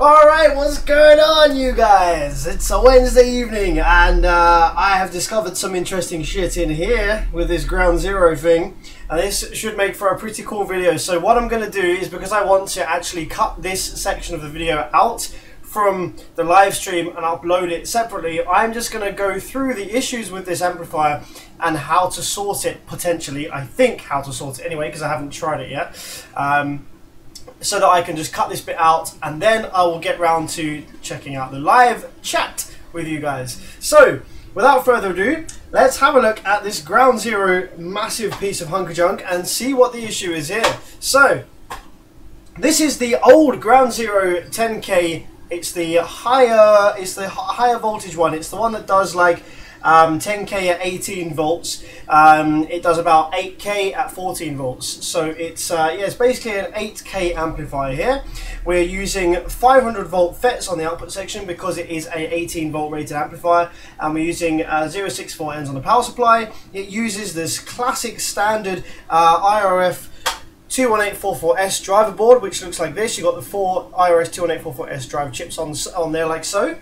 Alright, what's going on, you guys? It's a Wednesday evening and I have discovered some interesting shit in here with this ground zero thing, and this should make for a pretty cool video. So what I'm going to do is, because I want to actually cut this section of the video out from the live stream and upload it separately, I'm just going to go through the issues with this amplifier and how to sort it, potentially. I think how to sort it anyway, because I haven't tried it yet. So that I can just cut this bit out, and then I will get round to checking out the live chat with you guys. So without further ado, let's have a look at this ground zero massive piece of hunk of junk and see what the issue is here. So this is the old ground zero 10K. It's the higher voltage one. It's the one that does like 10K at 18 volts. It does about 8K at 14 volts. So it's yeah, it's basically an 8K amplifier here. We're using 500 volt fets on the output section because it is a 18 volt rated amplifier, and we're using 064 ends on the power supply. It uses this classic standard IRF 21844S driver board, which looks like this. You've got the 4 IRS 21844S driver chips on there like so.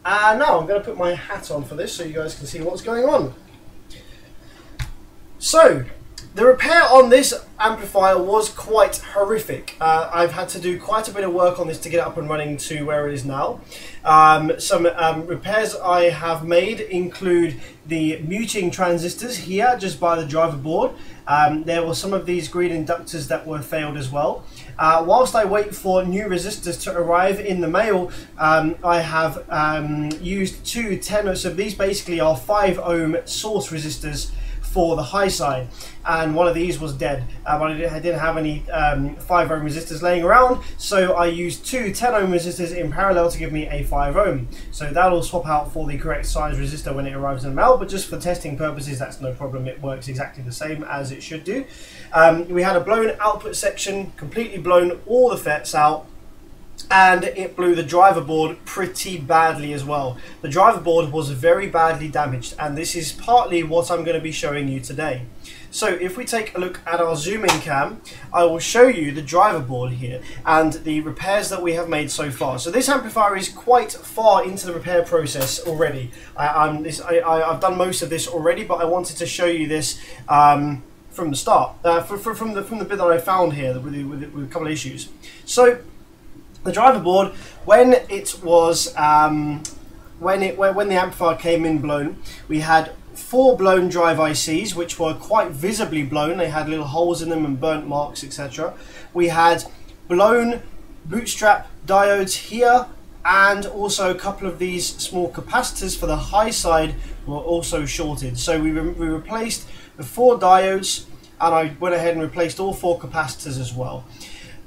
Now I'm going to put my hat on for this so you guys can see what's going on. So the repair on this amplifier was quite horrific. I've had to do quite a bit of work on this to get it up and running to where it is now. Some repairs I have made include the muting transistors here just by the driver board. There were some of these green inductors that were failed as well. Whilst I wait for new resistors to arrive in the mail, I have used two 10 ohm, so these basically are 5 ohm source resistors for the high side, and one of these was dead. I didn't have any 5 ohm resistors laying around, so I used two 10 ohm resistors in parallel to give me a 5 ohm. So that'll swap out for the correct size resistor when it arrives in the mail, but just for testing purposes that's no problem. It works exactly the same as it should do. We had a blown output section, completely blown all the fets out, and it blew the driver board pretty badly as well. The driver board was very badly damaged, and this is partly what I'm going to be showing you today. So if we take a look at our zoom in cam, I will show you the driver board here and the repairs that we have made so far. So this amplifier is quite far into the repair process already. I've done most of this already, but I wanted to show you this from the start, from the bit that I found here with a couple of issues. So the driver board, when it was when the amplifier came in blown, we had 4 blown drive ICs which were quite visibly blown. They had little holes in them and burnt marks, etc. We had blown bootstrap diodes here, and also a couple of these small capacitors for the high side were also shorted. So we replaced the 4 diodes, and I went ahead and replaced all 4 capacitors as well.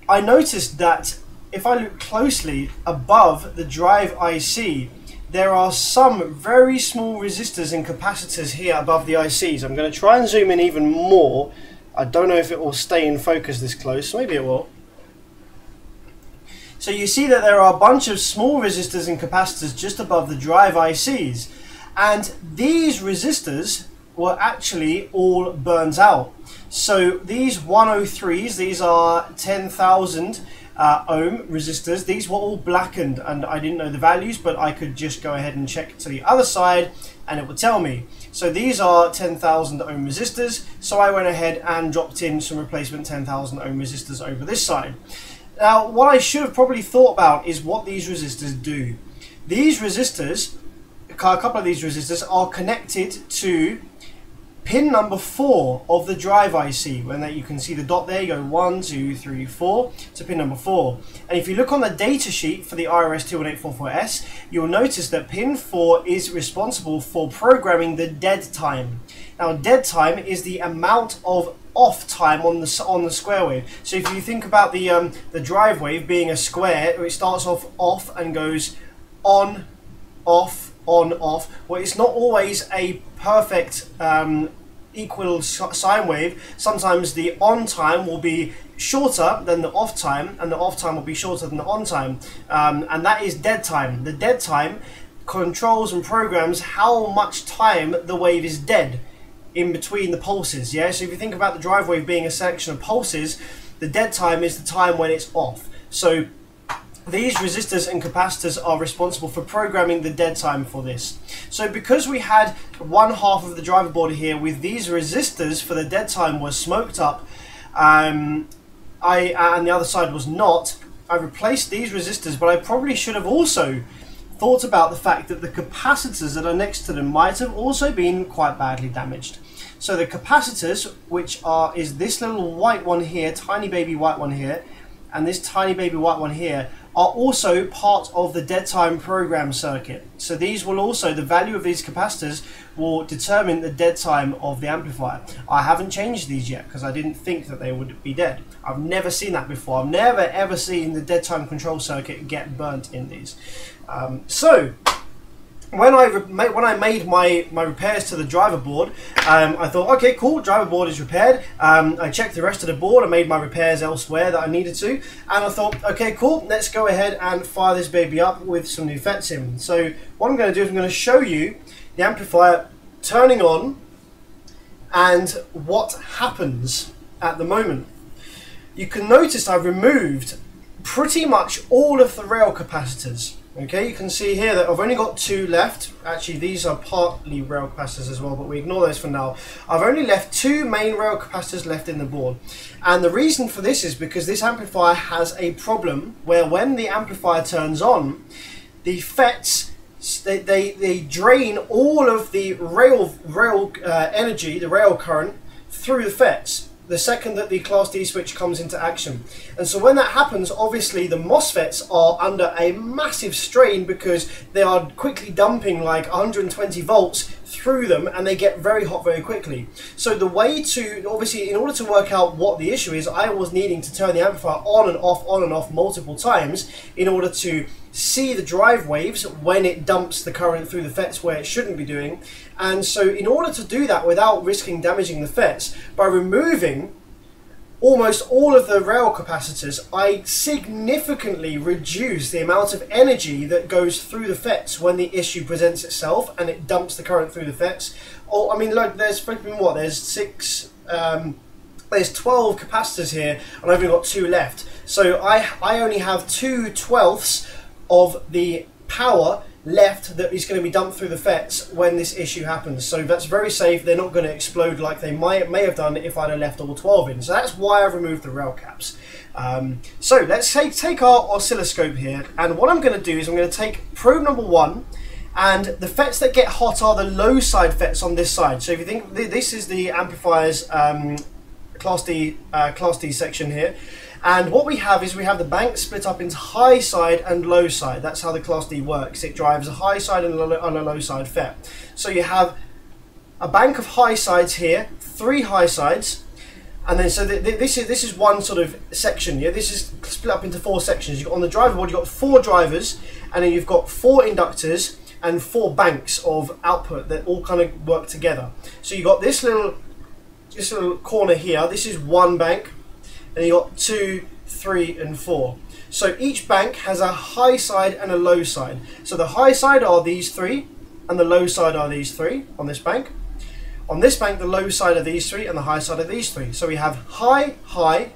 I noticed that if I look closely above the drive IC, there are some very small resistors and capacitors here above the ICs. I'm going to try and zoom in even more. I don't know if it will stay in focus this close, maybe it will. So you see that there are a bunch of small resistors and capacitors just above the drive ICs, and these resistors were actually all burnt out. So these 103s, these are 10,000 ohm resistors. These were all blackened, and I didn't know the values, but I could just go ahead and check to the other side and it would tell me. So these are 10,000 ohm resistors, so I went ahead and dropped in some replacement 10,000 ohm resistors over this side. Now what I should have probably thought about is what these resistors do. These resistors, a couple of these resistors are connected to pin number 4 of the drive IC. When you can see the dot there, you go 1, 2, 3, 4 to pin number 4. And if you look on the data sheet for the IRS 21844S, you'll notice that pin 4 is responsible for programming the dead time. Now dead time is the amount of off time on the square wave. So if you think about the drive wave being a square, it starts off and goes on, off, on, off. Well, it's not always a perfect equal sine wave. Sometimes the on time will be shorter than the off time, and the off time will be shorter than the on time, and that is dead time. The dead time controls and programs how much time the wave is dead in between the pulses. Yeah, so if you think about the drive wave being a section of pulses, the dead time is the time when it's off. So these resistors and capacitors are responsible for programming the dead time for this. So because we had one half of the driver board here with these resistors for the dead time was smoked up, and the other side was not, I replaced these resistors, but I probably should have also thought about the fact that the capacitors that are next to them might have also been quite badly damaged. So the capacitors, which is this little white one here, tiny baby white one here, and this tiny baby white one here, are also part of the dead time program circuit. So these will also, the value of these capacitors will determine the dead time of the amplifier. I haven't changed these yet because I didn't think that they would be dead. I've never seen that before. I've never ever seen the dead time control circuit get burnt in these. So when I made my repairs to the driver board, I thought, okay, cool, driver board is repaired. I checked the rest of the board, I made my repairs elsewhere that I needed to, and I thought, okay, cool, let's go ahead and fire this baby up with some new fets in. So what I'm going to do is I'm going to show you the amplifier turning on and what happens at the moment. You can notice I've removed pretty much all of the rail capacitors. Okay, you can see here that I've only got 2 left. Actually, these are partly rail capacitors as well, but we ignore those for now. I've only left 2 main rail capacitors left in the board. And the reason for this is because this amplifier has a problem where when the amplifier turns on, the fets, they drain all of the rail energy, the rail current, through the fets the second that the Class D switch comes into action. And so when that happens, obviously the MOSFETs are under a massive strain because they are quickly dumping like 120 volts through them and they get very hot very quickly. So the way to, obviously in order to work out what the issue is, I was needing to turn the amplifier on and off multiple times in order to see the drive waves when it dumps the current through the FETs where it shouldn't be doing. And so in order to do that without risking damaging the FETs, by removing almost all of the rail capacitors, I significantly reduce the amount of energy that goes through the FETs when the issue presents itself and it dumps the current through the FETs. Oh, I mean, look, there's what? There's 12 capacitors here, and I've only got 2 left. So I only have 2/12 of the power left that is going to be dumped through the FETs when this issue happens. So that's very safe. They're not going to explode like they may have done if I'd have left all 12 in. So that's why I've removed the rail caps. So let's take our oscilloscope here, and what I'm going to do is I'm going to take probe number 1, and the FETs that get hot are the low side FETs on this side. So if you think this is the amplifier's Class D section here. And what we have is we have the bank split up into high side and low side. That's how the Class D works. It drives a high side and a low side FET. So you have a bank of high sides here, 3 high sides, and then so this is one sort of section. Yeah, this is split up into 4 sections. You've got, on the driver board, you've got 4 drivers, and then you've got 4 inductors and 4 banks of output that all kind of work together. So you've got this little corner here. This is 1 bank. And you got 2, 3, and 4. So each bank has a high side and a low side. So the high side are these 3, and the low side are these 3 on this bank. On this bank, the low side are these 3, and the high side are these 3. So we have high, high,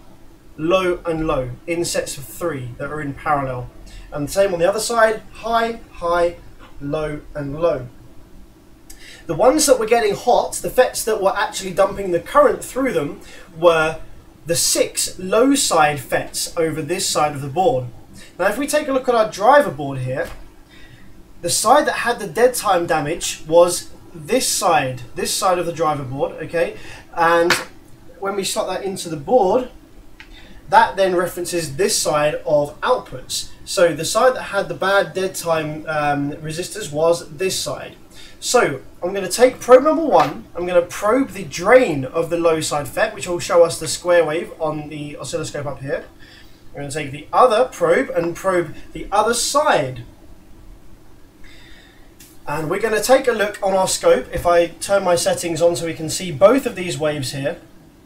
low, and low in sets of 3 that are in parallel. And the same on the other side, high, high, low, and low. The ones that were getting hot, the FETs that were actually dumping the current through them, were the 6 low side FETs over this side of the board. Now if we take a look at our driver board here, the side that had the dead time damage was this side of the driver board, okay? And when we slot that into the board, that then references this side of outputs. So the side that had the bad dead time resistors was this side. So I'm going to take probe number 1, I'm going to probe the drain of the low side FET, which will show us the square wave on the oscilloscope up here. I'm going to take the other probe and probe the other side. And we're going to take a look on our scope. If I turn my settings on so we can see both of these waves here.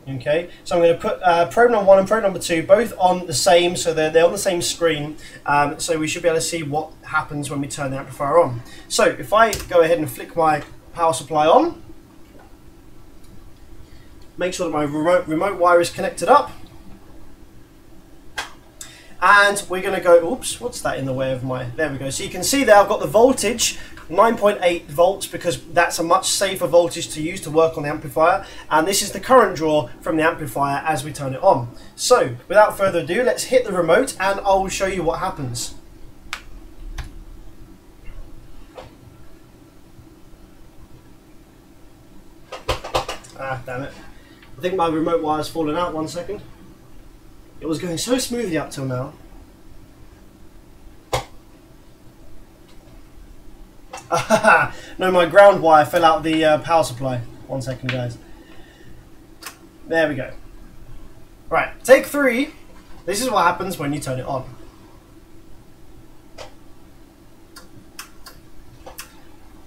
Okay, so I'm going to put probe number 1 and probe number 2 both on the same, so they're on the same screen, so we should be able to see what happens when we turn the amplifier on. So if I go ahead and flick my power supply on, make sure that my remote wire is connected up, and we're going to go, oops, what's that in the way of my, there we go. So you can see there I've got the voltage, 9.8 volts, because that's a much safer voltage to use to work on the amplifier, and this is the current draw from the amplifier as we turn it on. So without further ado, let's hit the remote and I'll show you what happens. Ah, damn it. I think my remote wire's fallen out. 1 second. It was going so smoothly up till now. No, my ground wire fell out of the power supply. 1 second, guys. There we go. Right, take 3. This is what happens when you turn it on.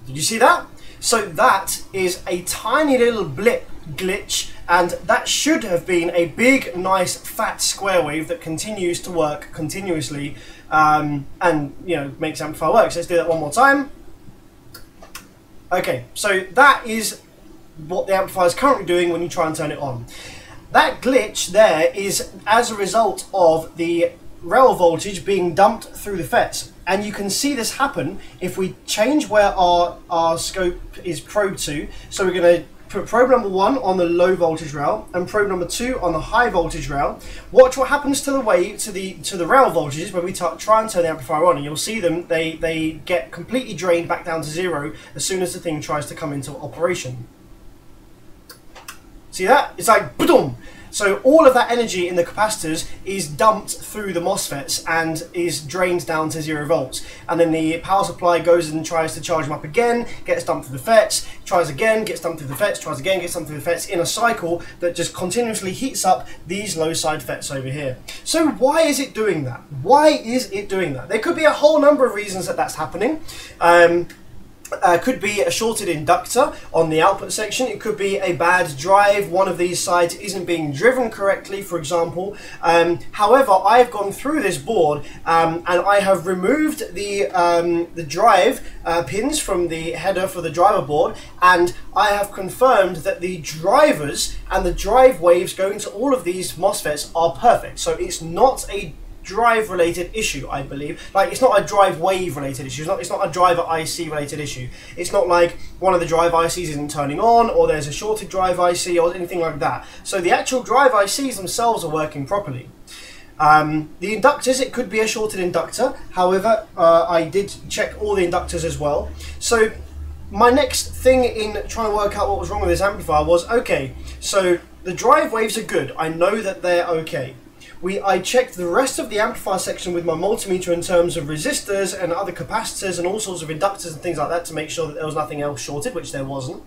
Did you see that? So that is a tiny little blip glitch, and that should have been a big, nice, fat square wave that continues to work continuously, and you know, makes amplifier work. So let's do that one more time. Okay, so that is what the amplifier is currently doing when you try and turn it on. That glitch there is as a result of the rail voltage being dumped through the fets. And you can see this happen if we change where our scope is probed to. So we're going to put probe number 1 on the low voltage rail and probe number 2 on the high voltage rail. Watch what happens to the wave, to the rail voltages when we try and turn the amplifier on, and you'll see them, they get completely drained back down to 0 as soon as the thing tries to come into operation. See that? It's like boom. So all of that energy in the capacitors is dumped through the MOSFETs and is drained down to 0 volts. And then the power supply goes and tries to charge them up again, gets dumped through the FETs, tries again, gets dumped through the FETs, tries again, gets dumped through the FETs, in a cycle that just continuously heats up these low side FETs over here. So why is it doing that? Why is it doing that? There could be a whole number of reasons that that's happening. Could be a shorted inductor on the output section. It could be a bad drive. One of these sides isn't being driven correctly, for example. However, I've gone through this board and I have removed the drive pins from the header for the driver board, and I have confirmed that the drivers and the drive waves going to all of these MOSFETs are perfect. So it's not a drive related issue, I believe. Like, it's not a drive wave related issue, it's not a driver IC related issue. It's not like one of the drive ICs isn't turning on, or there's a shorted drive IC or anything like that. So the actual drive ICs themselves are working properly. The inductors, it could be a shorted inductor. However, I did check all the inductors as well. So my next thing in trying to work out what was wrong with this amplifier was, okay, so the drive waves are good, I know that they're okay. I checked the rest of the amplifier section with my multimeter in terms of resistors and other capacitors and all sorts of inductors and things like that to make sure that there was nothing else shorted, which there wasn't.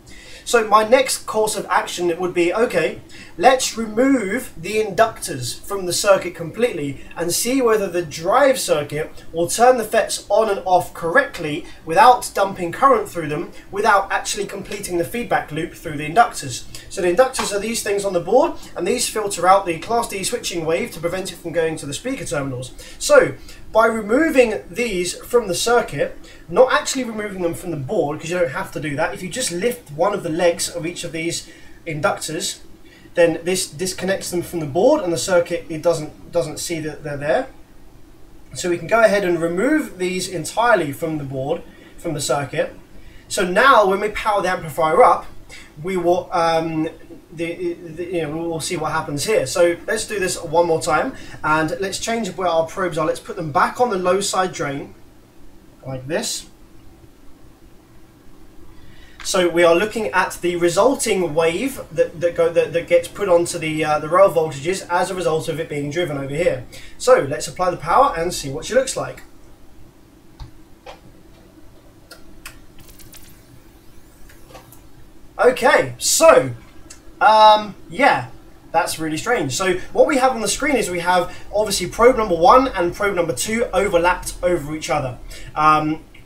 So my next course of action, it would be, okay, let's remove the inductors from the circuit completely and see whether the drive circuit will turn the FETs on and off correctly without dumping current through them, without actually completing the feedback loop through the inductors. So the inductors are these things on the board, and these filter out the Class D switching wave to prevent it from going to the speaker terminals. So by removing these from the circuit, not actually removing them from the board, because you don't have to do that, if you just lift one of the legs of each of these inductors, then this disconnects them from the board, and the circuit, it doesn't see that they're there. So we can go ahead and remove these entirely from the board, from the circuit. So now when we power the amplifier up, we will we will see what happens here. So let's do this one more time, and let's change where our probes are. Let's put them back on the low side drain, like this. So we are looking at the resulting wave that gets put onto the rail voltages as a result of it being driven over here. So let's apply the power and see what she looks like. Okay, so yeah, that's really strange. So what we have on the screen is we have obviously probe number 1 and probe number 2 overlapped over each other.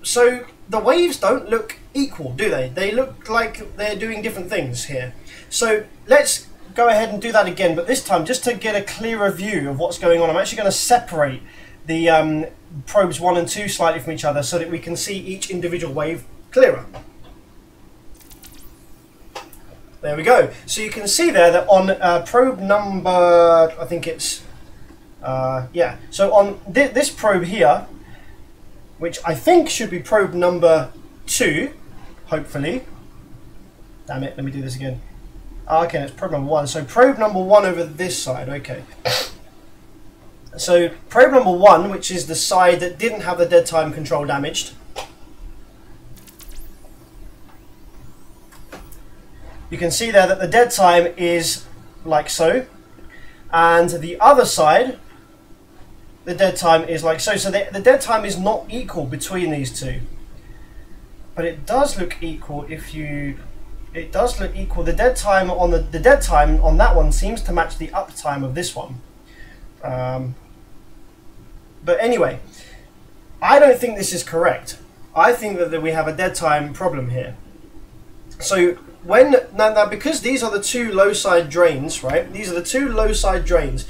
So the waves don't look equal, do they? They look like they're doing different things here. So let's go ahead and do that again, but this time just to get a clearer view of what's going on, I'm actually going to separate the probes 1 and 2 slightly from each other so that we can see each individual wave clearer. There we go. So you can see there that on probe number, I think it's Yeah, so on this probe here, which I think should be probe number 2, hopefully. Damn it, let me do this again. Okay, it's probe number 1. So probe number 1 over this side, okay. So probe number 1, which is the side that didn't have the dead time control damaged. You can see there that the dead time is like so. And the other side, the dead time is like so. So the dead time is not equal between these two. But it does look equal if you... It does look equal. The dead time on the dead time on that one seems to match the uptime of this one. But anyway, I don't think this is correct. I think that we have a dead time problem here. So when now because these are the two low side drains, right? These are the two low side drains.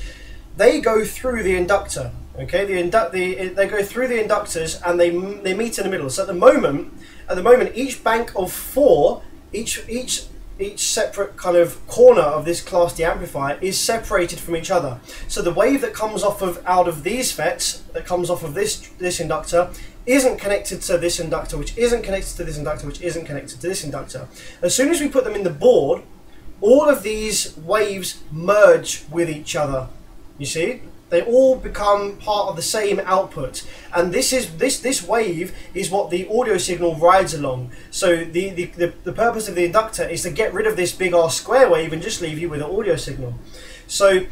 They go through the inductor. Okay, they go through the inductors and they meet in the middle. So at the moment, each bank of 4, each separate kind of corner of this Class D amplifier is separated from each other. So the wave that comes out of these fets, that comes off of this inductor, isn't connected to this inductor, which isn't connected to this inductor, which isn't connected to this inductor. As soon as we put them in the board, all of these waves merge with each other. You see? They all become part of the same output, and this wave is what the audio signal rides along. So the purpose of the inductor is to get rid of this big R square wave and just leave you with an audio signal. So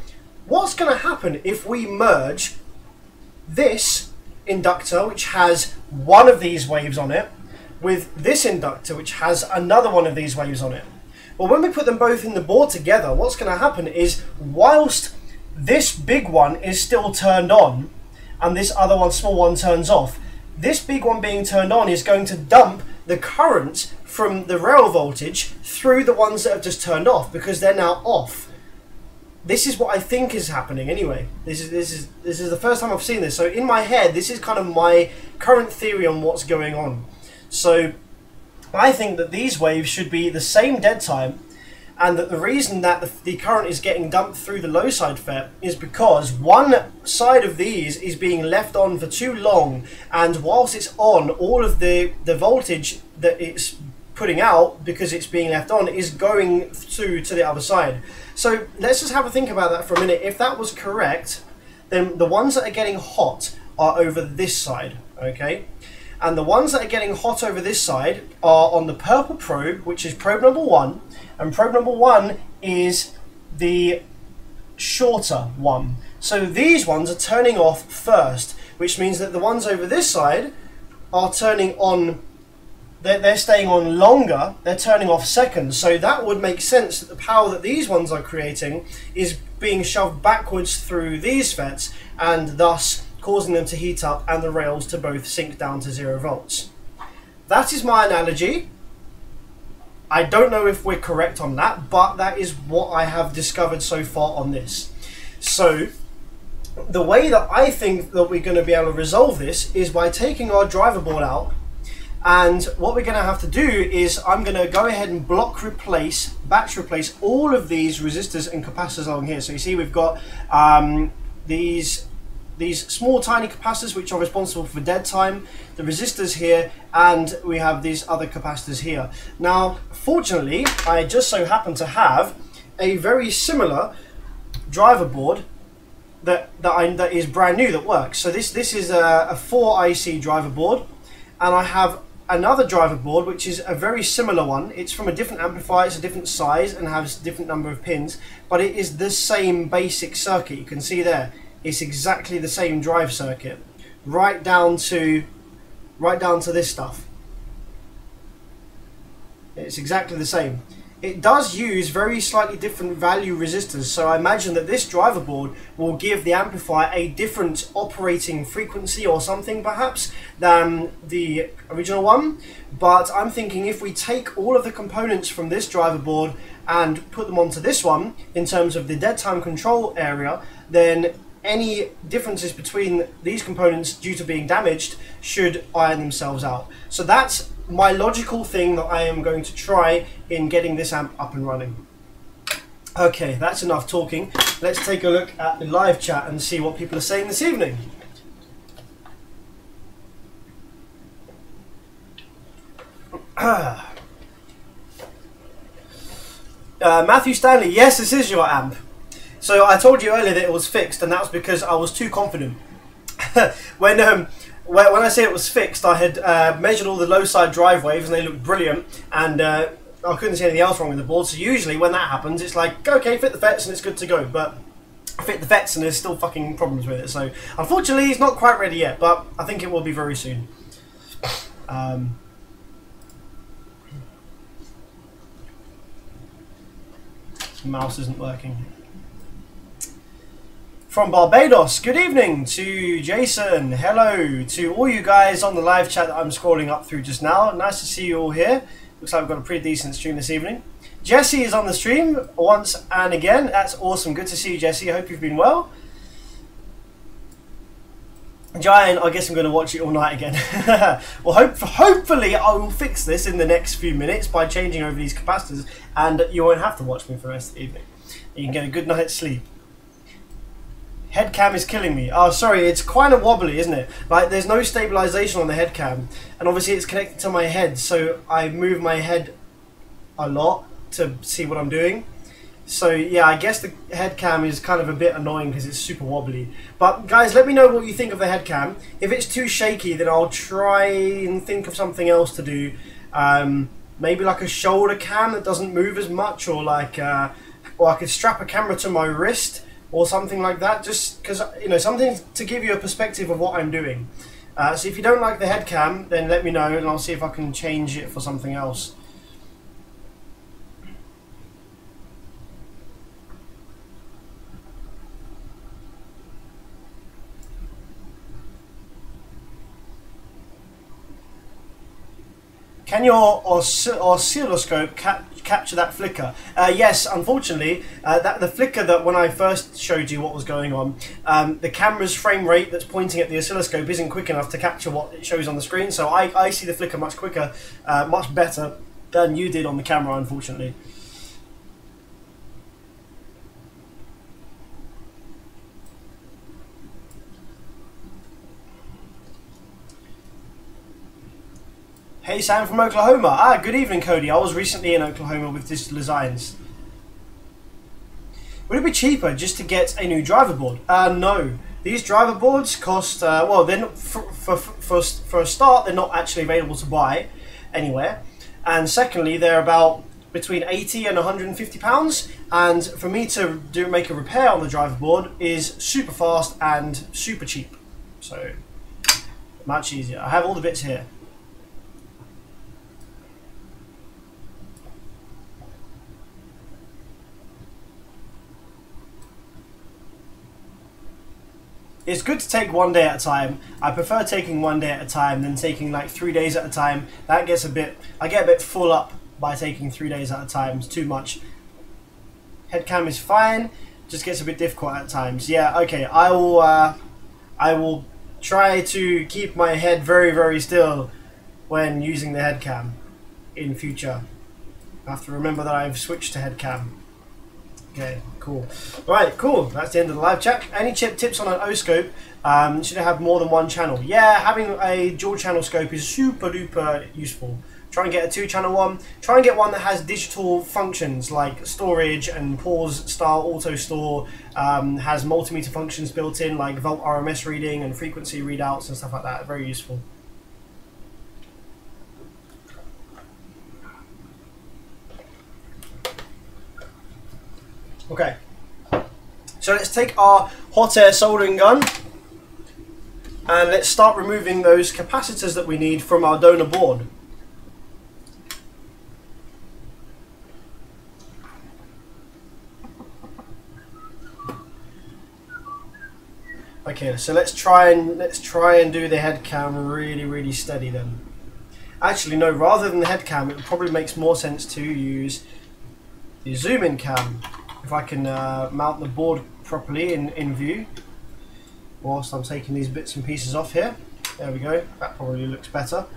what's going to happen if we merge this inductor, which has one of these waves on it, with this inductor, which has another one of these waves on it? Well, when we put them both in the board together, what's going to happen is, whilst this big one is still turned on and this other one, small one, turns off, this big one being turned on is going to dump the current from the rail voltage through the ones that have just turned off, because they're now off. This is what I think is happening anyway. This is the first time I've seen this. So in my head, this is kind of my current theory on what's going on. So I think that these waves should be the same dead time, and that the reason that the current is getting dumped through the low side fet is because one side of these is being left on for too long, and whilst it's on, all of the voltage that it's putting out, because it's being left on, is going through to the other side. So let's just have a think about that for a minute. If that was correct, then the ones that are getting hot are over this side, okay? And the ones that are getting hot over this side are on the purple probe, which is probe number 1. And probe number 1 is the shorter one. So these ones are turning off first, which means that the ones over this side are turning on, they're staying on longer, they're turning off second. So that would make sense that the power that these ones are creating is being shoved backwards through these fets, and thus causing them to heat up and the rails to both sink down to 0 volts. That is my analogy. I don't know if we're correct on that, but that is what I have discovered so far on this. So the way that I think that we're going to be able to resolve this is by taking our driver board out, and what we're going to have to do is I'm going to go ahead and batch replace all of these resistors and capacitors along here. So you see we've got these small tiny capacitors which are responsible for dead time, the resistors here, and we have these other capacitors here. Now fortunately I just so happen to have a very similar driver board that is brand new, that works. So this is a 4 IC driver board, and I have another driver board which is a very similar one. It's from a different amplifier, it's a different size and has a different number of pins, but it is the same basic circuit. You can see there, it's exactly the same drive circuit, right down to this stuff. It's exactly the same. It does use very slightly different value resistors, so I imagine that this driver board will give the amplifier a different operating frequency or something perhaps than the original one. But I'm thinking if we take all of the components from this driver board and put them onto this one in terms of the dead time control area, then any differences between these components due to being damaged should iron themselves out. So that's my logical thing that I am going to try in getting this amp up and running. Okay, that's enough talking. Let's take a look at the live chat and see what people are saying this evening. Matthew Stanley, yes, this is your amp. So I told you earlier that it was fixed, and that was because I was too confident. when I say it was fixed, I had measured all the low side drive waves, and they looked brilliant, and I couldn't see anything else wrong with the board. So usually when that happens, it's like, okay, fit the fets and it's good to go. But I fit the fets and there's still fucking problems with it. So unfortunately, it's not quite ready yet, but I think it will be very soon. Mouse isn't working. From Barbados, good evening to Jason. Hello to all you guys on the live chat that I'm scrolling up through just now. Nice to see you all here. Looks like we've got a pretty decent stream this evening. Jesse is on the stream once and again. That's awesome. Good to see you, Jesse. I hope you've been well. Giant, I guess I'm going to watch it all night again. Well, hopefully I will fix this in the next few minutes by changing over these capacitors, and you won't have to watch me for the rest of the evening. You can get a good night's sleep. Head cam is killing me. Oh, sorry, it's kind of wobbly, isn't it? Like, there's no stabilization on the head cam, and obviously it's connected to my head, so I move my head a lot to see what I'm doing. So yeah, I guess the head cam is kind of a bit annoying because it's super wobbly. But guys, let me know what you think of the head cam. If it's too shaky, then I'll try and think of something else to do. Maybe like a shoulder cam that doesn't move as much, or like, or I could strap a camera to my wrist or something like that. Just because, you know, something to give you a perspective of what I'm doing. So if you don't like the head cam, then let me know and I'll see if I can change it for something else. Can your oscilloscope capture that flicker? Yes, unfortunately, the flicker that when I first showed you what was going on, the camera's frame rate that's pointing at the oscilloscope isn't quick enough to capture what it shows on the screen, so I see the flicker much quicker, much better than you did on the camera, unfortunately. Hey Sam from Oklahoma. Ah, good evening, Cody. I was recently in Oklahoma with Digital Designs. Would it be cheaper just to get a new driver board? No. These driver boards cost, well, they're not, for a start, they're not actually available to buy anywhere. And secondly, they're about between 80 and 150 pounds. And for me to make a repair on the driver board is super fast and super cheap. So, much easier. I have all the bits here. It's good to take one day at a time. I prefer taking one day at a time than taking like 3 days at a time. That gets a bit, I get a bit full up by taking 3 days at a time. It's too much. Head cam is fine, just gets a bit difficult at times. Yeah, okay, I will try to keep my head very, very still when using the head cam in future. I have to remember that I've switched to head cam. Okay, cool. Right, cool. That's the end of the live chat. Any tips on an O-scope? Should it have more than one channel? Yeah, having a dual channel scope is super duper useful. Try and get a 2-channel one. Try and get one that has digital functions like storage and pause, start, auto store. Has multimeter functions built in like volt RMS reading and frequency readouts and stuff like that. Very useful. Okay, so let's take our hot air soldering gun and let's start removing those capacitors that we need from our donor board. Okay, so let's try and do the head cam really steady then. Actually, no, rather than the head cam, it probably makes more sense to use the zoom in cam. If I can mount the board properly in view whilst I'm taking these bits and pieces off here. There we go, that probably looks better.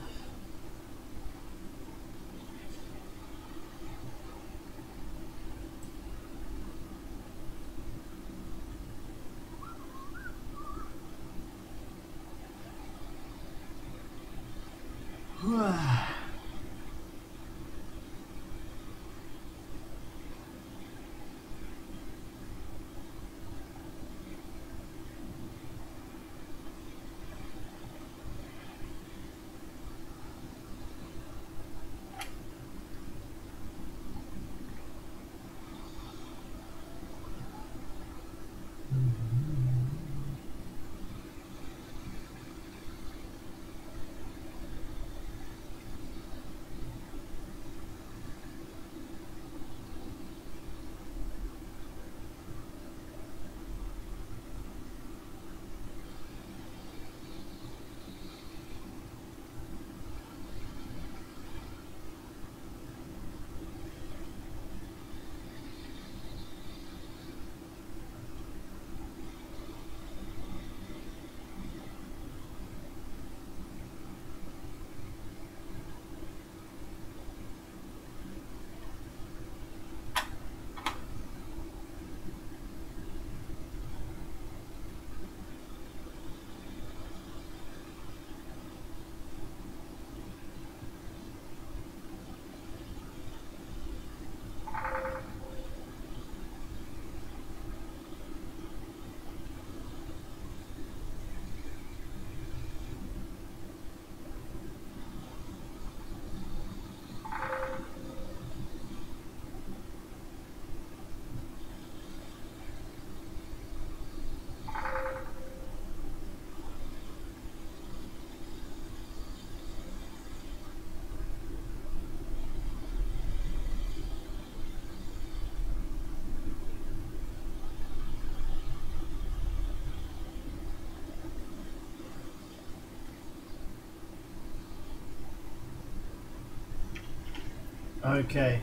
Okay,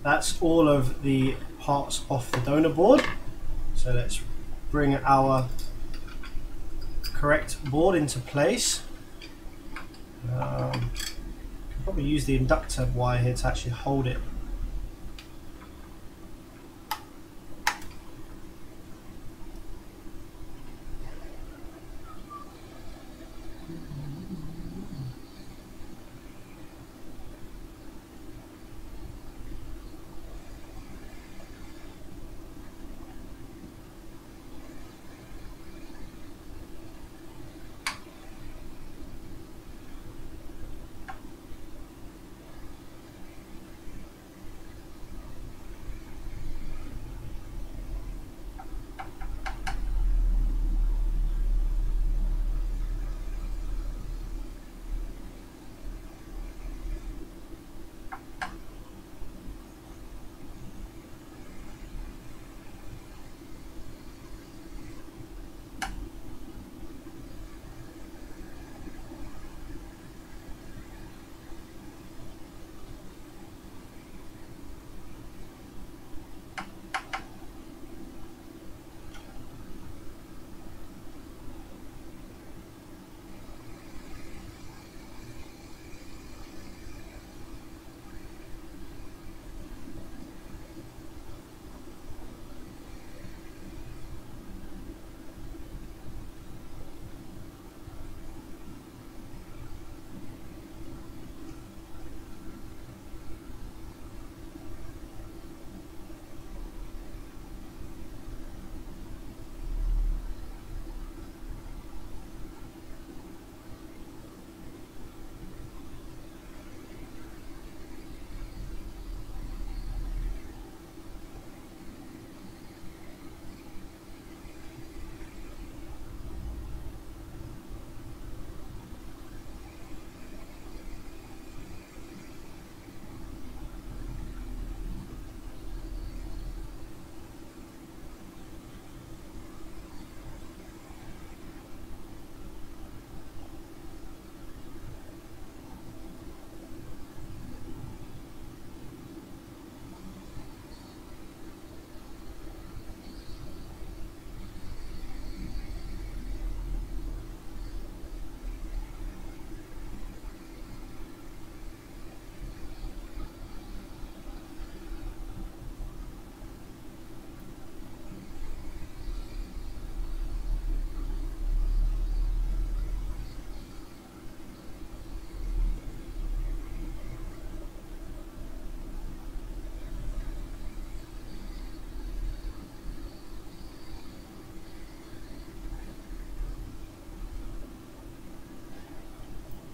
that's all of the parts off the donor board. So let's bring our correct board into place. Probably use the inductor wire here to actually hold it.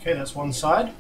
Okay, that's one side.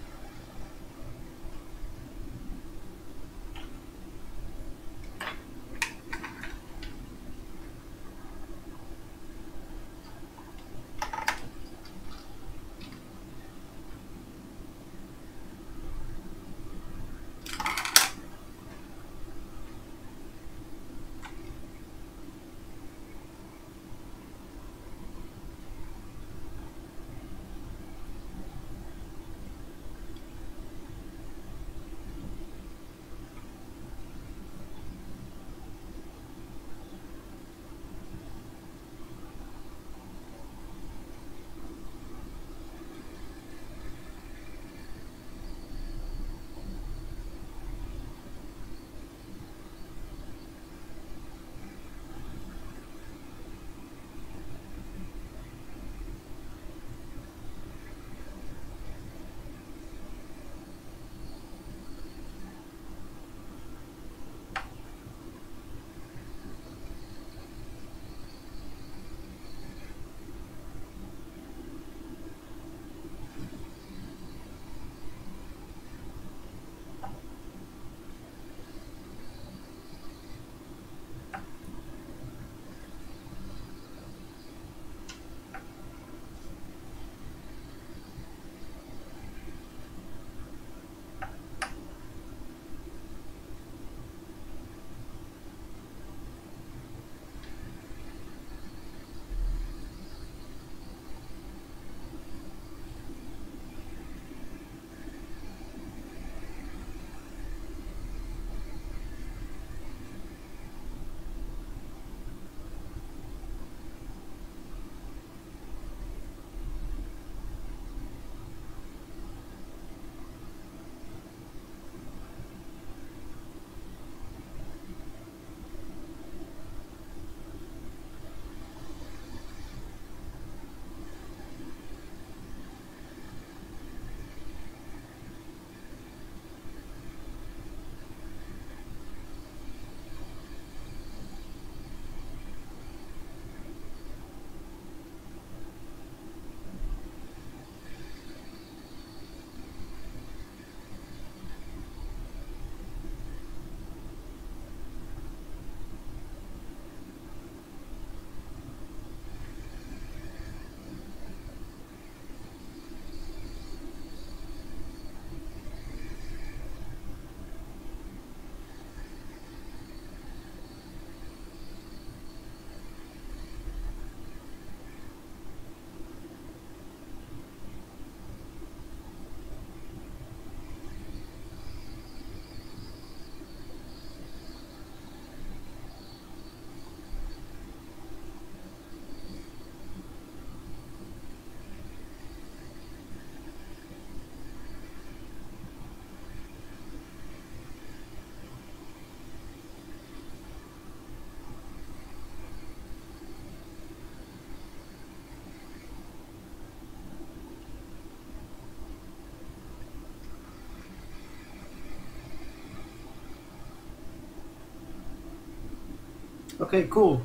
Okay, cool.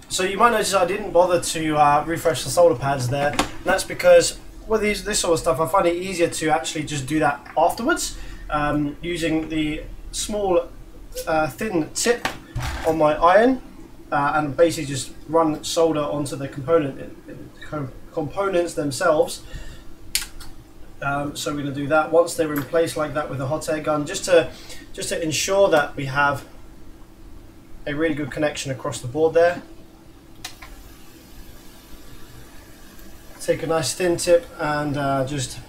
So you might notice I didn't bother to refresh the solder pads there. And that's because with this sort of stuff, I find it easier to actually just do that afterwards, using the small thin tip on my iron, and basically just run solder onto the components themselves. So we're going to do that once they're in place like that with a hot air gun, just to ensure that we have a really good connection across the board there. Take a nice thin tip and just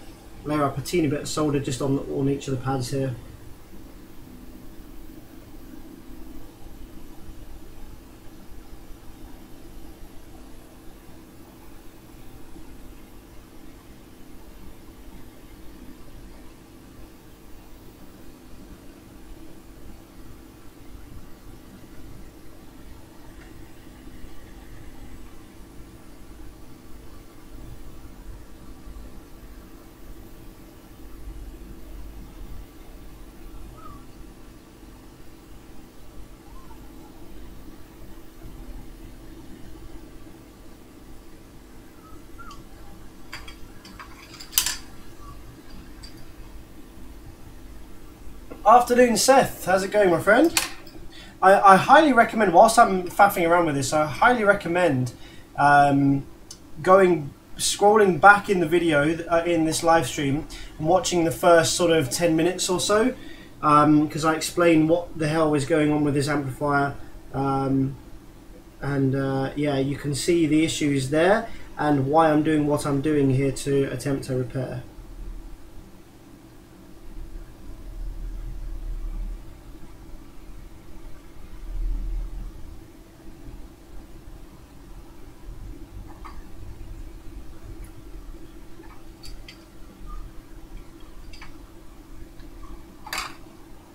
layer up a teeny bit of solder just on each of the pads here. Afternoon, Seth. How's it going, my friend? I highly recommend, whilst I'm faffing around with this, I highly recommend scrolling back in the video in this live stream and watching the first sort of 10 minutes or so, because I explain what the hell is going on with this amplifier, yeah, you can see the issues there and why I'm doing what I'm doing here to attempt to repair.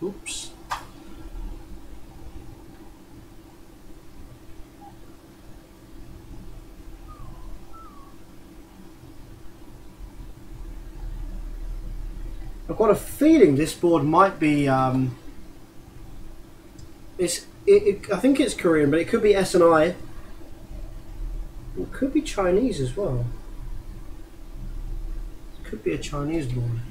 Oops. I've got a feeling this board might be I think it's Korean, but it could be S&I. It could be Chinese as well. It could be a Chinese board.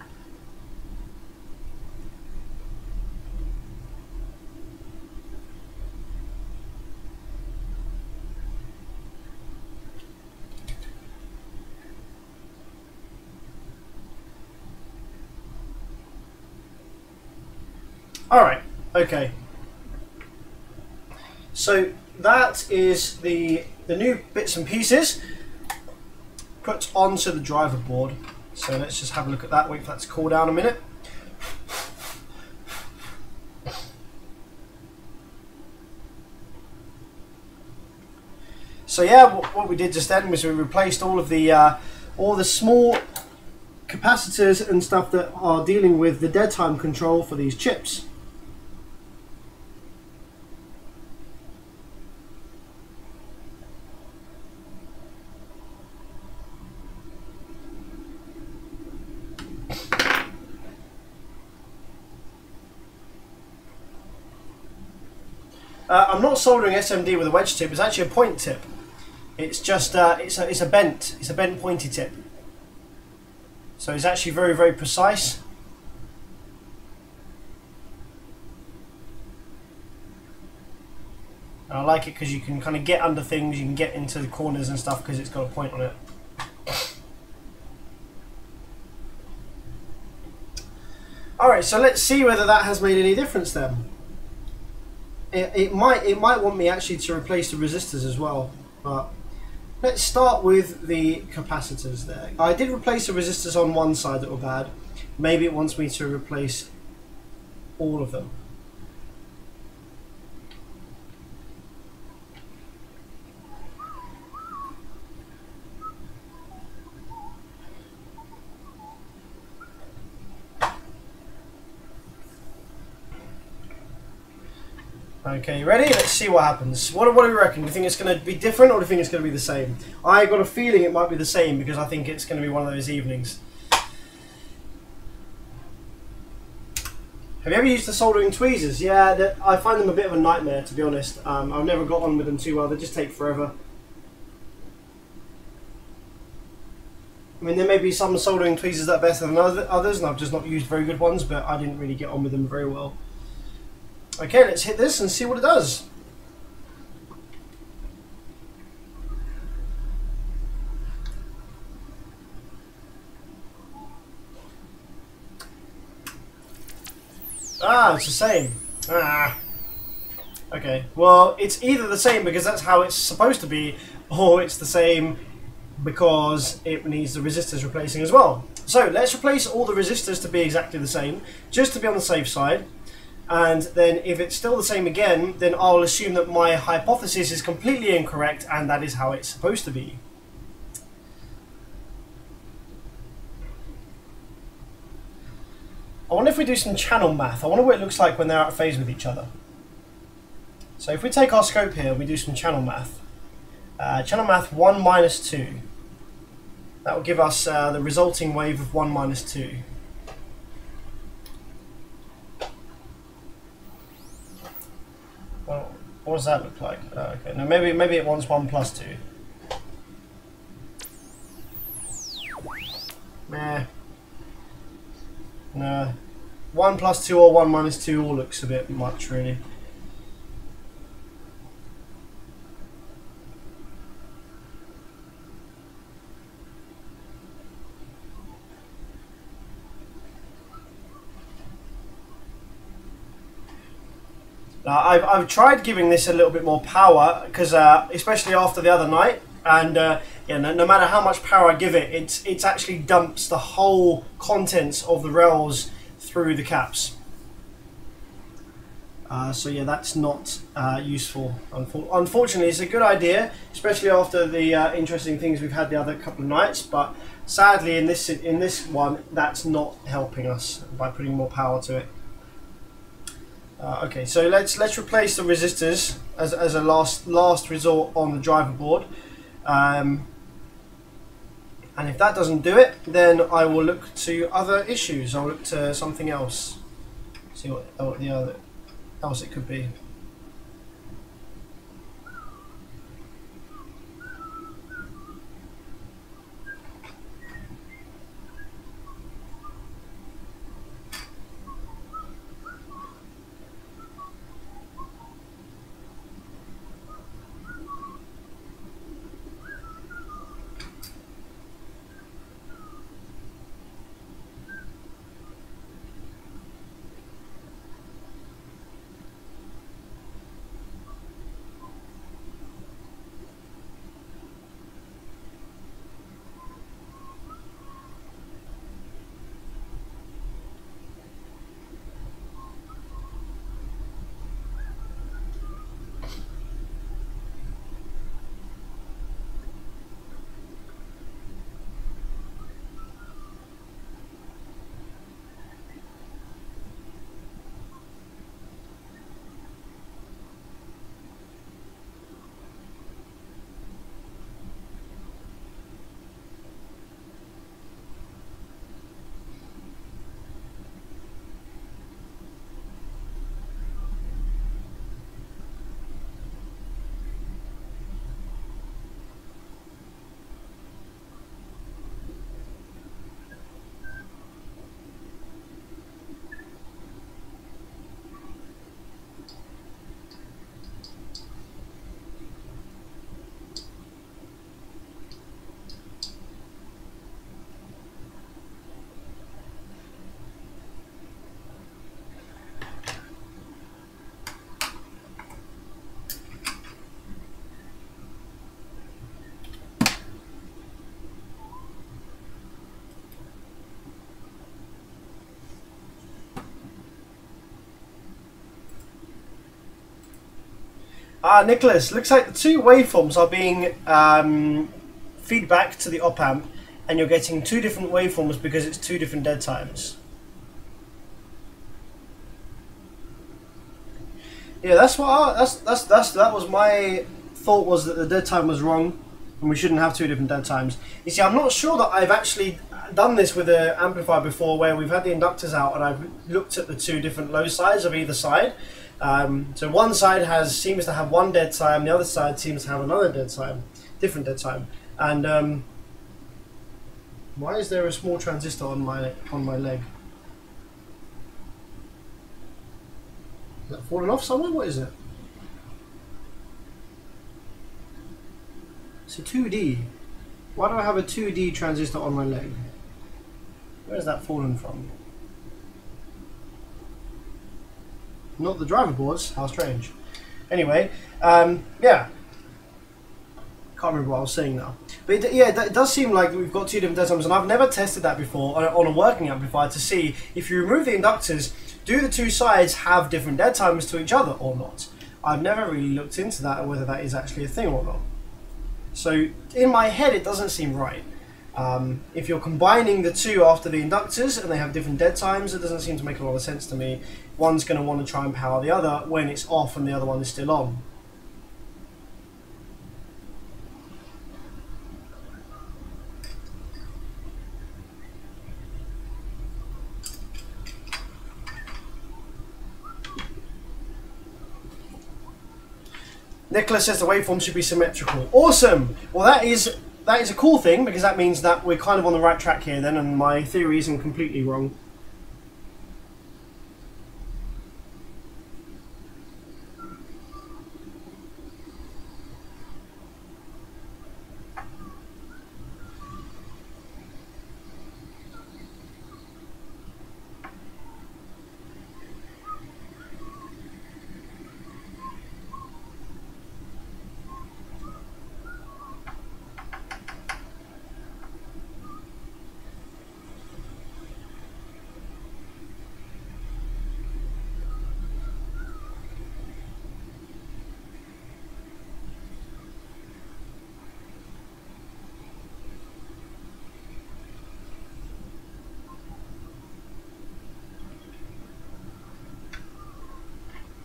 Alright, okay. So that is the new bits and pieces put onto the driver board. So let's just have a look at that, wait for that to cool down a minute. So yeah, what we did just then was we replaced all the small capacitors and stuff that are dealing with the dead time control for these chips. I'm not soldering SMD with a wedge tip. It's actually a point tip. It's just it's a bent pointy tip. So it's actually very, very precise. And I like it because you can kind of get under things, you can get into the corners and stuff because it's got a point on it. Alright, so let's see whether that has made any difference then. It might want me actually to replace the resistors as well, but let's start with the capacitors there. I did replace the resistors on one side that were bad. Maybe it wants me to replace all of them. Okay, you ready? Let's see what happens. What do you reckon? Do you think it's going to be different or do you think it's going to be the same? I got a feeling it might be the same because I think it's going to be one of those evenings. Have you ever used the soldering tweezers? Yeah, I find them a bit of a nightmare, to be honest. I've never got on with them too well. They just take forever. I mean, there may be some soldering tweezers that are better than others, and I've just not used very good ones, but I didn't really get on with them very well. Okay, let's hit this and see what it does. Ah, it's the same. Ah. Okay, well, it's either the same because that's how it's supposed to be, or it's the same because it needs the resistors replacing as well. So let's replace all the resistors to be exactly the same, just to be on the safe side. And then if it's still the same again, then I'll assume that my hypothesis is completely incorrect and that is how it's supposed to be. I wonder if we do some channel math. I wonder what it looks like when they're out of phase with each other. So if we take our scope here and we do some channel math. Channel math 1 minus 2. That will give us the resulting wave of 1 minus 2. Well, what does that look like? Okay, no, maybe it wants 1 plus 2. Meh. No. 1 plus 2 or 1 minus 2 all looks a bit much, really. I've tried giving this a little bit more power because especially after the other night, and yeah, no matter how much power I give it, it actually dumps the whole contents of the rails through the caps. So yeah, that's not useful. Unfortunately, it's a good idea, especially after the interesting things we've had the other couple of nights. But sadly, in this one, that's not helping us by putting more power to it. Okay, so let's replace the resistors as a last resort on the driver board, and if that doesn't do it, then I will look to other issues. I'll look to something else, see what the other else it could be. Nicholas, looks like the two waveforms are being feedback to the op amp, and you're getting two different waveforms because it's two different dead times. Yeah, that's what that was my thought, was that the dead time was wrong and we shouldn't have two different dead times. You see, I'm not sure that I've actually done this with an amplifier before, where we've had the inductors out and I've looked at the two different low sides of either side. So one side seems to have one dead time, the other side seems to have another dead time, different dead time. And why is there a small transistor on my leg? Is that fallen off somewhere? What is it? It's a 2D. Why do I have a 2D transistor on my leg? Where's that fallen from? Not the driver boards. How strange. Anyway, yeah. Can't remember what I was saying now. But it does seem like we've got two different dead times, and I've never tested that before on a working amplifier to see if you remove the inductors, do the two sides have different dead times to each other or not? I've never really looked into that, whether that is actually a thing or not. So in my head it doesn't seem right. If you're combining the two after the inductors and they have different dead times, it doesn't seem to make a lot of sense to me. One's going to want to try and power the other when it's off and the other one is still on. Nicholas says the waveform should be symmetrical. Awesome! Well, that is a cool thing, because that means that we're kind of on the right track here then, and my theory isn't completely wrong.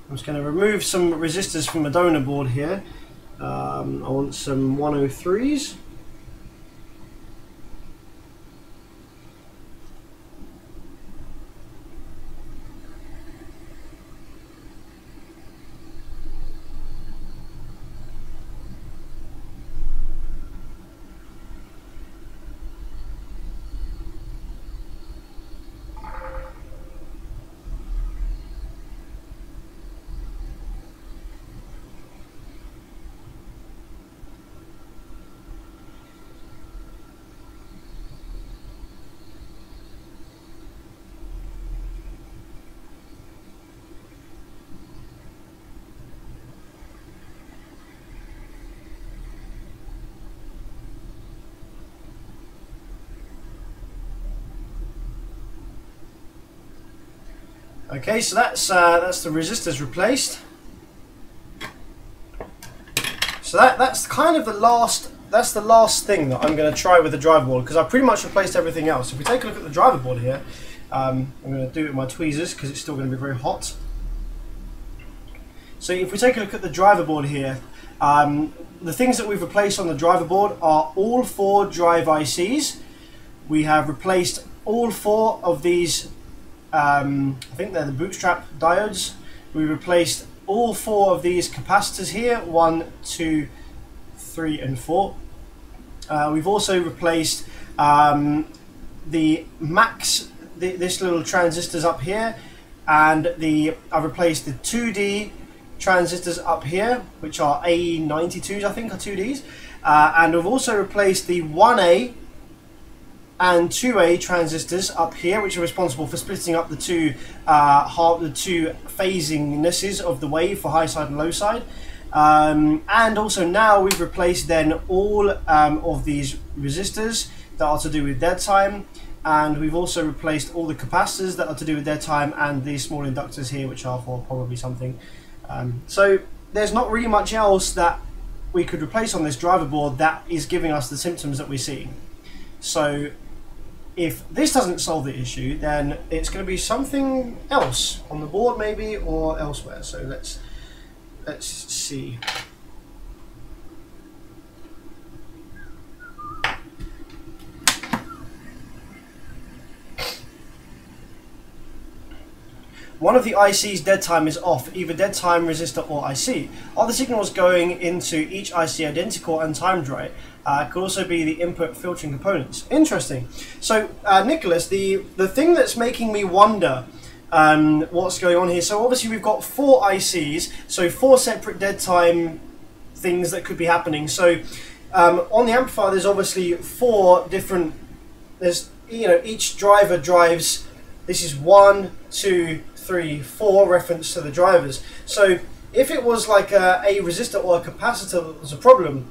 I'm just going to remove some resistors from the donor board here. I want some 103s. Okay, so that's the resistors replaced. So that's kind of the last thing that I'm going to try with the driver board, because I've pretty much replaced everything else. If we take a look at the driver board here, I'm going to do it with my tweezers because it's still going to be very hot. So if we take a look at the driver board here, the things that we've replaced on the driver board are all 4 drive ICs. We have replaced all 4 of these, I think they're the bootstrap diodes. We replaced all 4 of these capacitors here, 1, 2, 3 and 4. We've also replaced the max, this little transistors up here, and I've replaced the 2D transistors up here, which are A92s, I think, are 2Ds. And we've also replaced the 1A and 2A transistors up here, which are responsible for splitting up the two phasingnesses of the wave for high side and low side. And also now we've replaced then all of these resistors that are to do with dead time, and we've also replaced all the capacitors that are to do with dead time, and these small inductors here, which are for probably something. So there's not really much else that we could replace on this driver board that is giving us the symptoms that we're seeing. So if this doesn't solve the issue, then it's going to be something else on the board maybe, or elsewhere. So let's see. one of the IC's dead time is off, either dead time, resistor or IC. Are the signals going into each IC identical and timed right? Could also be the input filtering components. Interesting. So Nicholas, the thing that's making me wonder what's going on here, so obviously we've got 4 ICs, so 4 separate dead time things that could be happening. So on the amplifier there's obviously 4 different, there's, you know, each driver drives, this is 1, 2, 3, 4 reference to the drivers. So if it was like a resistor or a capacitor that was a problem,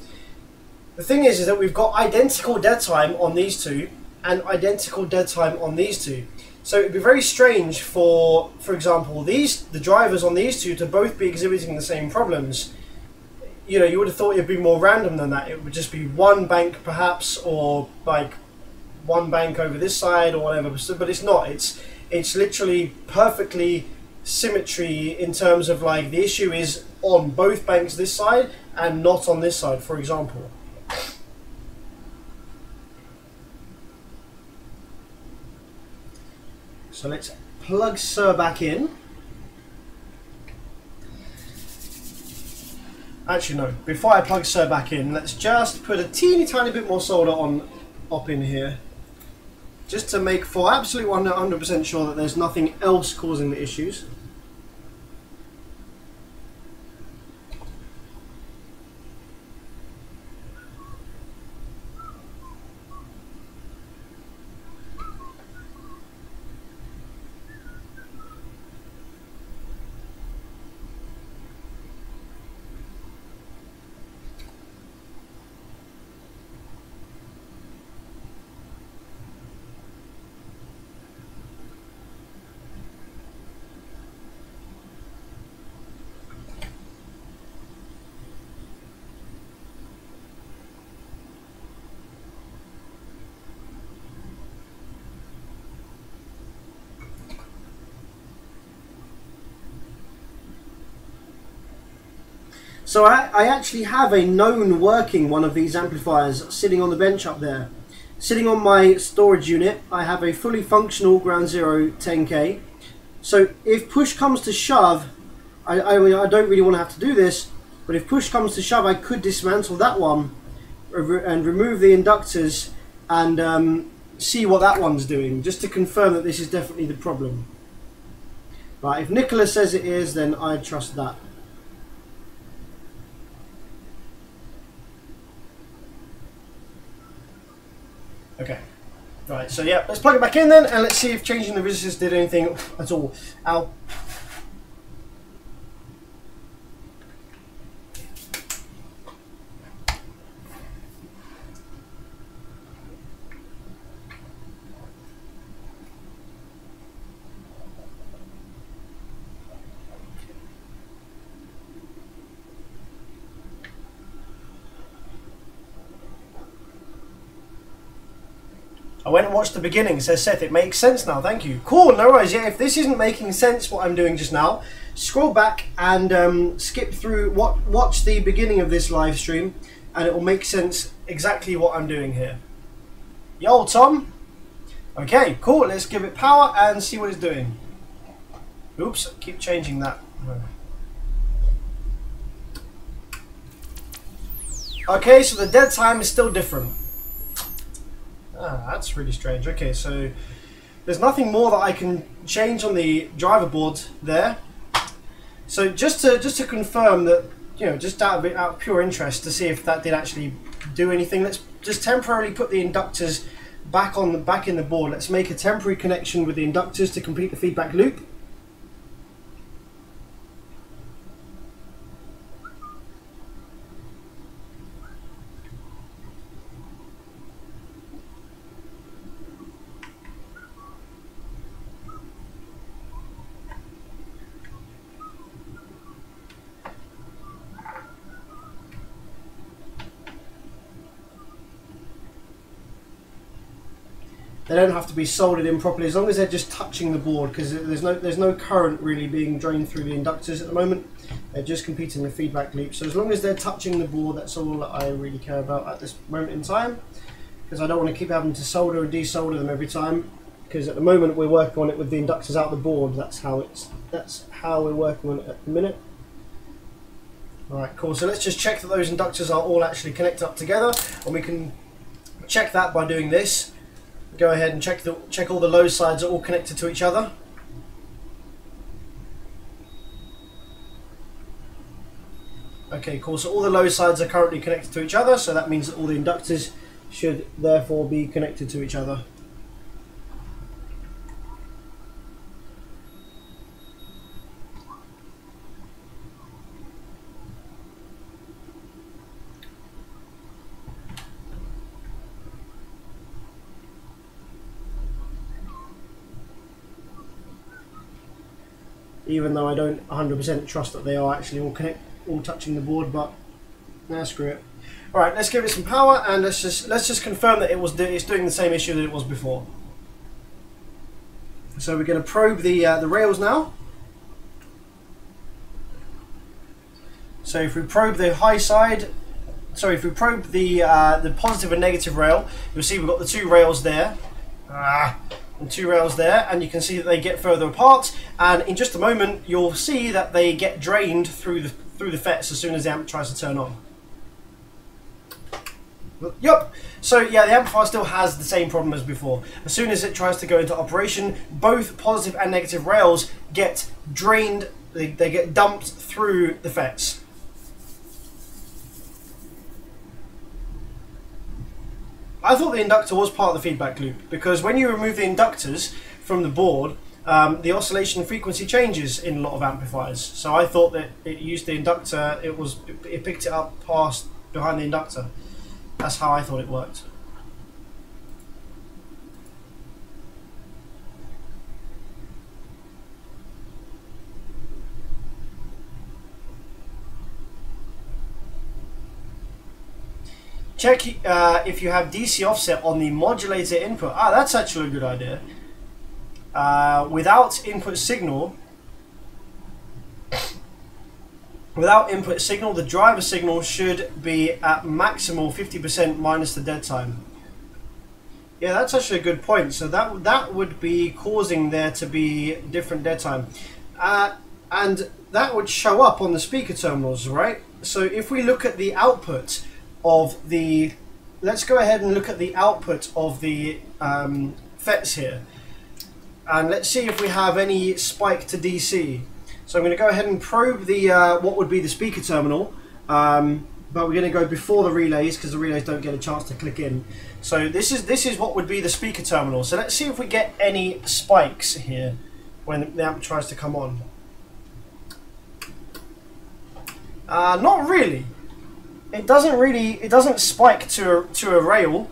the thing is that we've got identical dead time on these 2 and identical dead time on these 2. So it'd be very strange for example, the drivers on these 2 to both be exhibiting the same problems. You know, you would have thought it'd be more random than that. It would just be one bank perhaps, or like one bank over this side or whatever, but it's not. It's literally perfectly symmetry in terms of like the issue is on both banks this side and not on this side, for example. So let's plug Sir back in. Actually no, before I plug Sir back in, let's just put a teeny tiny bit more solder on up in here, just to make for absolutely 100% sure that there's nothing else causing the issues. So I actually have a known working one of these amplifiers sitting on the bench up there. Sitting on my storage unit, I have a fully functional ground zero 10K. So if push comes to shove, I mean, I don't really want to have to do this, but if push comes to shove, I could dismantle that one and remove the inductors and see what that one's doing, just to confirm that this is definitely the problem. Right, if Nicholas says it is, then I trust that. Okay, right, so yeah, let's plug it back in then, and let's see if changing the resistors did anything at all. Ow. I went and watched the beginning, says Seth. It makes sense now, thank you. Cool, no worries. Yeah, if this isn't making sense, what I'm doing just now, scroll back and skip through, watch the beginning of this live stream, and it will make sense exactly what I'm doing here. Yo, Tom. Okay, cool. Let's give it power and see what it's doing. Oops, keep changing that. Okay, so the dead time is still different. Ah, that's really strange. Okay, so there's nothing more that I can change on the driver board there. So just to confirm that, you know, just out of pure interest to see if that did actually do anything, let's just temporarily put the inductors back in the board. Let's make a temporary connection with the inductors to complete the feedback loop. They don't have to be soldered in properly as long as they're just touching the board, because there's no current really being drained through the inductors at the moment. They're just completing the feedback loop. So as long as they're touching the board, that's all that I really care about at this moment in time, because I don't want to keep having to solder and desolder them every time. because at the moment we're working on it with the inductors out the board. That's how we're working on it at the minute. Alright, cool. So let's just check that those inductors are all actually connected up together, and we can check that by doing this. Go ahead and check all the low sides are all connected to each other. Okay, cool. So all the low sides are currently connected to each other, so that means that all the inductors should therefore be connected to each other. Even though I don't 100% trust that they are actually all touching the board, but nah, screw it. All right, let's give it some power, and let's just confirm that it's doing the same issue that it was before. So we're going to probe the rails now. So if we probe the high side, sorry, if we probe the positive and negative rail, you'll see we've got the two rails there. And two rails there, and you can see that they get further apart, and in just a moment you'll see that they get drained through the fets as soon as the amp tries to turn on. Yup. So yeah, the amplifier still has the same problem as before. As soon as it tries to go into operation, both positive and negative rails get drained, they get dumped through the fets. I thought the inductor was part of the feedback loop, because when you remove the inductors from the board, the oscillation frequency changes in a lot of amplifiers. So I thought that it used the inductor, it picked it up behind the inductor. That's how I thought it worked. Check if you have DC offset on the modulator input. That's actually a good idea. Without input signal, the driver signal should be at maximal 50% minus the dead time. Yeah, that's actually a good point. So that would be causing there to be different dead time, and that would show up on the speaker terminals, right? So if we look at the output of the, let's go ahead and look at the output of the fets here, and let's see if we have any spike to DC. So I'm going to go ahead and probe the what would be the speaker terminal, but we're going to go before the relays because the relays don't get a chance to click in. So this is what would be the speaker terminal. So let's see if we get any spikes here when the amp tries to come on. Not really. It doesn't spike to a rail.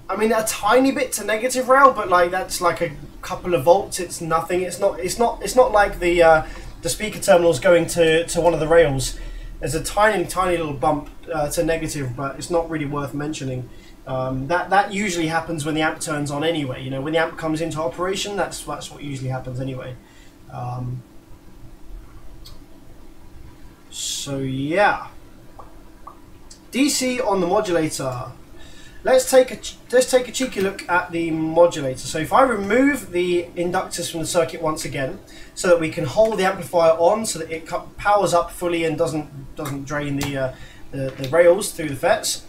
I mean, a tiny bit to negative rail, but like that's like a couple of volts. It's nothing. It's not like the speaker terminals going to one of the rails. There's a tiny little bump to negative, but it's not really worth mentioning. That usually happens when the amp turns on anyway. You know, when the amp comes into operation, that's what usually happens anyway. So yeah, DC on the modulator. Let's take a cheeky look at the modulator. So if I remove the inductors from the circuit once again, so that we can hold the amplifier on, so that it powers up fully and doesn't drain the rails through the fets.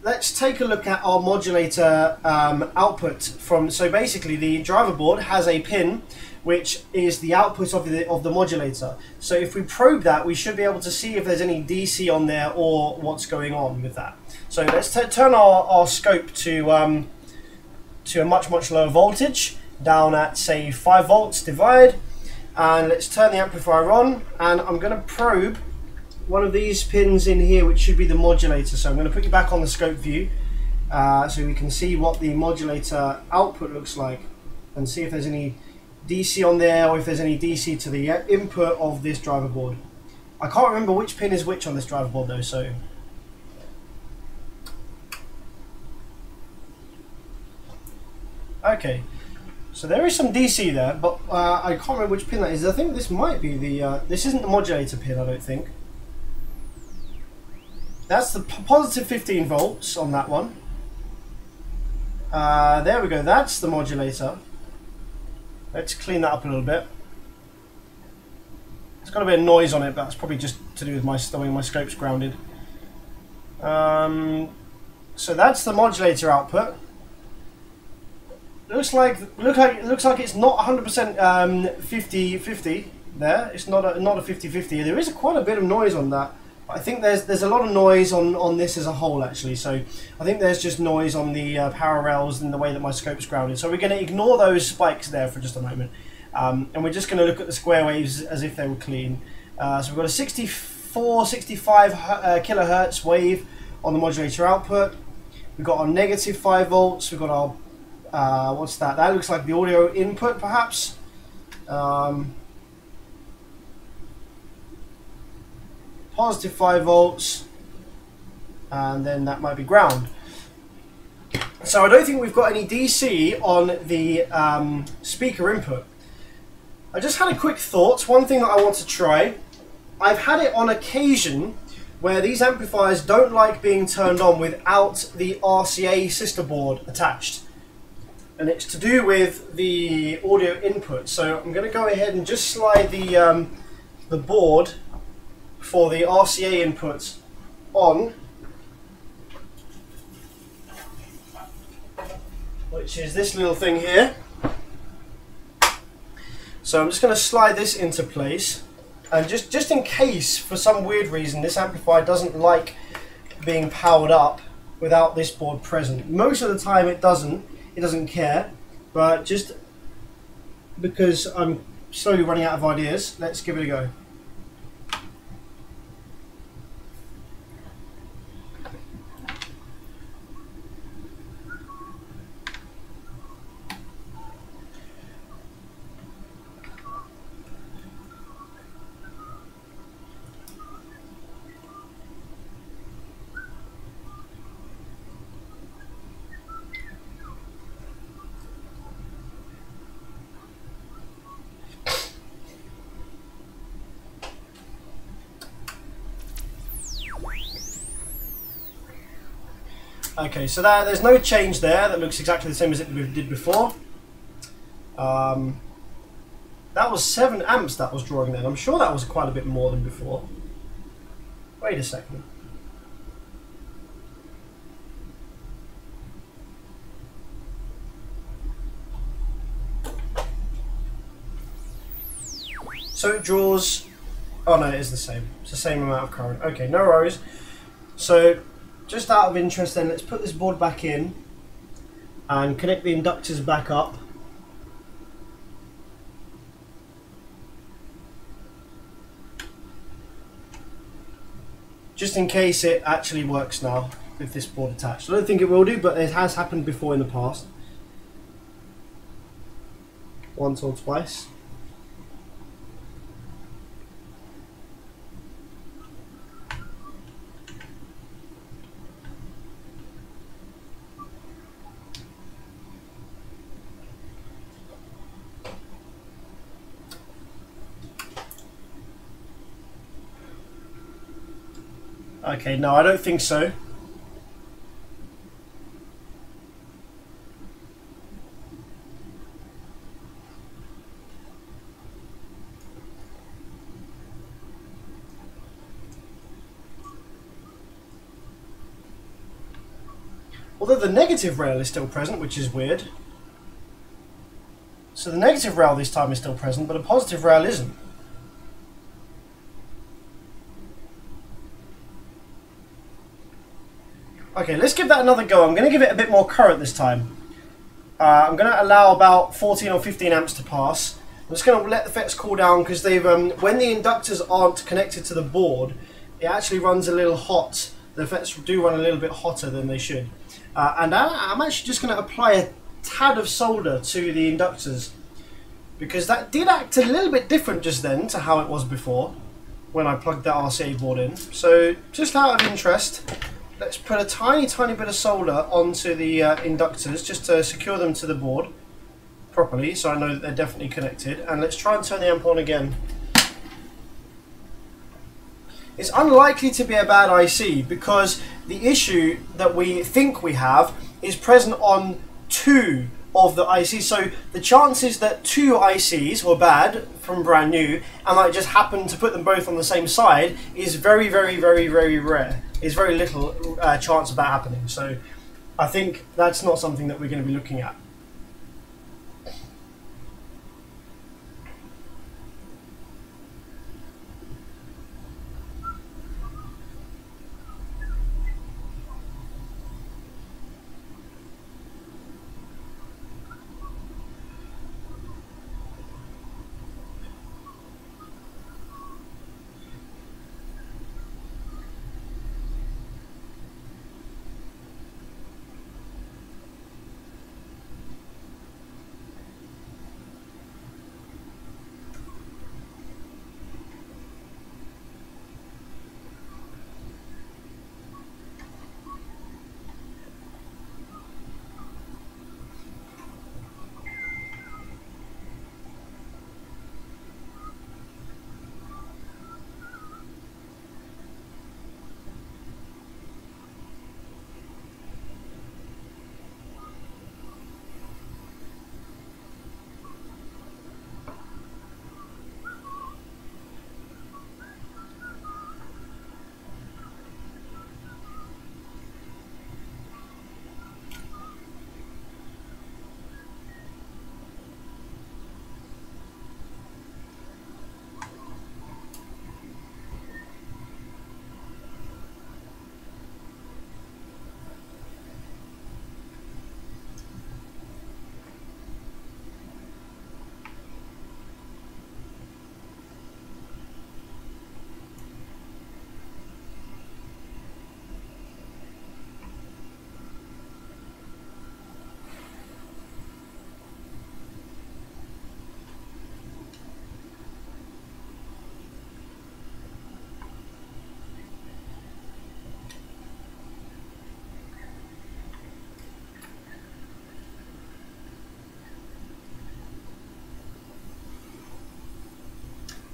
Let's take a look at our modulator output from. So basically, the driver board has a pin which is the output of the modulator. So if we probe that, we should be able to see if there's any DC on there or what's going on with that. So let's turn our scope to a much lower voltage, down at say 5 volts divide, and let's turn the amplifier on, and I'm going to probe one of these pins in here, which should be the modulator. So I'm going to put you back on the scope view so we can see what the modulator output looks like, and see if there's any DC on there, or if there's any DC to the input of this driver board. I can't remember which pin is which on this driver board though, so. Okay, so there is some DC there, but I can't remember which pin that is. I think this might be the, this isn't the modulator pin, I don't think. That's the positive 15 volts on that one. There we go, that's the modulator. Let's clean that up a little bit. It's got a bit of noise on it, but that's probably just to do with the way my scope's grounded. So that's the modulator output. Looks like it's not 100% 50-50 there. It's not a 50-50. There is quite a bit of noise on that. I think there's a lot of noise on this as a whole, actually. So I think there's just noise on the power rails and the way that my scope's grounded. So we're going to ignore those spikes there for just a moment, and we're just going to look at the square waves as if they were clean. So we've got a 64, 65 kilohertz wave on the modulator output. We've got our negative 5 volts. We've got our what's that? That looks like the audio input, perhaps. Positive 5 volts, and then that might be ground. So I don't think we've got any DC on the speaker input. I just had a quick thought. One thing that I want to try. I've had it on occasion where these amplifiers don't like being turned on without the RCA sister board attached. And it's to do with the audio input. So I'm going to go ahead and just slide the board for the RCA inputs on, which is this little thing here. So I'm just going to slide this into place, and just in case for some weird reason this amplifier doesn't like being powered up without this board present. Most of the time it doesn't care, but just because I'm slowly running out of ideas, let's give it a go. Okay, so there's no change there. That looks exactly the same as it did before. That was 7 amps that was drawing then. I'm sure that was quite a bit more than before. Wait a second. So it draws... Oh no, it is the same. It's the same amount of current. Okay, no worries. So, just out of interest then, let's put this board back in and connect the inductors back up. Just in case it actually works now with this board attached. I don't think it will do, but it has happened before in the past. Once or twice. Okay, no, I don't think so. Although the negative rail is still present, which is weird. So the negative rail this time is still present, but a positive rail isn't. Okay, let's give that another go. I'm going to give it a bit more current this time. I'm going to allow about 14 or 15 amps to pass. I'm just going to let the FETs cool down because they've when the inductors aren't connected to the board, it actually runs a little hot. The FETs do run a little bit hotter than they should. And I'm actually just going to apply a tad of solder to the inductors because that did act a little bit different just then to how it was before when I plugged that RCA board in. So just out of interest, let's put a tiny bit of solder onto the inductors just to secure them to the board properly so I know that they're definitely connected. And let's try and turn the amp on again. it's unlikely to be a bad IC, because the issue that we think we have is present on two of the ICs. So the chances that two ICs were bad from brand new and I just happened to put them both on the same side is very, very, very, very rare. There's very little chance of that happening. So I think that's not something that we're going to be looking at.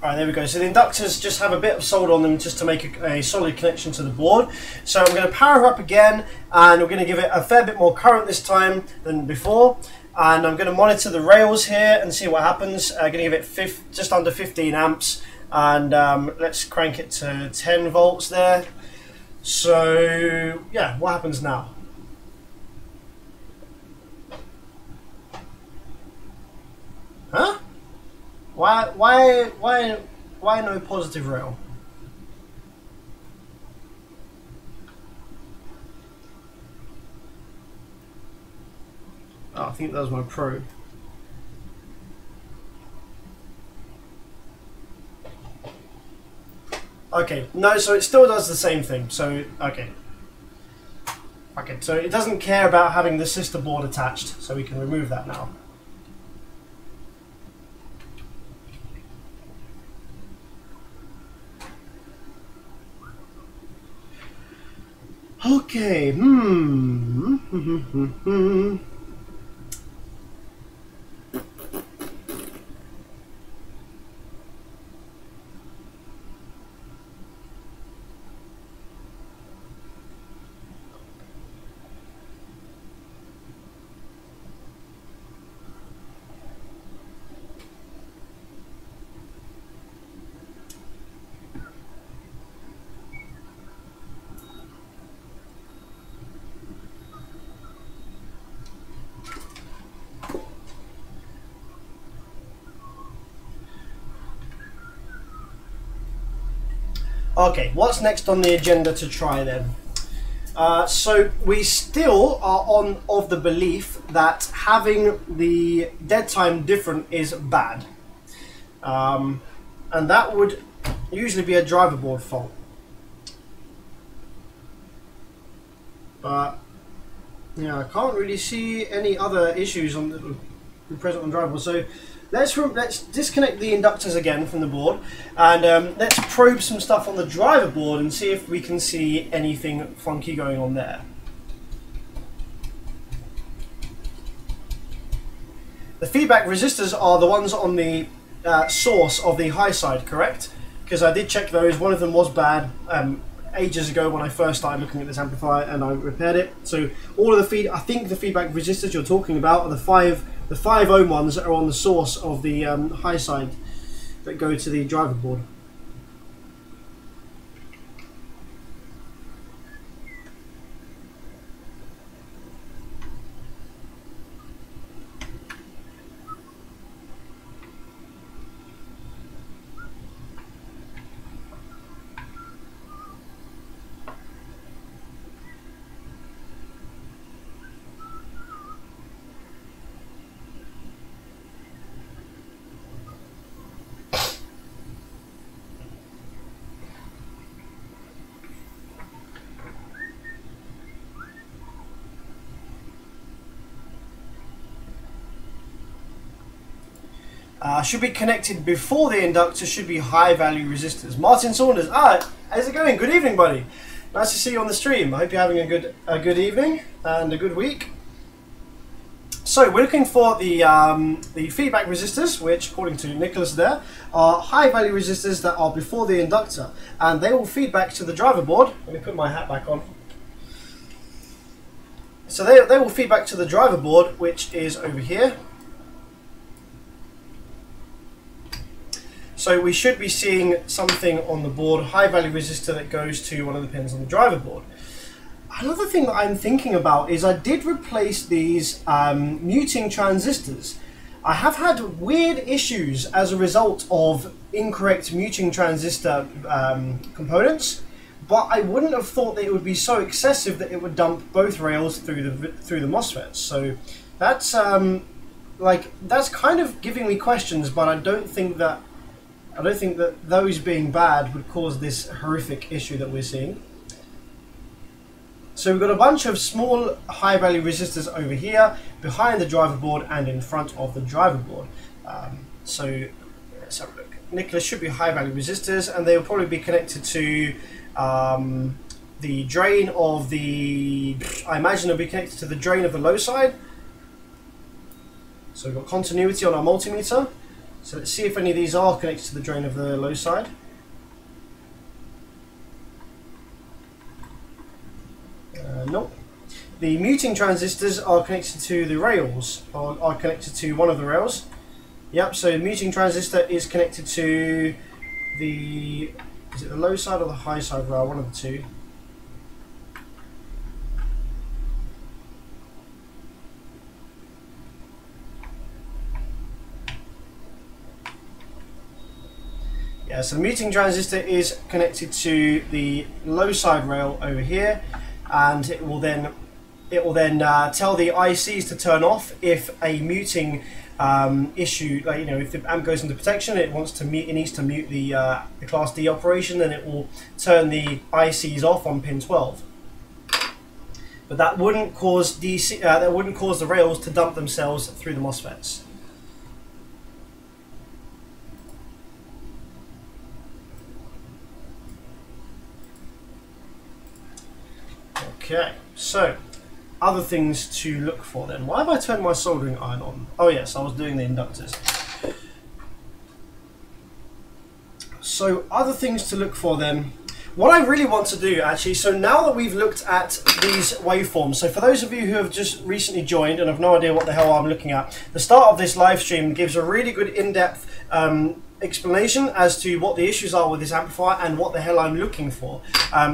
Alright, there we go. So the inductors just have a bit of solder on them just to make a solid connection to the board. So I'm going to power up again, and we're going to give it a fair bit more current this time than before. And I'm going to monitor the rails here and see what happens. I'm going to give it just under 15 amps, and let's crank it to 10 volts there. So yeah, what happens now? Huh? Why no positive rail? Oh, I think that was my probe. Okay, no, so it still does the same thing. So, okay. Okay, so it doesn't care about having the sister board attached, so we can remove that now. Okay, Okay, what's next on the agenda to try then? So we still are of the belief that having the dead time different is bad. And that would usually be a driver board fault. But yeah, I can't really see any other issues on the present on driver board. So let's disconnect the inductors again from the board, and let's probe some stuff on the driver board and see if we can see anything funky going on there. The feedback resistors are the ones on the source of the high side, correct? because I did check those. One of them was bad ages ago when I first started looking at this amplifier, and I repaired it. So all of the I think the feedback resistors you're talking about are the 5 ohm ones that are on the source of the high side that go to the driver board. Should be connected before the inductor, should be high value resistors. Martin Saunders, how's it going? Good evening, buddy. Nice to see you on the stream. I hope you're having a good evening and a good week. So we're looking for the feedback resistors, which according to Nicholas there, are high value resistors that are before the inductor, and they will feed back to the driver board. Let me put my hat back on. So they will feed back to the driver board, which is over here. So we should be seeing something on the board, high value resistor that goes to one of the pins on the driver board. Another thing that I'm thinking about is I did replace these muting transistors. I have had weird issues as a result of incorrect muting transistor components, but I wouldn't have thought that it would be so excessive that it would dump both rails through the MOSFETs. So that's that's kind of giving me questions, but I don't think that those being bad would cause this horrific issue that we're seeing. So we've got a bunch of small high value resistors over here, behind the driver board and in front of the driver board. So let's have a look. Nicholas, should be high value resistors, and they will probably be connected to the drain of the, I imagine they'll be connected to the drain of the low side. So we've got continuity on our multimeter. So let's see if any of these are connected to the drain of the low side. Nope. The muting transistors are connected to the rails, or are connected to one of the rails. Yep, so the muting transistor is connected to the, is it the low side or the high side rail? One of the two. Yeah, so the muting transistor is connected to the low side rail over here, and it will then tell the ICs to turn off if a muting issue, like, you know, if the amp goes into protection, it wants to mute. It needs to mute the class D operation, then it will turn the ICs off on pin 12. But that wouldn't cause DC. That wouldn't cause the rails to dump themselves through the MOSFETs. Okay, so other things to look for then. Why have I turned my soldering iron on? Oh yes, I was doing the inductors. So other things to look for then. What I really want to do actually, so now that we've looked at these waveforms, so for those of you who have just recently joined and have no idea what the hell I'm looking at, the start of this live stream gives a really good in-depth explanation as to what the issues are with this amplifier and what the hell I'm looking for.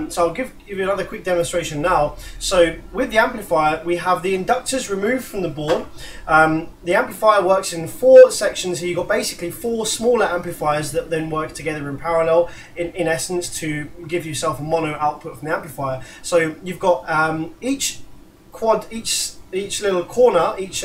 So I'll give you another quick demonstration now. So with the amplifier, we have the inductors removed from the board. The amplifier works in 4 sections here. You've got basically 4 smaller amplifiers that then work together in parallel, in essence, to give yourself a mono output from the amplifier. So you've got each little corner, each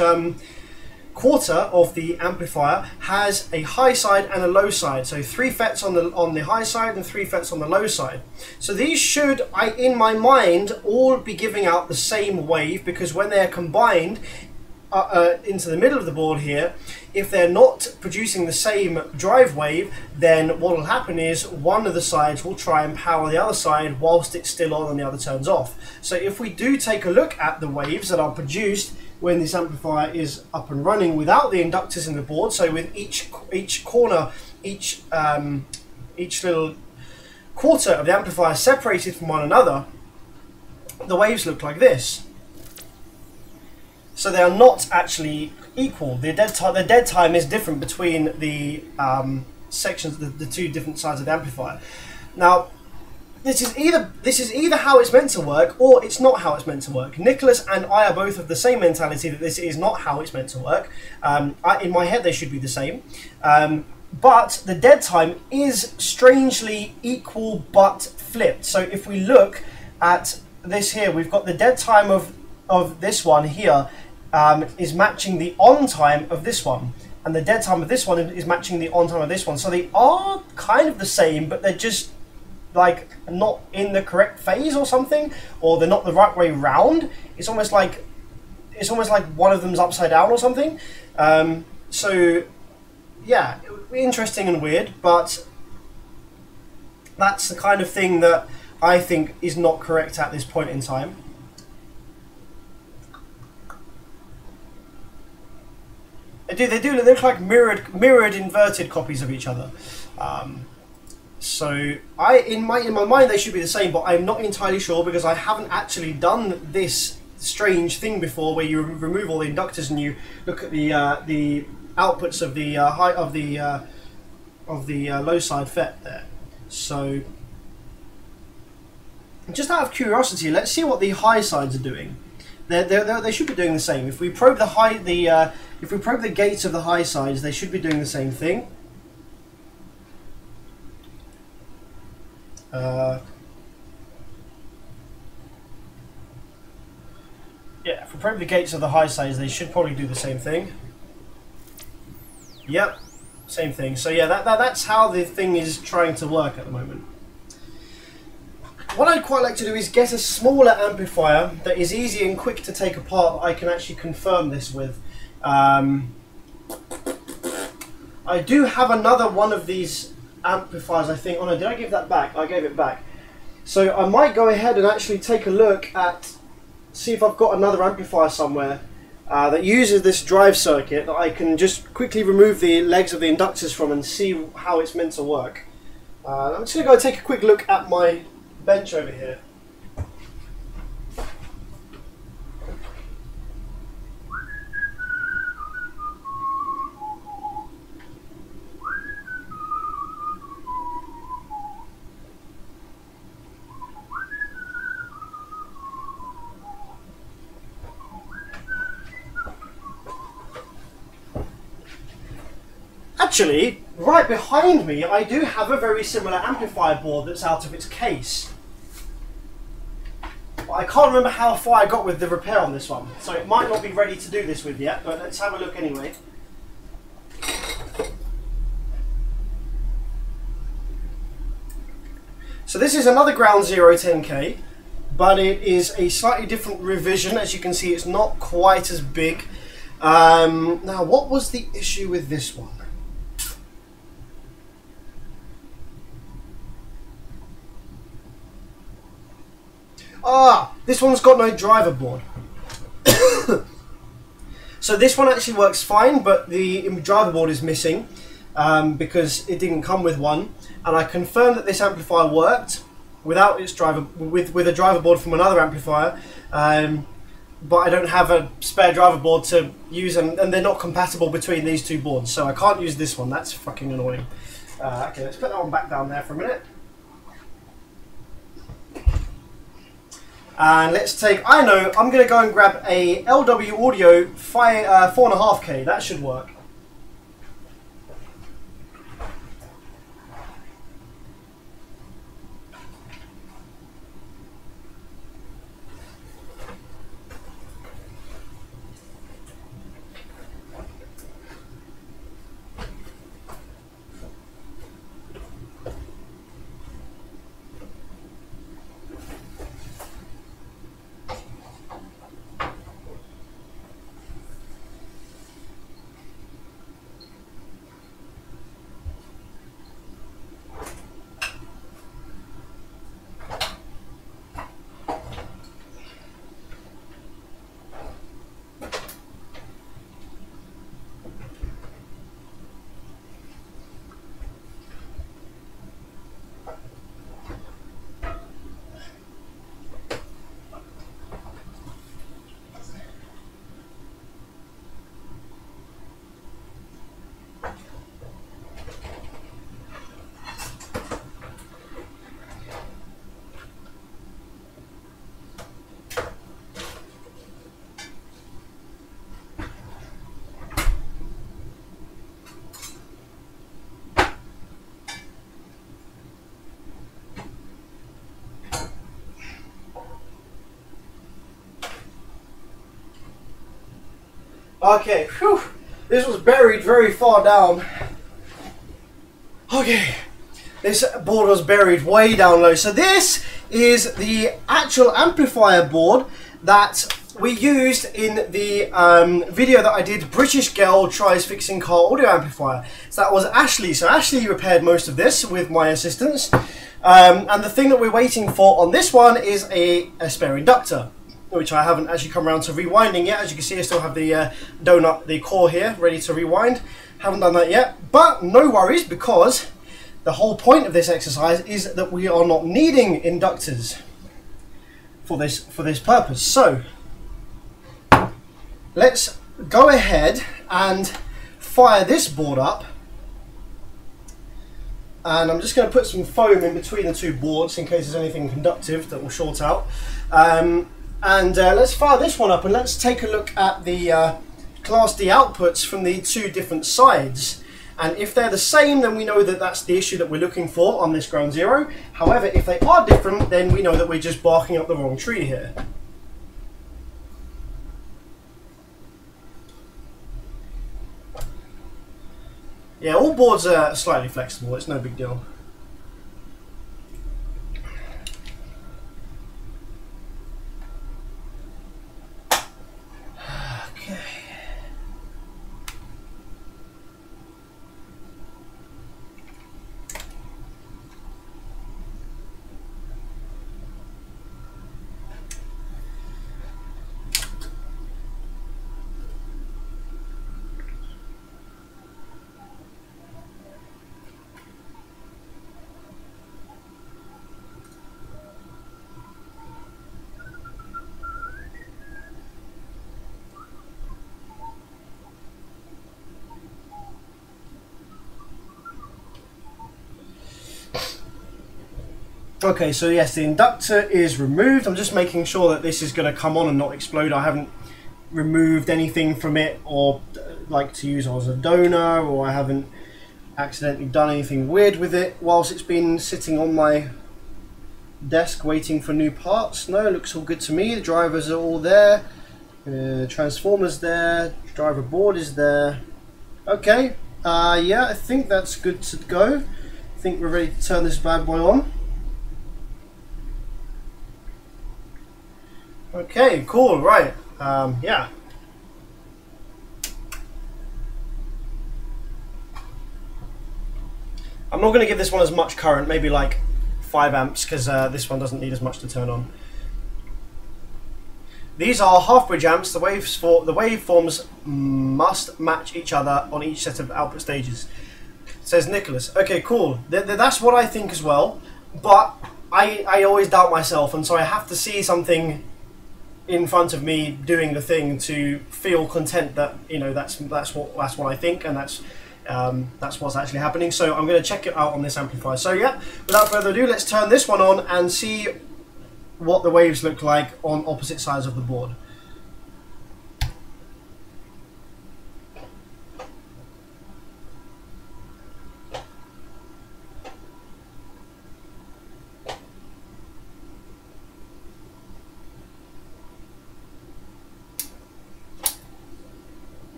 quarter of the amplifier has a high side and a low side, so 3 fets on the high side and 3 fets on the low side. So these should, in my mind, all be giving out the same wave, because when they're combined into the middle of the board here, if they're not producing the same drive wave, then what will happen is one of the sides will try and power the other side whilst it's still on and the other turns off. So if we do take a look at the waves that are produced when this amplifier is up and running without the inductors in the board, so with each corner, each each little quarter of the amplifier separated from one another, the waves look like this. So they are not actually equal. The dead time is different between the sections, the two different sides of the amplifier. Now, this is either how it's meant to work, or it's not how it's meant to work. Nicholas and I are both of the same mentality that this is not how it's meant to work. In my head, they should be the same. But the dead time is strangely equal but flipped. So if we look at this here, we've got the dead time of this one here is matching the on time of this one. And the dead time of this one is matching the on time of this one. So they are kind of the same, but they're just like not in the correct phase or something, or they're not the right way round. It's almost like one of them's upside down or something. So yeah, interesting and weird, but that's the kind of thing that I think is not correct at this point in time. They do look like mirrored inverted copies of each other. So in my mind they should be the same, but I'm not entirely sure because I haven't actually done this strange thing before, where you remove all the inductors and you look at the outputs of the low side FET there. So just out of curiosity, let's see what the high sides are doing. They should be doing the same. If we probe if we probe the gates of the high sides, they should be doing the same thing. Yeah, if we probe the gates of the high sides, they should probably do the same thing. Yep, same thing. So yeah, that's how the thing is trying to work at the moment. What I'd quite like to do is get a smaller amplifier that is easy and quick to take apart that I can actually confirm this with. I do have another one of these amplifiers, I think. Oh no, did I give that back? I gave it back. So I might go ahead and actually take a look at, see if I've got another amplifier somewhere that uses this drive circuit that I can just quickly remove the legs of the inductors from and see how it's meant to work. I'm just going to go take a quick look at my bench over here. Actually, right behind me, I do have a very similar amplifier board that's out of its case. But I can't remember how far I got with the repair on this one, so it might not be ready to do this with yet, but let's have a look anyway. So this is another ground 010K, but it is a slightly different revision. As you can see, it's not quite as big. Now, what was the issue with this one? This one's got no driver board. So this one actually works fine, but the driver board is missing because it didn't come with one. And I confirmed that this amplifier worked without its driver, with a driver board from another amplifier. But I don't have a spare driver board to use, and they're not compatible between these two boards, so I can't use this one. That's fucking annoying. Okay, let's put that one back down there for a minute. And let's take, I know, I'm going to go and grab a LW Audio 4.5K. That should work. Okay, whew. This was buried very far down. Okay, this board was buried way down low. So this is the actual amplifier board that we used in the video that I did, British Girl Tries Fixing Car Audio Amplifier. So that was Ashley. So Ashley repaired most of this with my assistance. And the thing that we're waiting for on this one is a spare inductor, which I haven't actually come around to rewinding yet. As you can see, I still have the the core here ready to rewind. Haven't done that yet, but no worries, because the whole point of this exercise is that we are not needing inductors for this purpose. So let's go ahead and fire this board up. And I'm just going to put some foam in between the two boards in case there's anything conductive that will short out. Let's fire this one up, and let's take a look at the Class D outputs from the two different sides. And if they're the same, then we know that that's the issue that we're looking for on this ground zero. However, if they are different, then we know that we're just barking up the wrong tree here. Yeah, all boards are slightly flexible, it's no big deal. Okay, so yes, the inductor is removed. I'm just making sure that this is going to come on and not explode. I haven't removed anything from it, or like to use as a donor, or I haven't accidentally done anything weird with it whilst it's been sitting on my desk waiting for new parts. No, it looks all good to me. The drivers are all there. Transformers there. Driver board is there. Okay, yeah, I think that's good to go. I think we're ready to turn this bad boy on. Okay, cool, right, yeah. I'm not going to give this one as much current, maybe like 5 amps, because this one doesn't need as much to turn on. These are half-bridge amps. The waveforms must match each other on each set of output stages, says Nicholas. Okay, cool. That's what I think as well, but I always doubt myself, and so I have to see something in front of me doing the thing to feel content that, you know, that's what I think, and that's what's actually happening. So I'm going to check it out on this amplifier. So yeah, without further ado, let's turn this one on and see what the waves look like on opposite sides of the board.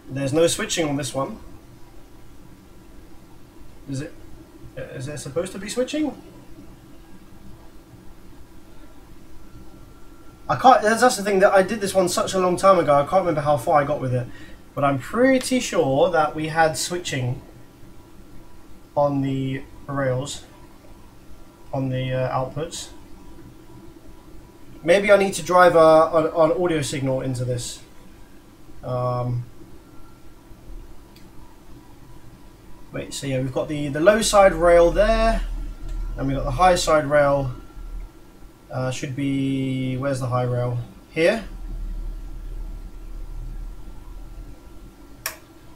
There's no switching on this one. Is there supposed to be switching? I can't. That's the thing, that I did this one such a long time ago. I can't remember how far I got with it, but I'm pretty sure that we had switching on the rails, on the outputs. Maybe I need to drive an audio signal into this. Wait, so yeah, we've got the low side rail there, and we've got the high side rail. Should be, where's the high rail? Here.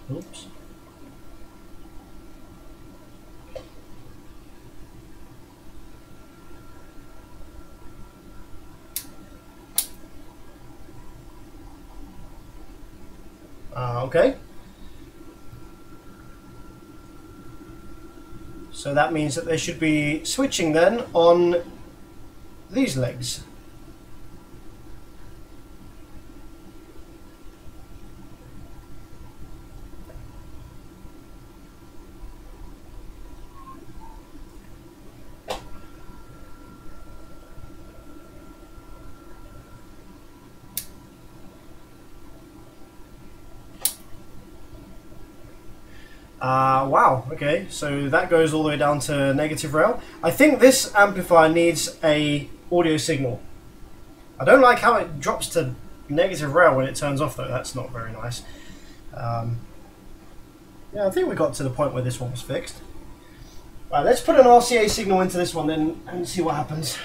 Oops. Okay. So that means that there should be switching then on these legs. Wow, okay, so that goes all the way down to negative rail. I think this amplifier needs a audio signal. I don't like how it drops to negative rail when it turns off though, that's not very nice. Yeah, I think we got to the point where this one was fixed. Right, let's put an RCA signal into this one then and see what happens.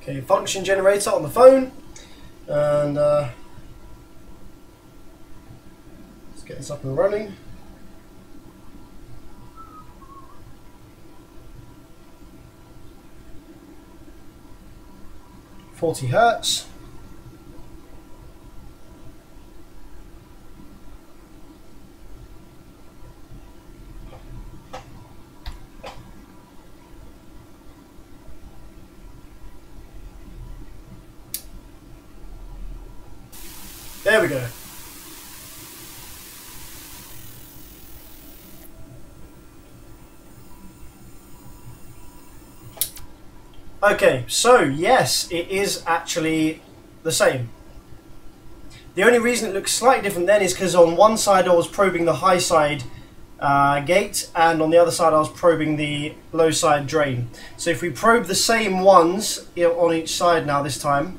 Okay, function generator on the phone, and let's get this up and running. £40. There we go. Okay, so yes, it is actually the same. The only reason it looks slightly different then is because on one side I was probing the high side gate, and on the other side I was probing the low side drain. So if we probe the same ones on each side now this time,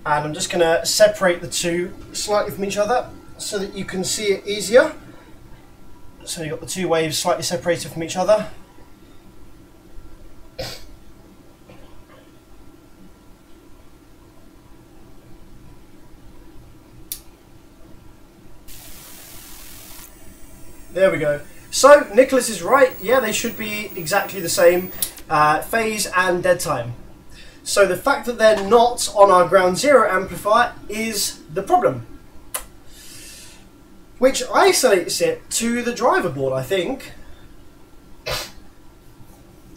and I'm just going to separate the two slightly from each other so that you can see it easier. So you've got the two waves slightly separated from each other. There we go. So Nicholas is right. Yeah, they should be exactly the same phase and dead time. So the fact that they're not on our ground zero amplifier is the problem, which isolates it to the driver board, I think.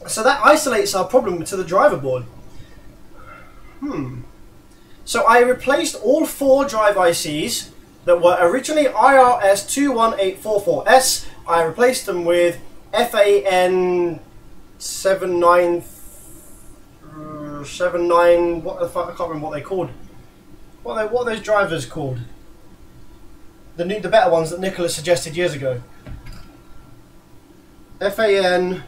So that isolates our problem to the driver board. So I replaced all 4 drive ICs that were originally IRS 21844S. I replaced them with FAN 79, what the fuck, I can't remember what they called. What are those drivers called? The better ones that Nicholas suggested years ago. FAN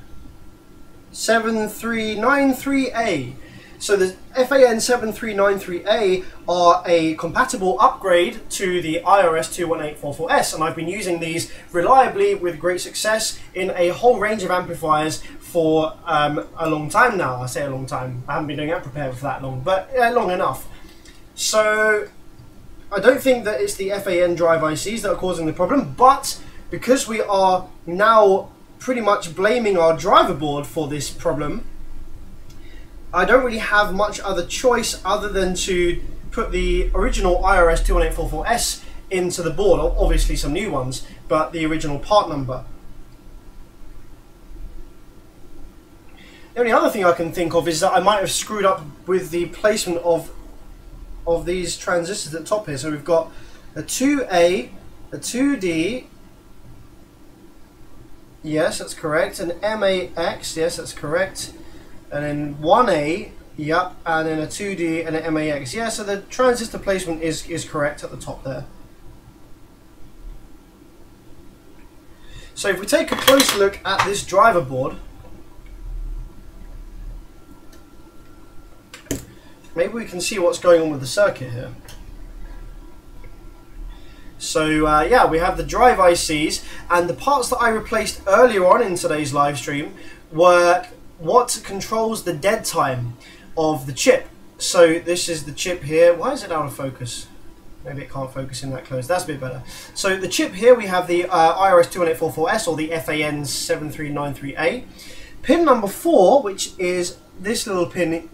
7393A. So the FAN 7393A are a compatible upgrade to the IRS 21844S, and I've been using these reliably with great success in a whole range of amplifiers for a long time now. I say a long time, I haven't been doing Amplifier for that long, but long enough. So I don't think that it's the FAN drive ICs that are causing the problem, but because we are now pretty much blaming our driver board for this problem, I don't really have much other choice other than to put the original IRS 21844S into the board, obviously some new ones, but the original part number. The only other thing I can think of is that I might have screwed up with the placement of these transistors at the top here. So we've got a 2A, a 2D, yes that's correct, an MAX, yes that's correct, and then 1A, yep, and then a 2D and an MAX. Yeah, so the transistor placement is correct at the top there. So if we take a close look at this driver board, maybe we can see what's going on with the circuit here. So yeah, we have the drive ICs, and the parts that I replaced earlier on in today's live stream were what controls the dead time of the chip. So this is the chip here. Why is it out of focus? Maybe it can't focus in that close. That's a bit better. So the chip here, we have the IRS21844S or the FAN7393A. Pin number 4, which is this little pin,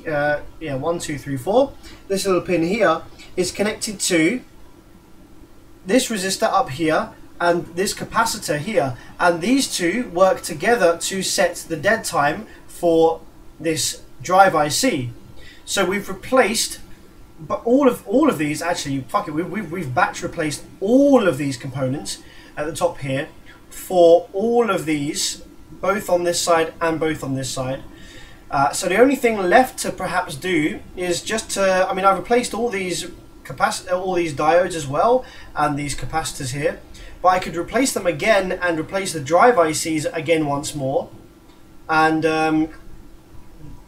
1, 2, 3, 4. This little pin here is connected to this resistor up here and this capacitor here. And these two work together to set the dead time for this drive IC. So we've replaced, but all of these, actually, fuck it, we've batch replaced all of these components at the top here for all of these, both on this side and both on this side. So the only thing left to perhaps do is just to, I mean, I've replaced all these diodes as well, and these capacitors here, but I could replace them again and replace the drive ICs again once more, and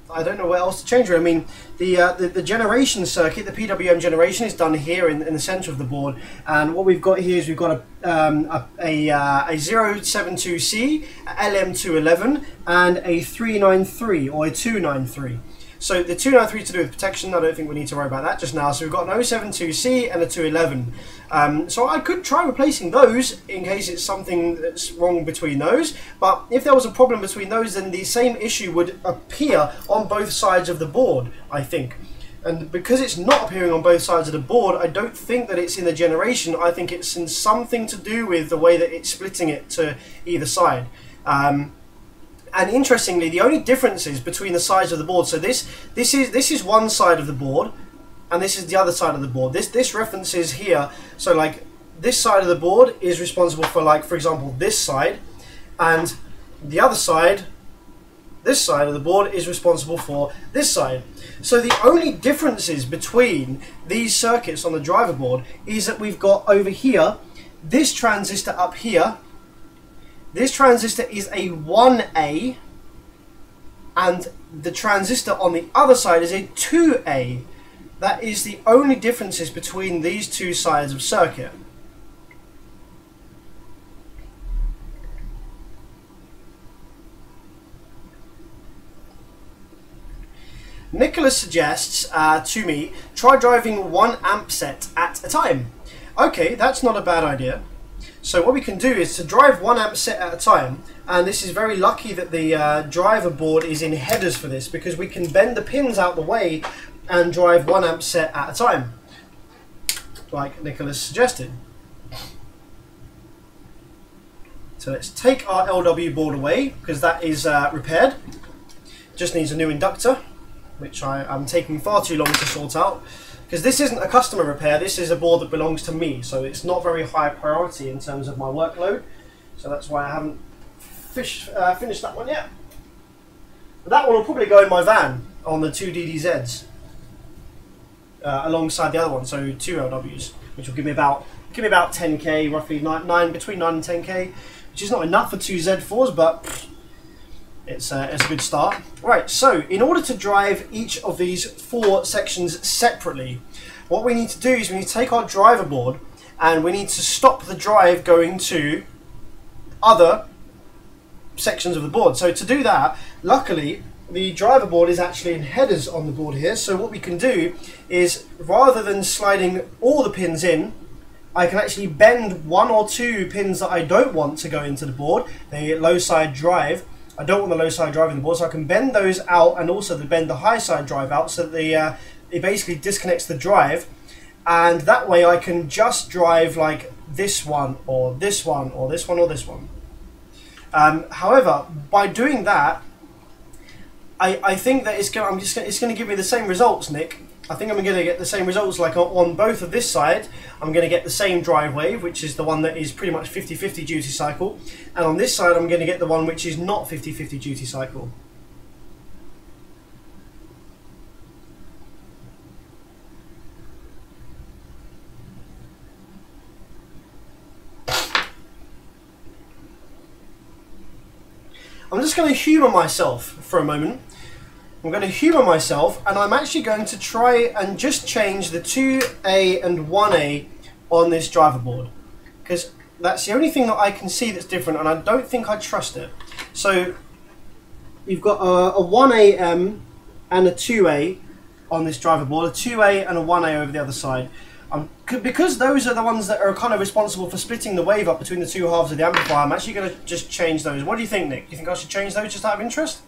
I don't know what else to change. I mean, the generation circuit, the PWM generation, is done here in the center of the board, and what we've got here is we've got a 072C, LM211, and a 393 or a 293. So the 293 to do with protection, I don't think we need to worry about that just now. So we've got an 072C and a 211. So I could try replacing those in case it's something that's wrong between those. But if there was a problem between those, then the same issue would appear on both sides of the board, I think. And because it's not appearing on both sides of the board, I don't think that it's in the generation. I think it's in something to do with the way that it's splitting it to either side. And interestingly, the only differences between the sides of the board, so this is one side of the board, and this is the other side of the board. This references here, so like this side of the board is responsible for, like, for example, this side, and the other side, this side of the board, is responsible for this side. So the only differences between these circuits on the driver board is that we've got over here, this transistor up here. This transistor is a 1A, and the transistor on the other side is a 2A. That is the only differences between these two sides of circuit. Nicholas suggests to me, try driving 1 amp set at a time. Okay, that's not a bad idea. So what we can do is to drive 1 amp set at a time, and this is very lucky that the driver board is in headers for this, because we can bend the pins out the way and drive 1 amp set at a time, like Nicholas suggested. So let's take our LW board away, because that is repaired. Just needs a new inductor, which I'm taking far too long to sort out. Because this isn't a customer repair, this is a board that belongs to me, so it's not very high priority in terms of my workload. So that's why I haven't finished that one yet. But that one will probably go in my van on the 2 DDZs, alongside the other one, so 2 LWs, which will give me about 10k, roughly between 9 and 10k, which is not enough for 2 Z4s, but it's a good start. Right, so in order to drive each of these 4 sections separately, what we need to do is we need to take our driver board and we need to stop the drive going to other sections of the board. So to do that, luckily, the driver board is actually in headers on the board here. So what we can do is, rather than sliding all the pins in, I can actually bend 1 or 2 pins that I don't want to go into the board, the low side drive. I don't want the low side drive in the board, so I can bend those out and also bend the high side drive out, so that it basically disconnects the drive, and that way I can just drive like this one or this one or this one or this one. However, by doing that, I think that it's going to give me the same results, Nick. I think I'm going to get the same results, like on both of this side. I'm going to get the same drive wave, which is the one that is pretty much 50-50 duty cycle, and on this side I'm going to get the one which is not 50-50 duty cycle. I'm just going to humour myself for a moment. I'm going to humour myself, and I'm actually going to try and just change the 2A and 1A on this driver board, because that's the only thing that I can see that's different, and I don't think I trust it. So you've got a 1AM and a 2A on this driver board, a 2A and a 1A over the other side. Because those are the ones that are kind of responsible for splitting the wave up between the two halves of the amplifier, I'm actually going to just change those. What do you think, Nick? Do you think I should change those just out of interest?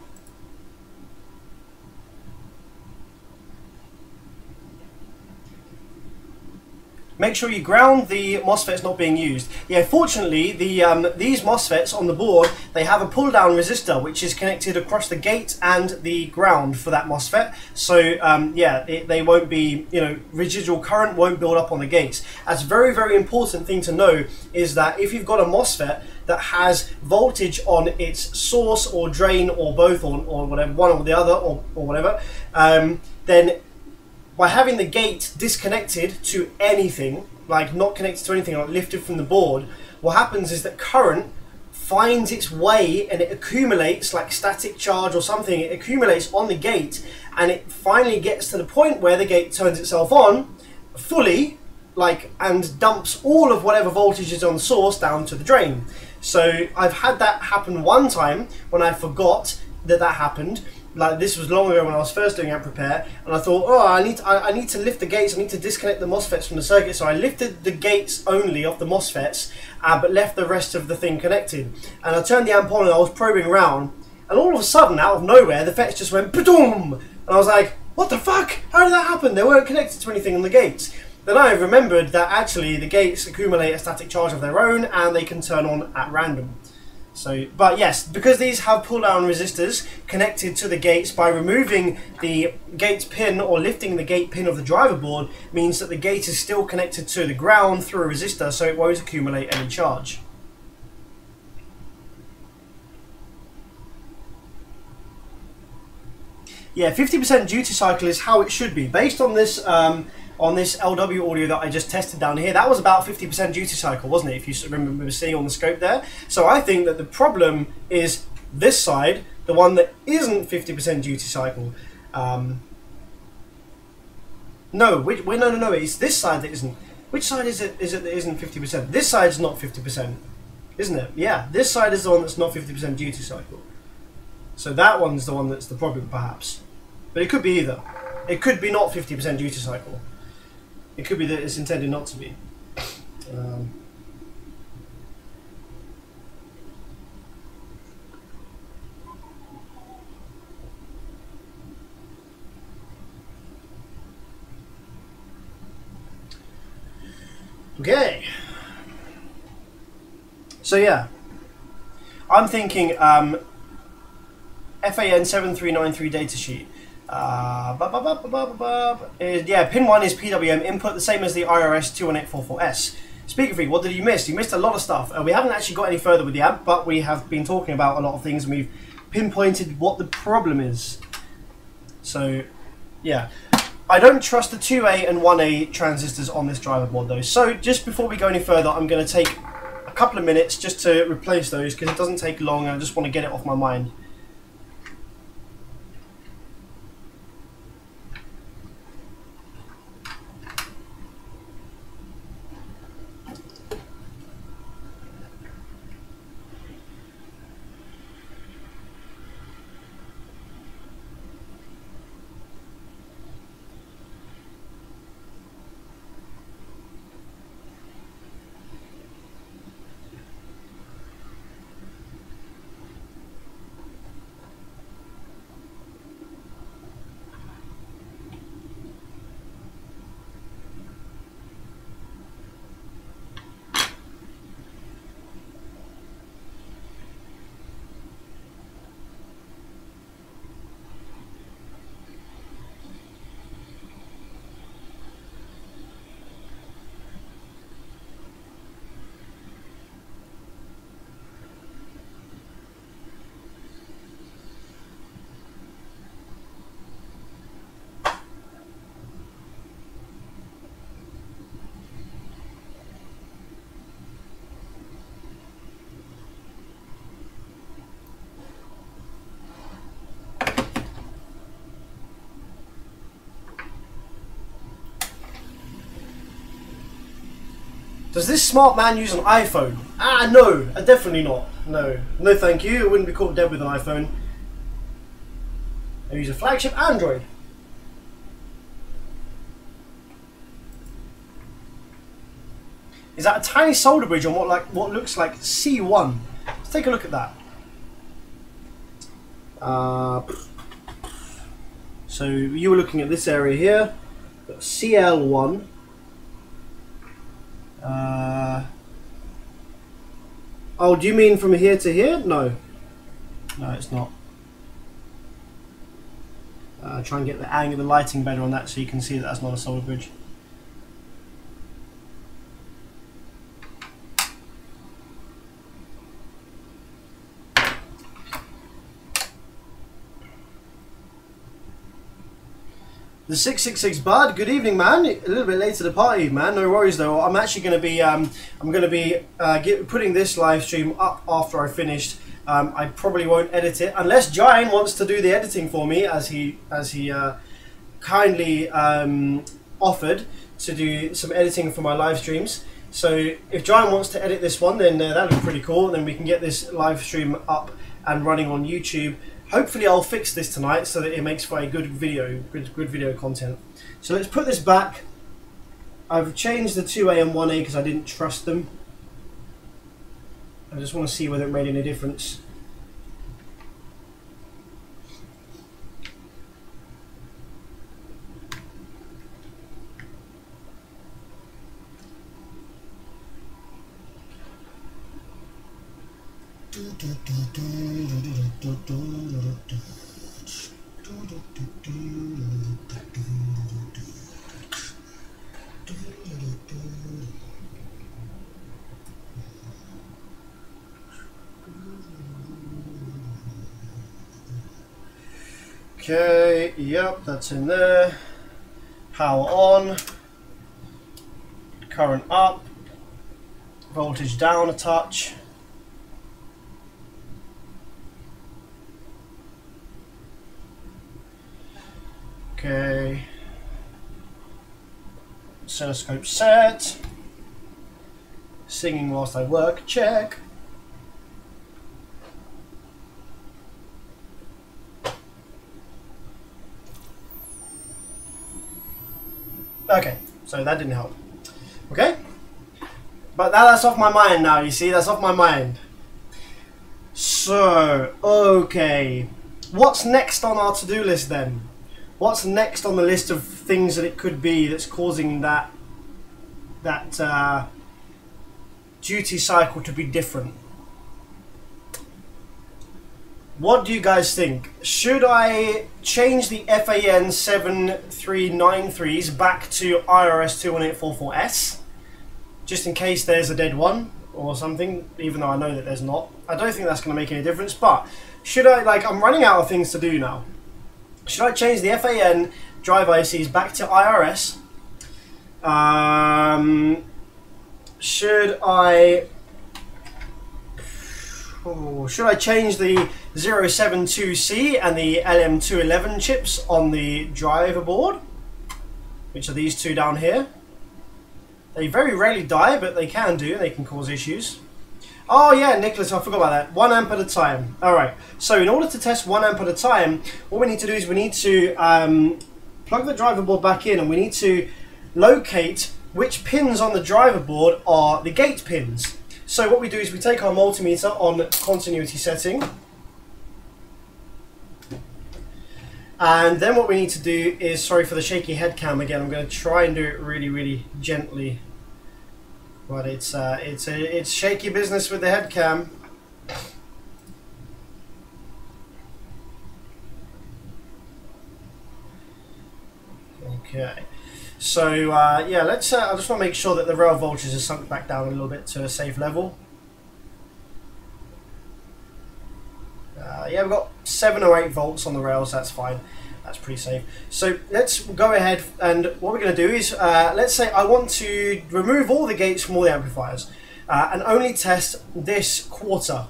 Make sure you ground the MOSFETs not being used. Yeah, fortunately, these MOSFETs on the board, they have a pull-down resistor which is connected across the gate and the ground for that MOSFET. So yeah, they won't be, you know, residual current won't build up on the gates. That's a very, very important thing to know, is that if you've got a MOSFET that has voltage on its source or drain or both or whatever, one or the other or whatever, then by having the gate disconnected to anything, like not connected to anything, like lifted from the board, what happens is that current finds its way and it accumulates like static charge or something. It accumulates on the gate and it finally gets to the point where the gate turns itself on fully, like, and dumps all of whatever voltage is on the source down to the drain. So I've had that happen one time when I forgot that happened. Like, this was long ago when I was first doing amp repair, and I thought, oh, I need to lift the gates, I need to disconnect the MOSFETs from the circuit. So I lifted the gates only off the MOSFETs, but left the rest of the thing connected. And I turned the amp on and I was probing around, and all of a sudden, out of nowhere, the FETs just went ba-doom! And I was like, what the fuck? How did that happen? They weren't connected to anything on the gates. Then I remembered that actually the gates accumulate a static charge of their own and they can turn on at random. So, but yes, because these have pull-down resistors connected to the gates, by removing the gate pin or lifting the gate pin of the driver board means that the gate is still connected to the ground through a resistor, so it won't accumulate any charge. Yeah, 50% duty cycle is how it should be. Based on this LW audio that I just tested down here, that was about 50% duty cycle, wasn't it? If you remember seeing on the scope there. So I think that the problem is this side, the one that isn't 50% duty cycle. No, it's this side that isn't. Which side is it that isn't 50%? This side's not 50%, isn't it? Yeah, this side is the one that's not 50% duty cycle. So that one's the one that's the problem, perhaps. But it could be either. It could be not 50% duty cycle. It could be that it's intended not to be. Okay. So yeah, I'm thinking FAN 7393 datasheet. Yeah, pin 1 is PWM input, the same as the IRS 21844S. Speaker feed, what did you miss? You missed a lot of stuff. We haven't actually got any further with the amp, but we have been talking about a lot of things and we've pinpointed what the problem is. So, yeah. I don't trust the 2A and 1A transistors on this driver board though. So, just before we go any further, I'm going to take a couple of minutes just to replace those because it doesn't take long and I just want to get it off my mind. Does this smart man use an iPhone? No, definitely not. No, no thank you. I wouldn't be caught dead with an iPhone. I use a flagship Android. is that a tiny solder bridge on what looks like C1. Let's take a look at that. So you were looking at this area here, CL1. Oh, do you mean from here to here? No. No, it's not. Try and get the angle, the lighting better on that so you can see that that's not a solder bridge. The 666 Bud, good evening, man. A little bit late to the party, man. No worries though. I'm actually going to be putting this live stream up after I finished. I probably won't edit it unless Giant wants to do the editing for me, as he kindly offered to do some editing for my live streams. So if Giant wants to edit this one, then that'd be pretty cool. Then we can get this live stream up and running on YouTube. Hopefully I'll fix this tonight so that it makes for a good video, good video content. So let's put this back. I've changed the 2A and 1A because I didn't trust them. I just want to see whether it made any difference. Okay, yep, that's in there. Power on. Current up. Voltage down a touch. Okay. Oscilloscope set. Singing whilst I work, check. Okay, so that didn't help. Okay? But that's off my mind now, you see, that's off my mind. So, okay. What's next on our to-do list then? What's next on the list of things that it could be that's causing that duty cycle to be different? What do you guys think? Should I change the FAN 7393s back to IRS 21844S? Just in case there's a dead one or something, even though I know that there's not. I don't think that's going to make any difference, but should I, I'm running out of things to do now. Should I change the FAN drive ICs back to IRS? Should I change the 072C and the LM211 chips on the driver board, which are these two down here? They very rarely die, but they can do. They can cause issues. Oh yeah, Nicholas, I forgot about that. 1 amp at a time. Alright, so in order to test 1 amp at a time, what we need to do is we need to plug the driver board back in, and we need to locate which pins on the driver board are the gate pins. So what we do is we take our multimeter on continuity setting, and then what we need to do is, sorry for the shaky head cam again, I'm going to try and do it really, really gently. But it's shaky business with the head cam. Okay, so yeah, let's. I just want to make sure that the rail voltage is sunk back down a little bit to a safe level. Yeah, we've got 7 or 8 volts on the rails. That's fine. That's pretty safe. So let's go ahead, and what we're going to do is, let's say I want to remove all the gates from all the amplifiers and only test this quarter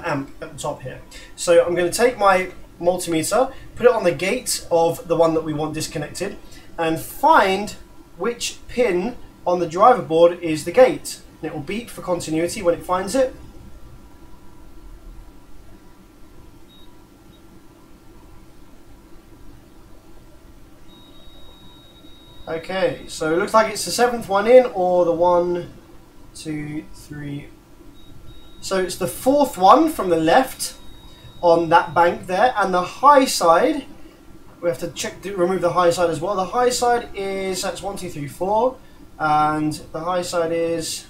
amp at the top here. So I'm going to take my multimeter, put it on the gate of the one that we want disconnected, and find which pin on the driver board is the gate. And it will beep for continuity when it finds it. Okay, so it looks like it's the 7th one in, or the one 2, 3. So it's the fourth one from the left on that bank there, and the high side, we have to remove the high side as well. The high side is, that's 1, 2, 3, 4, and the high side is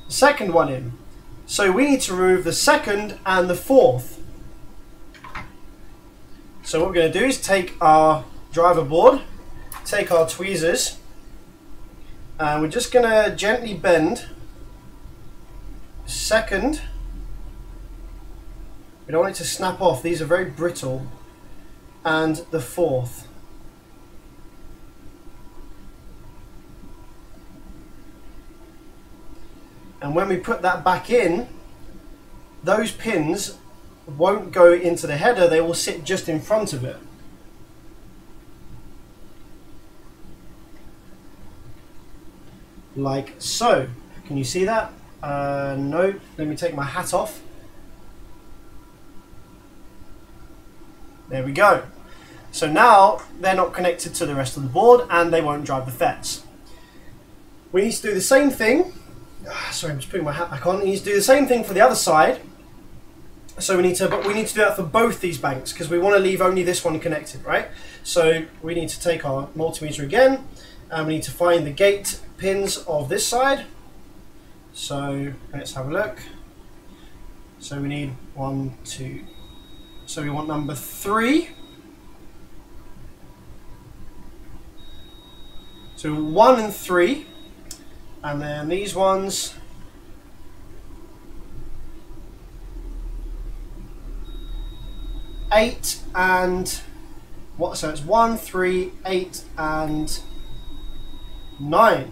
the second one in. So we need to remove the second and the fourth. So what we're going to do is take our driver board, take our tweezers, and we're just going to gently bend second. We don't want it to snap off, these are very brittle, and the fourth. And when we put that back in, those pins won't go into the header, they will sit just in front of it. Like so. Can you see that? No. Let me take my hat off. There we go. So now they're not connected to the rest of the board and they won't drive the fets. We need to do the same thing. Sorry, I'm just putting my hat back on. We need to do the same thing for the other side. So we need to do that for both these banks because we want to leave only this one connected, right? So we need to take our multimeter again and we need to find the gate pins of this side. So let's have a look. So we need 1, 2. So we want number 3. So 1 and 3. And then these ones, eight and what? So it's 1, 3, 8, and 9.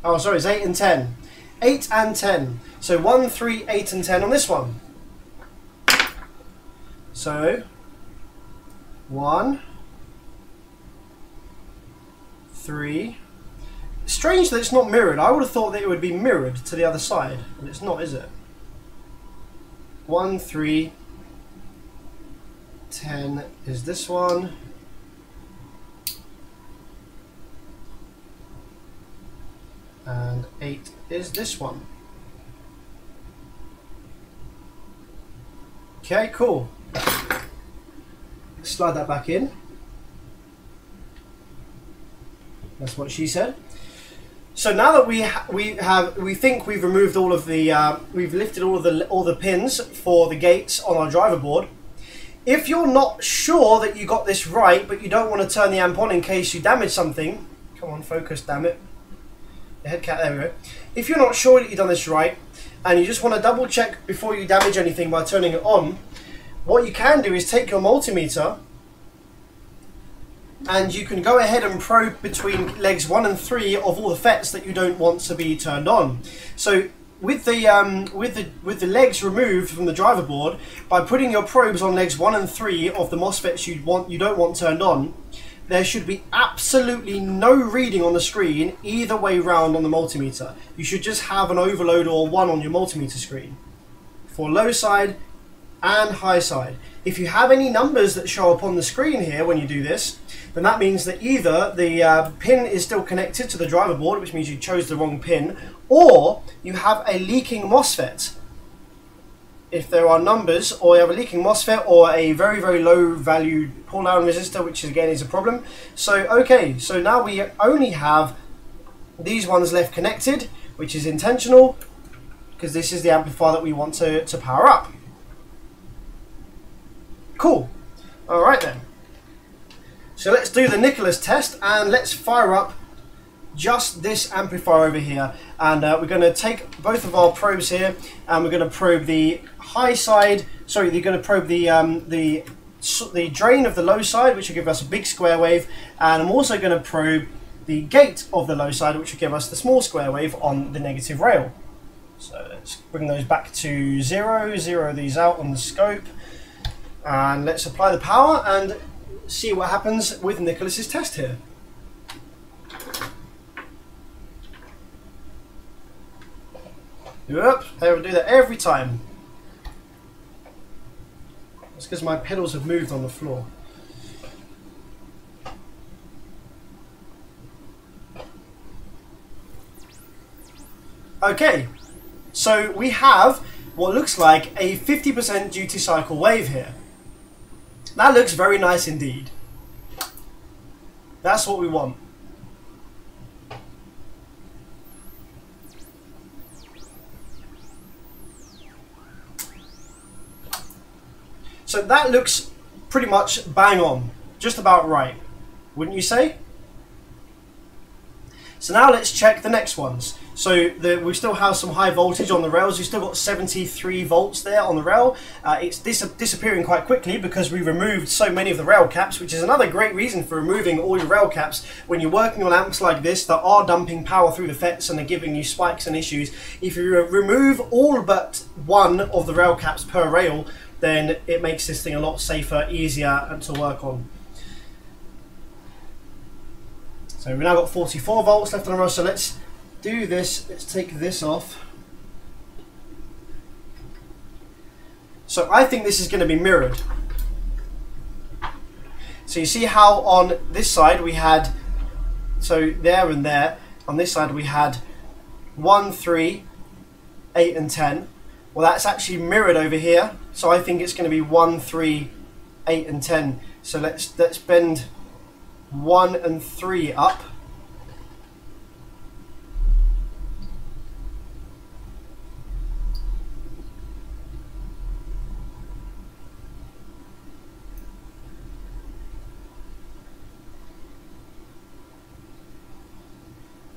Oh, sorry, it's 8 and 10. 8 and 10. So 1, 3, 8, and 10 on this one. So 1, 3. Strange that it's not mirrored. I would have thought that it would be mirrored to the other side, but it's not, is it? 1, 3, 10 is this one. And 8 is this one. Okay, cool. Slide that back in. That's what she said. So now that we think we've removed all of the we've lifted all the pins for the gates on our driver board. If you're not sure that you got this right, but you don't want to turn the amp on in case you damage something, come on, focus, damn it. The head cat, there we go. If you're not sure that you've done this right, and you just want to double check before you damage anything by turning it on, what you can do is take your multimeter and you can go ahead and probe between legs 1 and 3 of all the fets that you don't want to be turned on. So with the legs removed from the driver board, by putting your probes on legs 1 and 3 of the MOSFETs you don't want turned on, there should be absolutely no reading on the screen either way round on the multimeter. You should just have an overload or 1 on your multimeter screen for low side and high side. If you have any numbers that show up on the screen here when you do this, then that means that either the pin is still connected to the driver board, which means you chose the wrong pin, or you have a leaking MOSFET. If there are numbers, or you have a leaking MOSFET, or a very, very low value pull-down resistor, which again is a problem. So, okay, so now we only have these ones left connected, which is intentional, because this is the amplifier that we want to power up. Cool. Alright then. So let's do the Nicholas test, and let's fire up just this amplifier over here. And we're going to take both of our probes here, and we're going to probe the high side, sorry, you're going to probe the drain of the low side, which will give us a big square wave, and I'm also going to probe the gate of the low side, which will give us the small square wave on the negative rail. So let's bring those back to 0, zero these out on the scope, and let's apply the power and see what happens with Nicholas's test here. Yep, they will do that every time. That's because my pedals have moved on the floor. Okay, so we have what looks like a 50% duty cycle wave here. That looks very nice indeed. That's what we want. So that looks pretty much bang on, just about right, wouldn't you say? So now let's check the next ones. So we still have some high voltage on the rails. We've still got 73 volts there on the rail. It's disappearing quite quickly because we removed so many of the rail caps, which is another great reason for removing all your rail caps when you're working on amps like this that are dumping power through the fets and are giving you spikes and issues. If you remove all but one of the rail caps per rail, then it makes this thing a lot safer, easier to work on. So we've now got 44 volts left on the rail, so let's do this. Let's take this off. So I think this is going to be mirrored. So you see how on this side we had, so there and there, on this side we had 1, 3, 8 and 10. Well, that's actually mirrored over here. So I think it's going to be 1, 3, 8 and 10. So let's bend 1 and 3 up.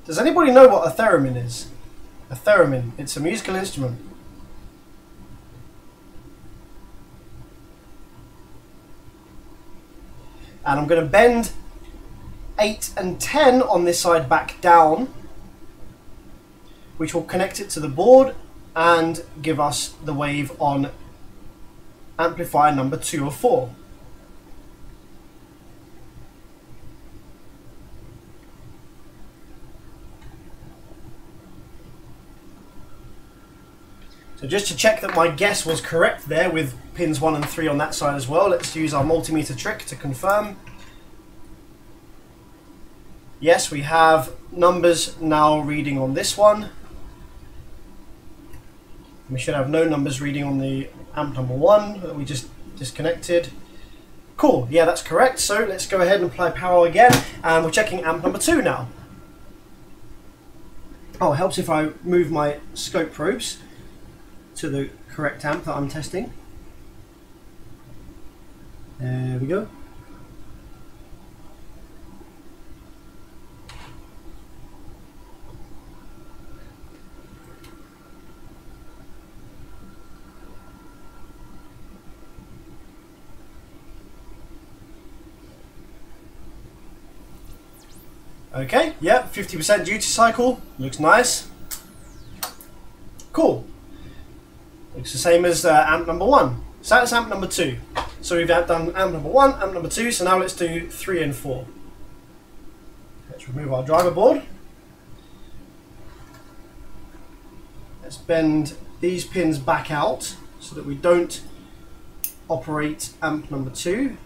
Does anybody know what a theremin is? A theremin, it's a musical instrument. And I'm going to bend 8 and 10 on this side back down, which will connect it to the board and give us the wave on amplifier number 2 or 4. So just to check that my guess was correct there with pins 1 and 3 on that side as well, let's use our multimeter trick to confirm. Yes, we have numbers now reading on this one. We should have no numbers reading on the amp number 1 that we just disconnected. Cool, yeah, that's correct. So let's go ahead and apply power again, and we're checking amp number 2 now. Oh, it helps if I move my scope probes to the correct amp that I'm testing. There we go. Okay, yeah, 50% duty cycle, looks nice. Cool. Looks the same as amp number 1. So that's amp number 2. So we've done amp number 1, amp number 2, so now let's do 3 and 4. Let's remove our driver board. Let's bend these pins back out so that we don't operate amp number 2.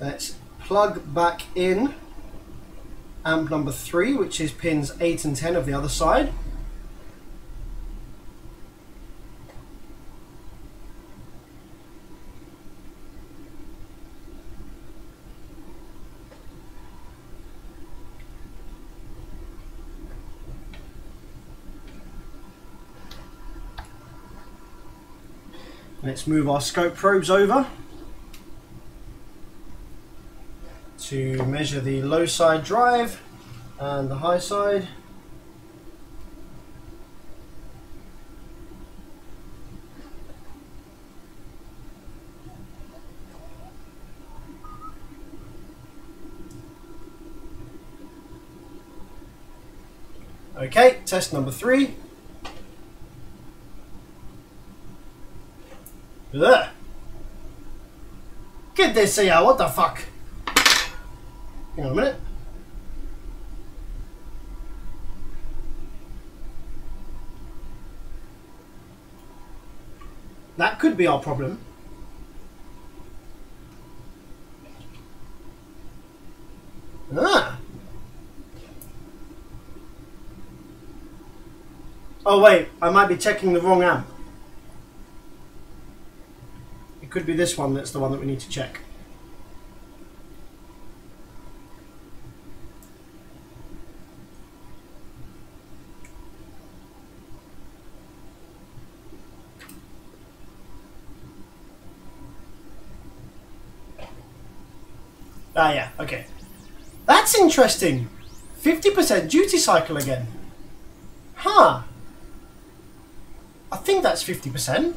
Let's plug back in amp number 3, which is pins 8 and 10 of the other side. Let's move our scope probes over to measure the low side drive and the high side. Okay, test number 3. Ugh. Get this here, what the fuck? Hang on a minute. That could be our problem. Ah. Oh wait, I might be checking the wrong amp. It could be this one that's the one that we need to check. Ah yeah, okay. That's interesting. 50% duty cycle again. Huh. I think that's 50%.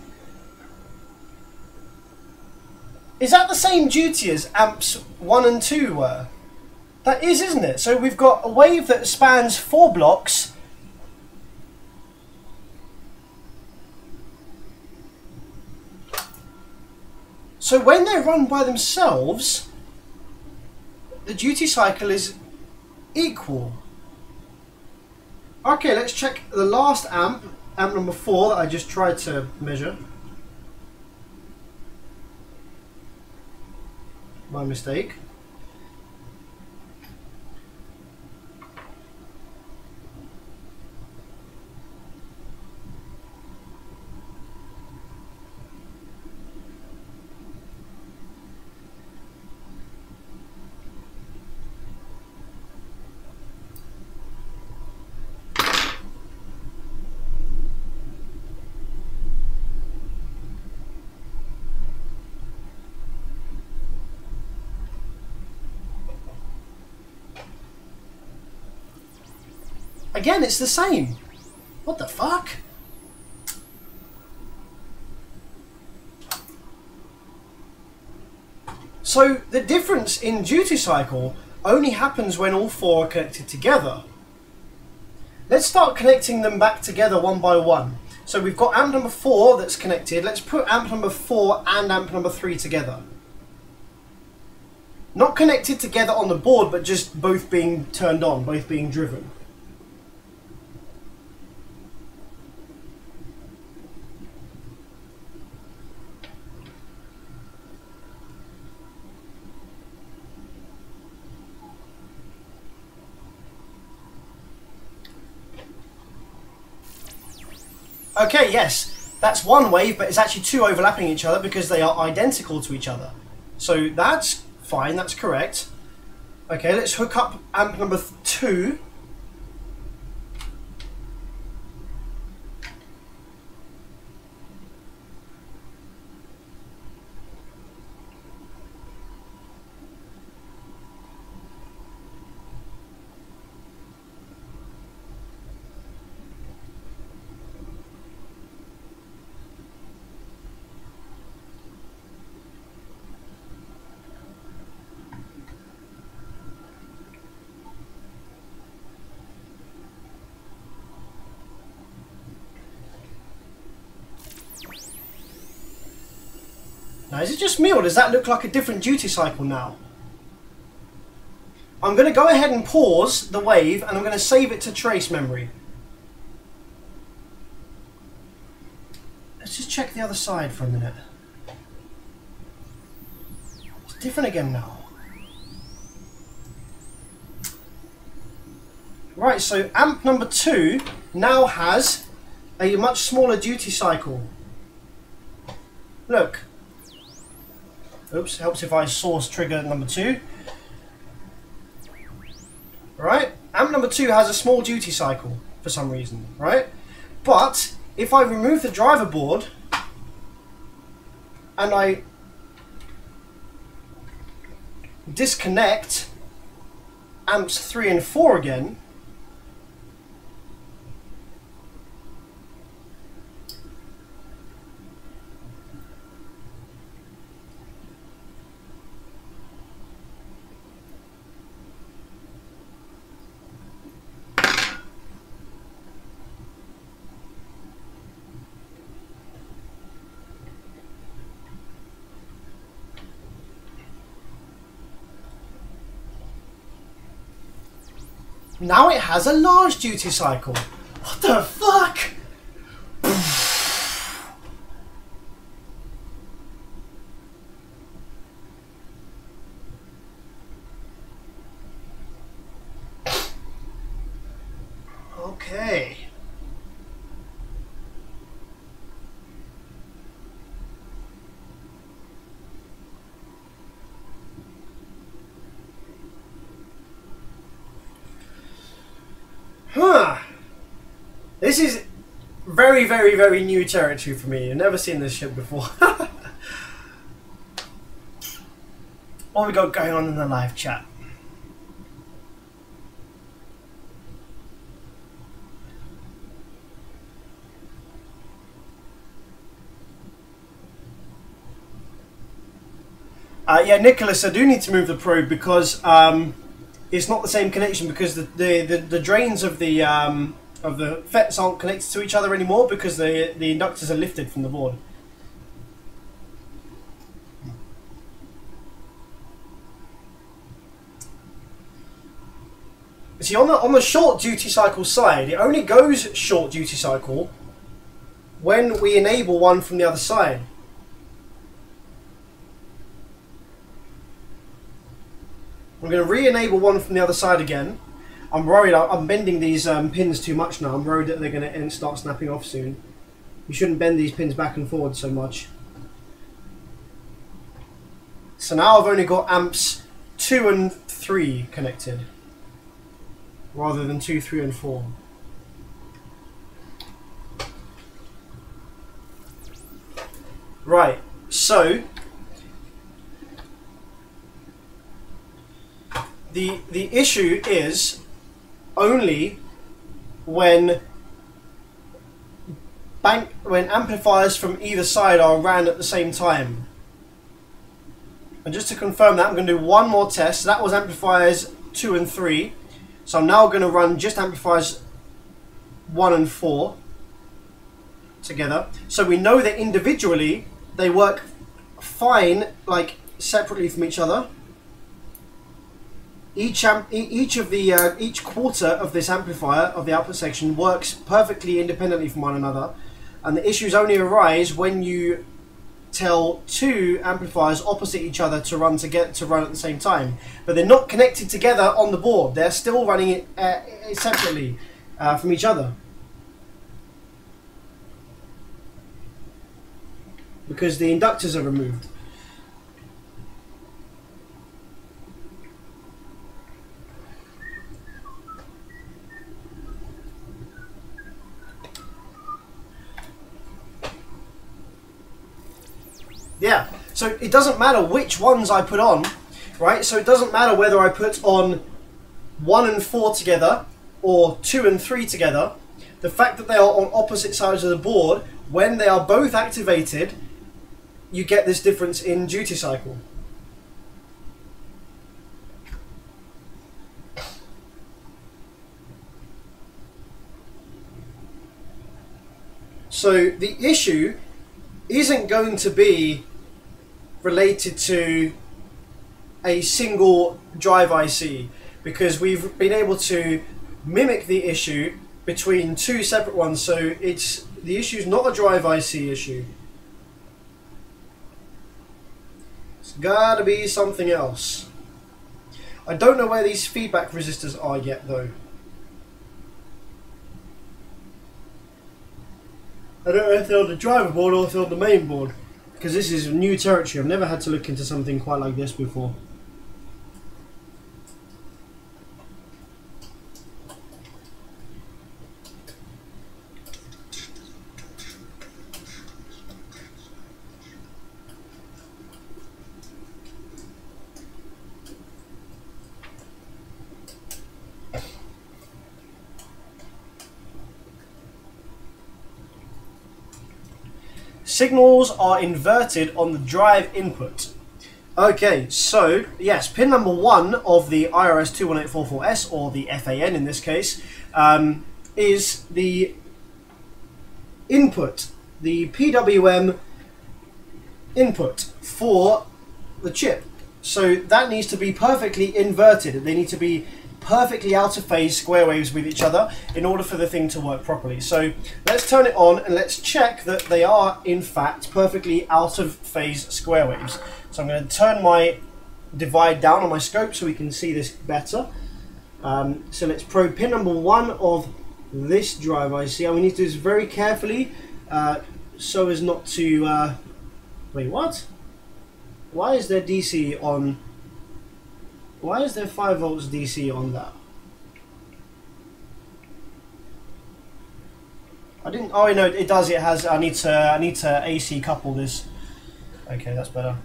Is that the same duty as amps 1 and 2 were? That is, isn't it? So we've got a wave that spans 4 blocks. So when they're run by themselves, the duty cycle is equal. Okay, let's check the last amp, amp number 4 that I just tried to measure. My mistake. Again, it's the same. What the fuck? So the difference in duty cycle only happens when all 4 are connected together. Let's start connecting them back together one by one. So we've got amp number 4 that's connected. Let's put amp number 4 and amp number 3 together. Not connected together on the board, but just both being turned on, both being driven. Okay, yes, that's one wave, but it's actually 2 overlapping each other because they are identical to each other. So that's fine, that's correct. Okay, let's hook up amp number 2. Now, is it just me or does that look like a different duty cycle now? I'm going to go ahead and pause the wave and I'm going to save it to trace memory. Let's just check the other side for a minute. It's different again now. Right, so amp number 2 now has a much smaller duty cycle. Look. Oops, helps if I source trigger number 2. Right, amp number 2 has a small duty cycle for some reason, right? But if I remove the driver board and I disconnect amps 3 and 4 again, Now it has a large duty cycle. What the fuck? Okay. Huh. This is very, very, very new territory for me. I've never seen this shit before. What we got going on in the live chat? Yeah, Nicholas, I do need to move the probe because it's not the same connection, because the drains of the fets aren't connected to each other anymore because the inductors are lifted from the board. See, on the short duty cycle side, it only goes short duty cycle when we enable one from the other side. I'm going to re-enable one from the other side again. I'm worried I'm bending these pins too much now. I'm worried that they're going to start snapping off soon. You shouldn't bend these pins back and forward so much. So now I've only got amps 2 and 3 connected, rather than 2, 3 and 4. Right, so the issue is only when amplifiers from either side are ran at the same time. And just to confirm that, I'm going to do one more test. That was amplifiers 2 and 3. So I'm now going to run just amplifiers 1 and 4 together. So we know that individually they work fine, like separately from each other. Each quarter of this amplifier of the output section works perfectly independently from one another, and the issues only arise when you tell 2 amplifiers opposite each other to run at the same time. But they're not connected together on the board; they're still running it separately from each other, because the inductors are removed. Yeah, so it doesn't matter which ones I put on, right? So it doesn't matter whether I put on 1 and 4 together or 2 and 3 together. The fact that they are on opposite sides of the board, when they are both activated, you get this difference in duty cycle. So the issue isn't going to be related to a single drive IC, because we've been able to mimic the issue between 2 separate ones. So the issue is not a drive IC issue. It's gotta be something else. I don't know where these feedback resistors are yet though. I don't know if they're on the driver board or if they're on the main board, because this is new territory. I've never had to look into something quite like this before. Signals are inverted on the drive input. Okay, so yes, pin number 1 of the IRS 21844S, or the FAN in this case, is the input, the PWM input for the chip. So that needs to be perfectly inverted. They need to be perfectly out of phase square waves with each other in order for the thing to work properly. So let's turn it on and let's check that they are in fact perfectly out of phase square waves. So I'm going to turn my divide down on my scope so we can see this better. So let's probe pin number 1 of this drive IC, and we need to do this very carefully so as not to wait, what? Why is there DC on? Why is there 5 volts DC on that? I didn't. Oh no, it does. It has. I need to AC couple this. Okay, that's better.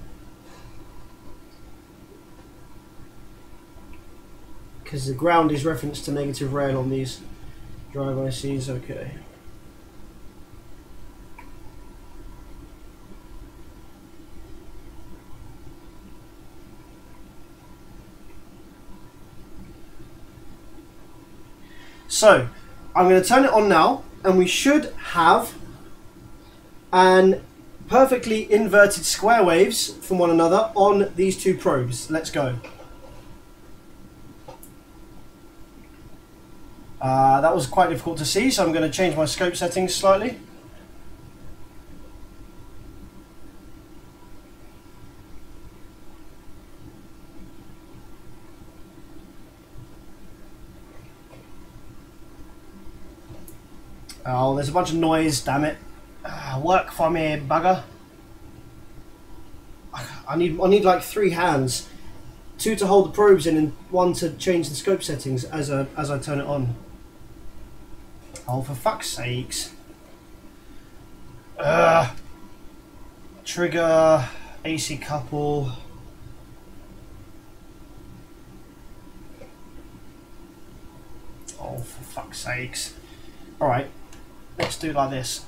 Because the ground is referenced to negative rail on these drive ICs. Okay. So, I'm going to turn it on now, and we should have an perfectly inverted square waves from one another on these 2 probes. Let's go. That was quite difficult to see, so I'm going to change my scope settings slightly. Oh, there's a bunch of noise, damn it. Work for me, bugger. I need like 3 hands. 2 to hold the probes in and 1 to change the scope settings as I turn it on. Oh, for fuck's sakes. Trigger, AC couple. Oh, for fuck's sakes. Alright. Let's do it like this.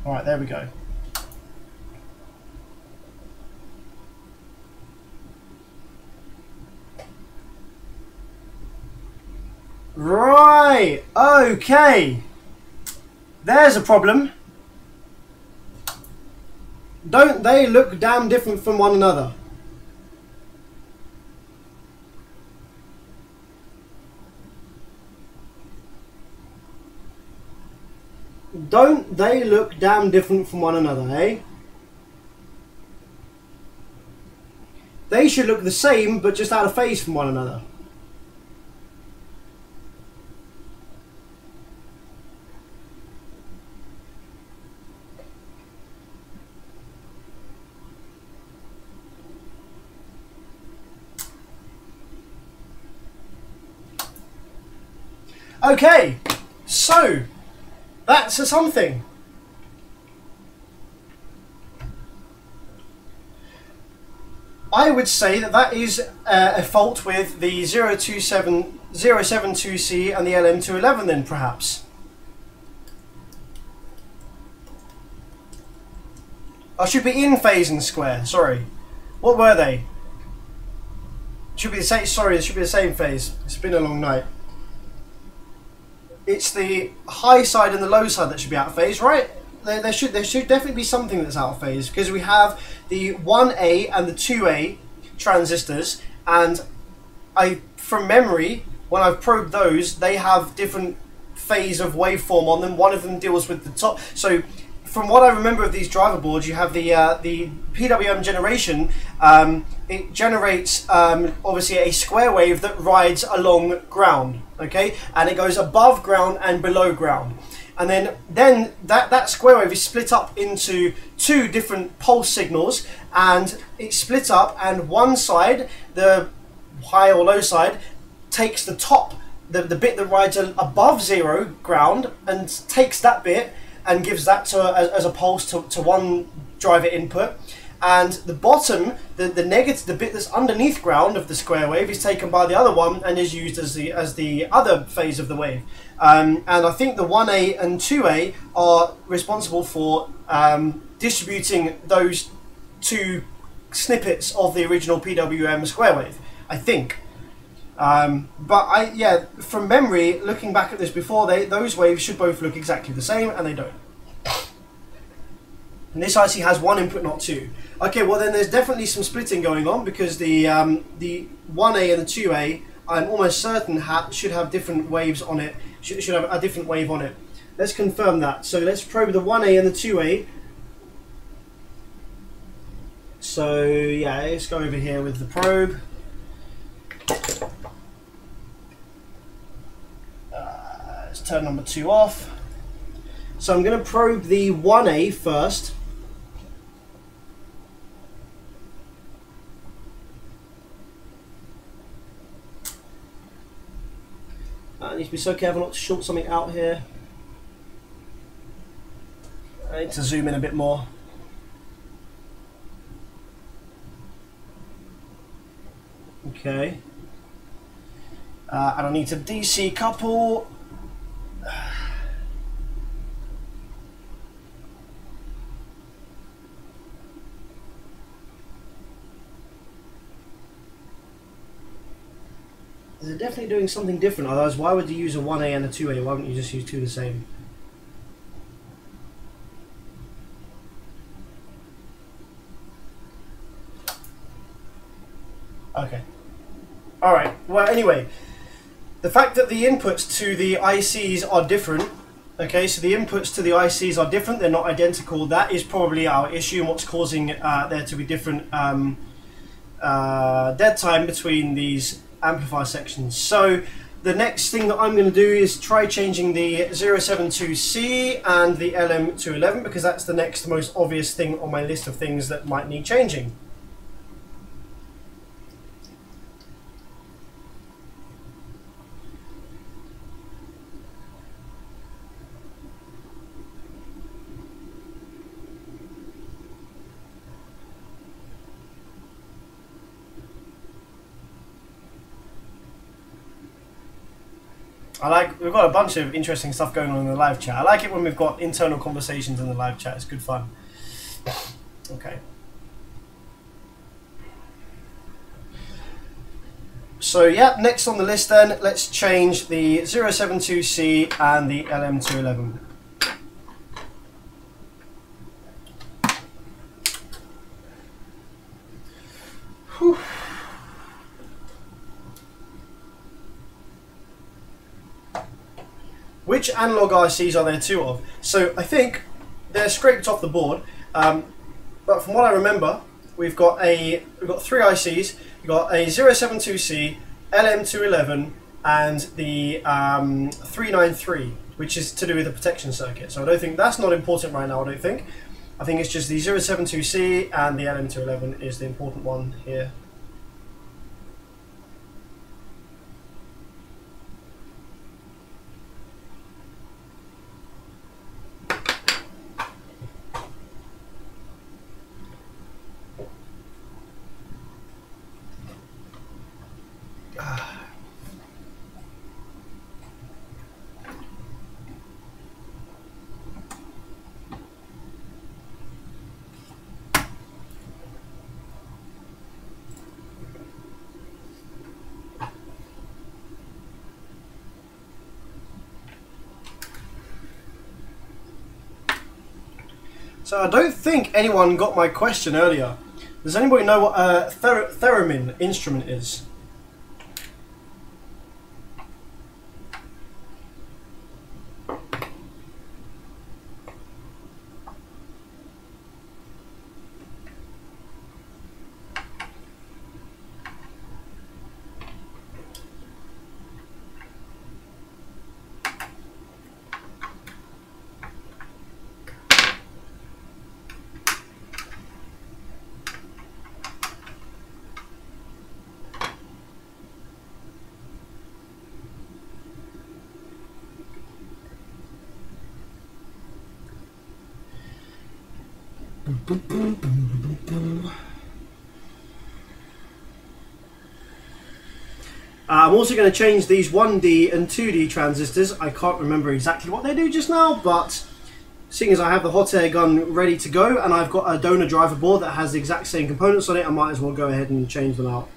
Alright, there we go. Right, okay. There's a problem. Don't they look damn different from one another? Don't they look damn different from one another, eh? They should look the same, but just out of phase from one another. Okay, so that's a something. I would say that that is a fault with the 072C and the LM211 then, perhaps. I should be in phase and square, sorry. What were they? Should be the same, sorry, it should be the same phase. It's been a long night. It's the high side and the low side that should be out of phase, right? There should definitely be something that's out of phase, because we have the 1A and the 2A transistors, and from memory, when I've probed those, they have different phase of waveform on them. One of them deals with the top. So from what I remember of these driver boards, you have the PWM generation. It generates obviously a square wave that rides along ground, okay, and it goes above ground and below ground, and then that square wave is split up into 2 different pulse signals, and it's split up, and one side, the high or low side, takes the top, the bit that rides above 0 ground, and takes that bit and gives that as a pulse to one driver input, and the bottom, the negative, the bit that's underneath ground of the square wave, is taken by the other one and is used as the other phase of the wave. And I think the 1A and 2A are responsible for distributing those 2 snippets of the original PWM square wave, I think. But yeah, from memory, looking back at this before, those waves should both look exactly the same, and they don't. And this IC has one input, not two. Okay, well then there's definitely some splitting going on, because the 1A and the 2A, I'm almost certain should have different waves on it. Should have a different wave on it. Let's confirm that. So let's probe the 1A and the 2A. So yeah, let's go over here with the probe. Let's turn number 2 off. So I'm going to probe the 1A first. I need to be so careful not to short something out here. I need to zoom in a bit more. Okay. And I need to DC couple. They're definitely doing something different, otherwise why would you use a 1A and a 2A? Why wouldn't you just use two the same? Okay. Alright, well anyway, the fact that the inputs to the ICs are different, okay, so the inputs to the ICs are different, they're not identical, that is probably our issue and what's causing there to be different dead time between these amplifier sections. So the next thing that I'm going to do is try changing the 072C and the LM211, because that's the next most obvious thing on my list of things that might need changing. We've got a bunch of interesting stuff going on in the live chat. I like it when we've got internal conversations in the live chat. It's good fun. Okay. So yeah, next on the list then, let's change the 072C and the LM211. Whew. Which analog ICs are there two of? So I think they're scraped off the board, but from what I remember, we've got three ICs. We've got a 072C, LM211, and the 393, which is to do with the protection circuit. So I don't think that's not important right now. I don't think. I think it's just the 072C and the LM211 is the important one here. So I don't think anyone got my question earlier. Does anybody know what a theremin instrument is? I'm also going to change these 1D and 2D transistors. I can't remember exactly what they do just now, but seeing as I have the hot air gun ready to go and I've got a donor driver board that has the exact same components on it, I might as well go ahead and change them out.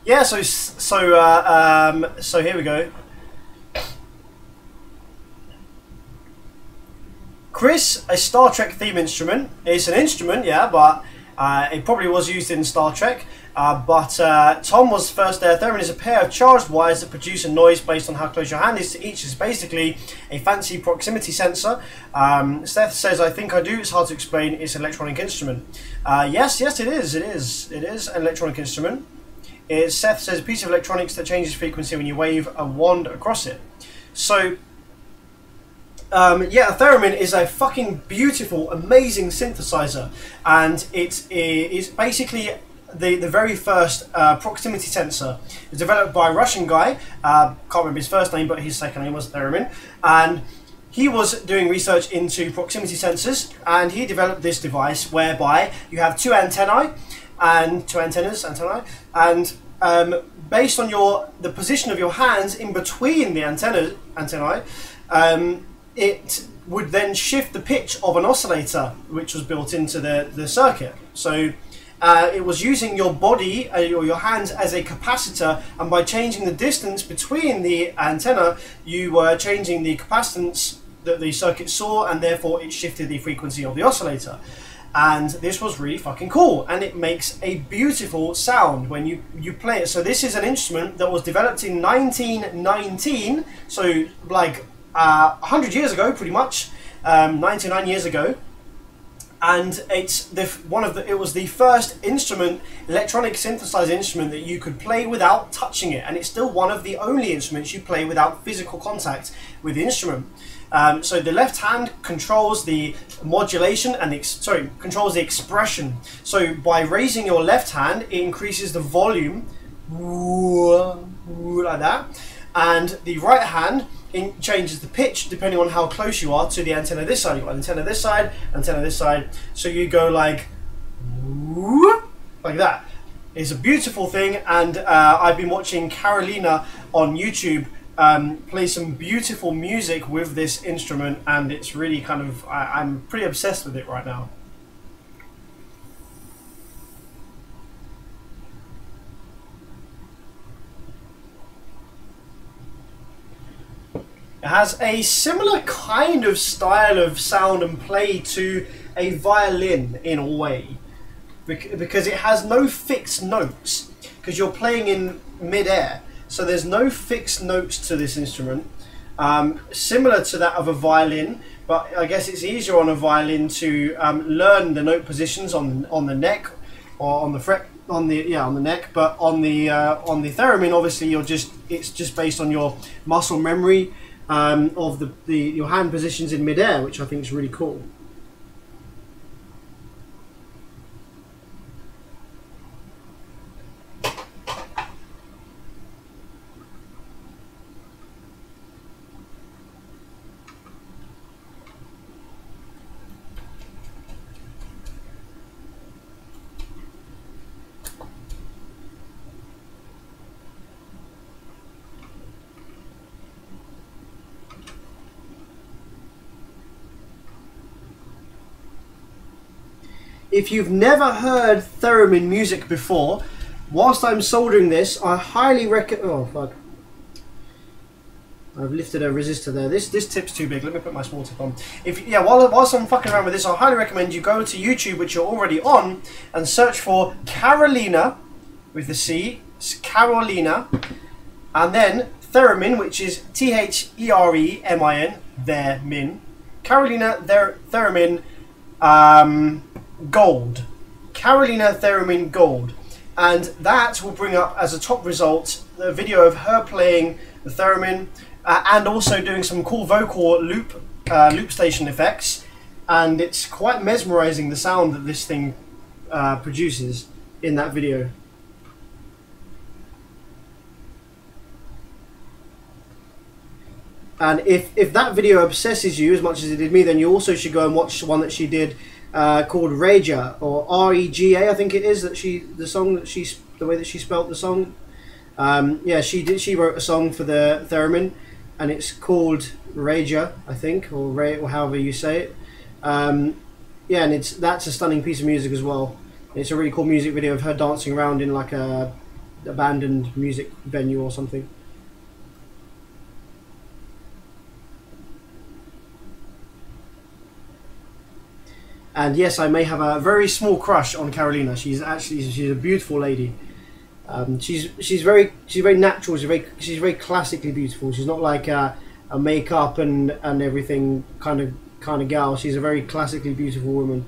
Yeah, so here we go. Chris, a Star Trek theme instrument. It's an instrument, yeah, but it probably was used in Star Trek. Tom was first there. Theremin is a pair of charged wires that produce a noise based on how close your hand is to each. It's basically a fancy proximity sensor. Seth says, I think I do. It's hard to explain. It's an electronic instrument. Yes, it is. It is an electronic instrument. Seth says, a piece of electronics that changes frequency when you wave a wand across it. So, yeah, a theremin is a fucking beautiful, amazing synthesizer, and it is basically the very first proximity sensor. It was developed by a Russian guy, can't remember his first name, but his second name was theremin, and he was doing research into proximity sensors, and he developed this device whereby you have two antennae, and and based on the position of your hands in between the antennae, it would then shift the pitch of an oscillator, which was built into the circuit. So it was using your body or your hands as a capacitor, and by changing the distance between the antenna, you were changing the capacitance that the circuit saw, and therefore it shifted the frequency of the oscillator. And this was really fucking cool, and it makes a beautiful sound when you play it. So this is an instrument that was developed in 1919, so like 100 years ago, pretty much, 99 years ago, and it was the first electronic synthesizer instrument that you could play without touching it, and it's still one of the only instruments you play without physical contact with the instrument. So the left hand controls the modulation and controls the expression. So by raising your left hand, it increases the volume like that, and the right hand changes the pitch depending on how close you are to the antenna this side. You've got antenna this side, antenna this side. So you go like that. It's a beautiful thing, and I've been watching Carolina on YouTube play some beautiful music with this instrument, and it's really kind of, I'm pretty obsessed with it right now. It has a similar kind of style of sound and play to a violin in a way, because it has no fixed notes, because you're playing in mid-air. So there's no fixed notes to this instrument, similar to that of a violin, but I guess it's easier on a violin to learn the note positions on the neck or on the fret, on the neck. But on the theremin, obviously it's just based on your muscle memory of your hand positions in midair, which I think is really cool. If you've never heard theremin music before, whilst I'm soldering this, I highly recommend. Oh fuck! I've lifted a resistor there. This tip's too big. Let me put my small tip on. Whilst I'm fucking around with this, I highly recommend you go to YouTube, which you're already on, and search for Carolina with the C, Carolina, and then theremin, which is Theremin, theremin. Carolina theremin. Gold, Carolina theremin gold, and that will bring up as a top result the video of her playing the theremin and also doing some cool vocal loop station effects, and it's quite mesmerizing the sound that this thing produces in that video. And if that video obsesses you as much as it did me, then you also should go and watch one that she did called Rega, or R-E-G-A, I think it is, the way that she spelt the song. Yeah, she wrote a song for the theremin, and it's called Rega, I think, or however you say it. Yeah, and that's a stunning piece of music as well. It's a really cool music video of her dancing around in like a abandoned music venue or something. And yes, I may have a very small crush on Carolina. She's a beautiful lady. She's very natural. She's very classically beautiful. She's not like a makeup and everything kind of gal. She's a very classically beautiful woman.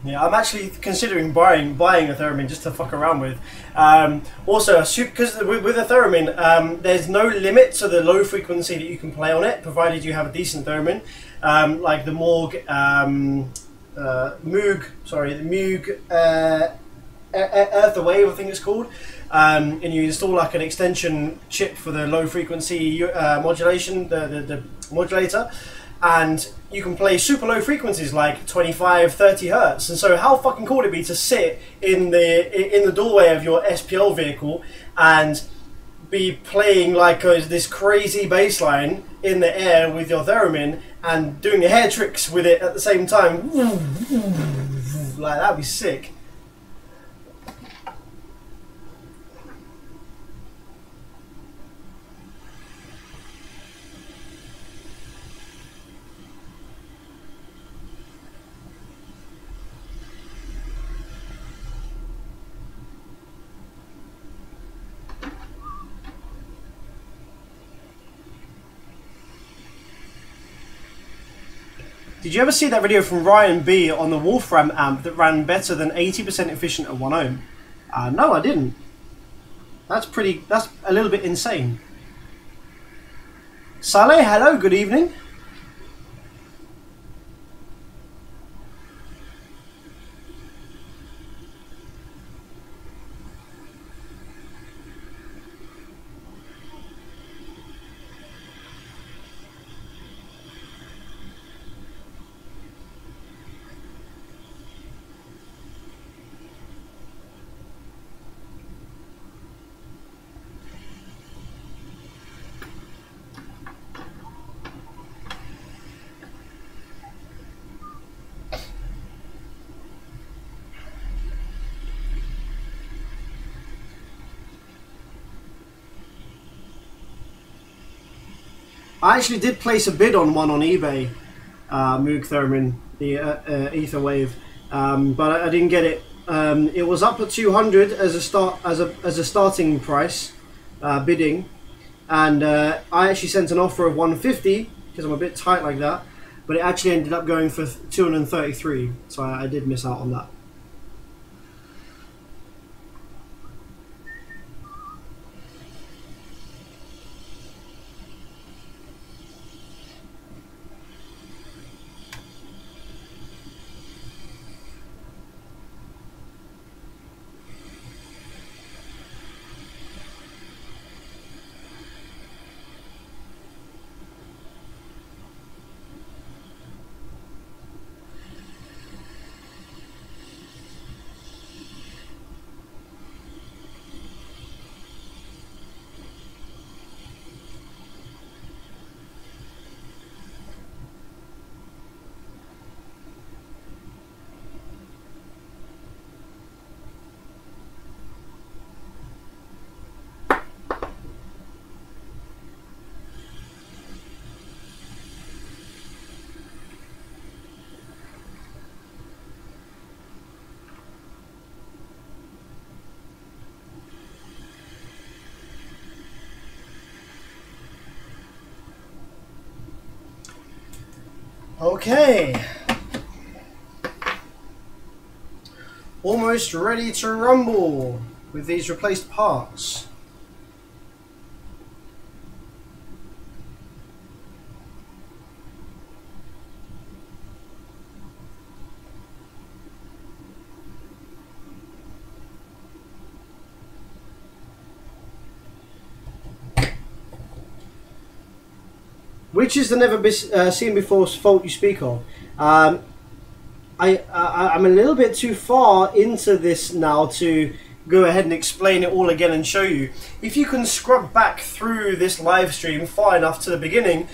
Yeah, I'm actually considering buying a theremin just to fuck around with. Also, because with a theremin, there's no limit to the low frequency that you can play on it, provided you have a decent theremin, like the Moog Earth Wave, I think it's called. And you install like an extension chip for the low frequency modulation, the modulator, and you can play super low frequencies like 25, 30 hertz. And so how fucking cool would it be to sit in the doorway of your SPL vehicle and be playing like this crazy bass line in the air with your theremin and doing the hair tricks with it at the same time. Like, that'd be sick. Did you ever see that video from Ryan B on the Wolfram amp that ran better than 80% efficient at 1 ohm? No, I didn't. That's a little bit insane. Saleh, hello, good evening. I actually did place a bid on one on eBay, Moog Theremin, the Ether Wave, but I didn't get it. It was up at 200 as a starting price, bidding, and I actually sent an offer of 150 because I'm a bit tight like that, but it actually ended up going for 233, so I did miss out on that. Okay. Almost ready to rumble with these replaced parts. Which is the never seen before fault you speak of? I'm a little bit too far into this now to go ahead and explain it all again and show you. If you can scrub back through this live stream far enough to the beginning,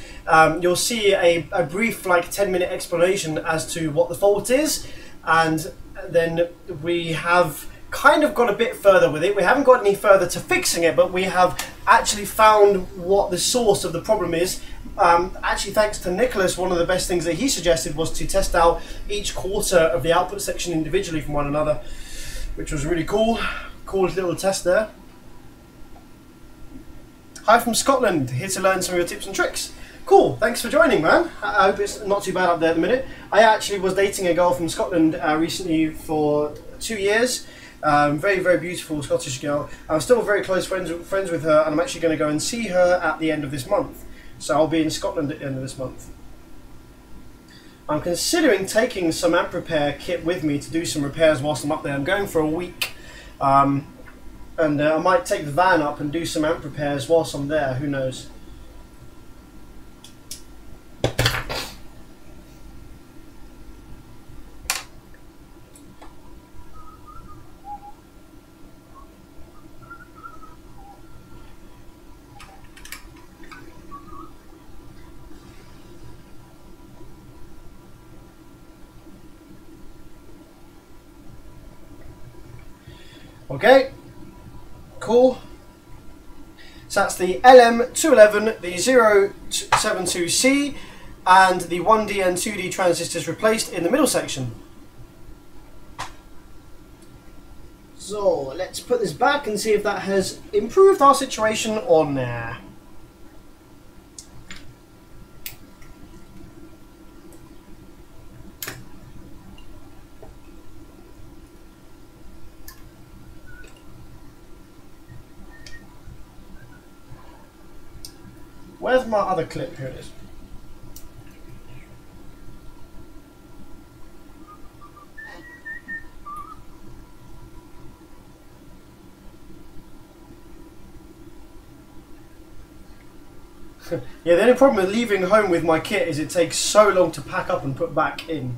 you'll see a brief, like 10-minute explanation as to what the fault is, and then we have kind of got a bit further with it. We haven't got any further to fixing it, but we have actually found what the source of the problem is. Actually, thanks to Nicholas, one of the best things that he suggested was to test out each quarter of the output section individually from one another, which was really cool. Cool little test there. Hi from Scotland, here to learn some of your tips and tricks. Cool, thanks for joining, man. I hope it's not too bad up there at the minute. I actually was dating a girl from Scotland recently for 2 years. Very, very beautiful Scottish girl. I'm still very close friends with her, and I'm actually going to go and see her at the end of this month. So I'll be in Scotland at the end of this month. I'm considering taking some Amplifier kit with me to do some repairs whilst I'm up there. I'm going for a week, and I might take the van up and do some amp repairs whilst I'm there. Who knows? Okay, cool. So that's the LM211, the 072C, and the 1D and 2D transistors replaced in the middle section. So let's put this back and see if that has improved our situation or nah. Where's my other clip? Here it is. Yeah, the only problem with leaving home with my kit is it takes so long to pack up and put back in.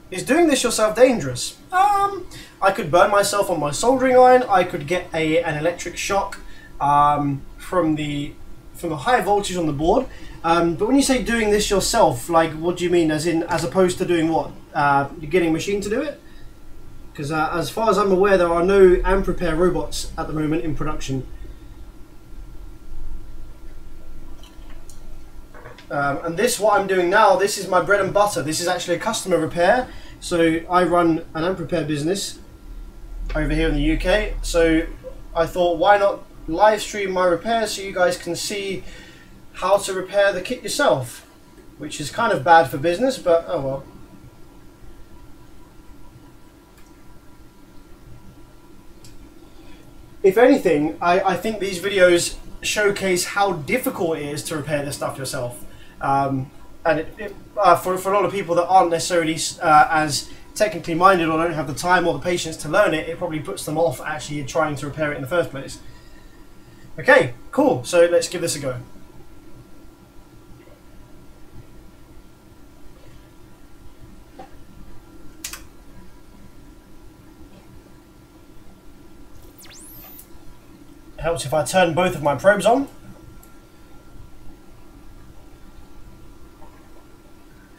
Is doing this yourself dangerous? I could burn myself on my soldering iron. I could get an electric shock from the high voltage on the board. But when you say doing this yourself, like, what do you mean? As opposed to doing what? You're getting a machine to do it? Because as far as I'm aware, there are no Amplifier robots at the moment in production. And this, what I'm doing now, this is my bread and butter. This is actually a customer repair. So I run an Amplifier business over here in the UK. So I thought, why not live stream my repairs so you guys can see how to repair the kit yourself, which is kind of bad for business, but oh well. If anything, I think these videos showcase how difficult it is to repair this stuff yourself. And for a lot of people that aren't necessarily as technically minded or don't have the time or the patience to learn it, it probably puts them off actually trying to repair it in the first place. Okay, cool. So let's give this a go. It helps if I turn both of my probes on.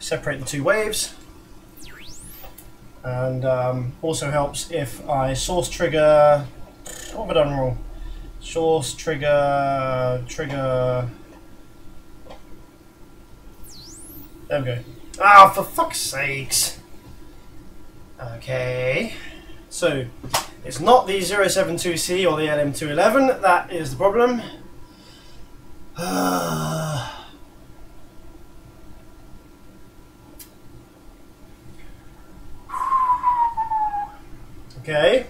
Separate the two waves, and also helps if I source trigger. What have I done wrong? Source trigger. There we go. Ah, for fuck's sakes. Okay. So it's not the 072C or the LM211 that is the problem. Okay.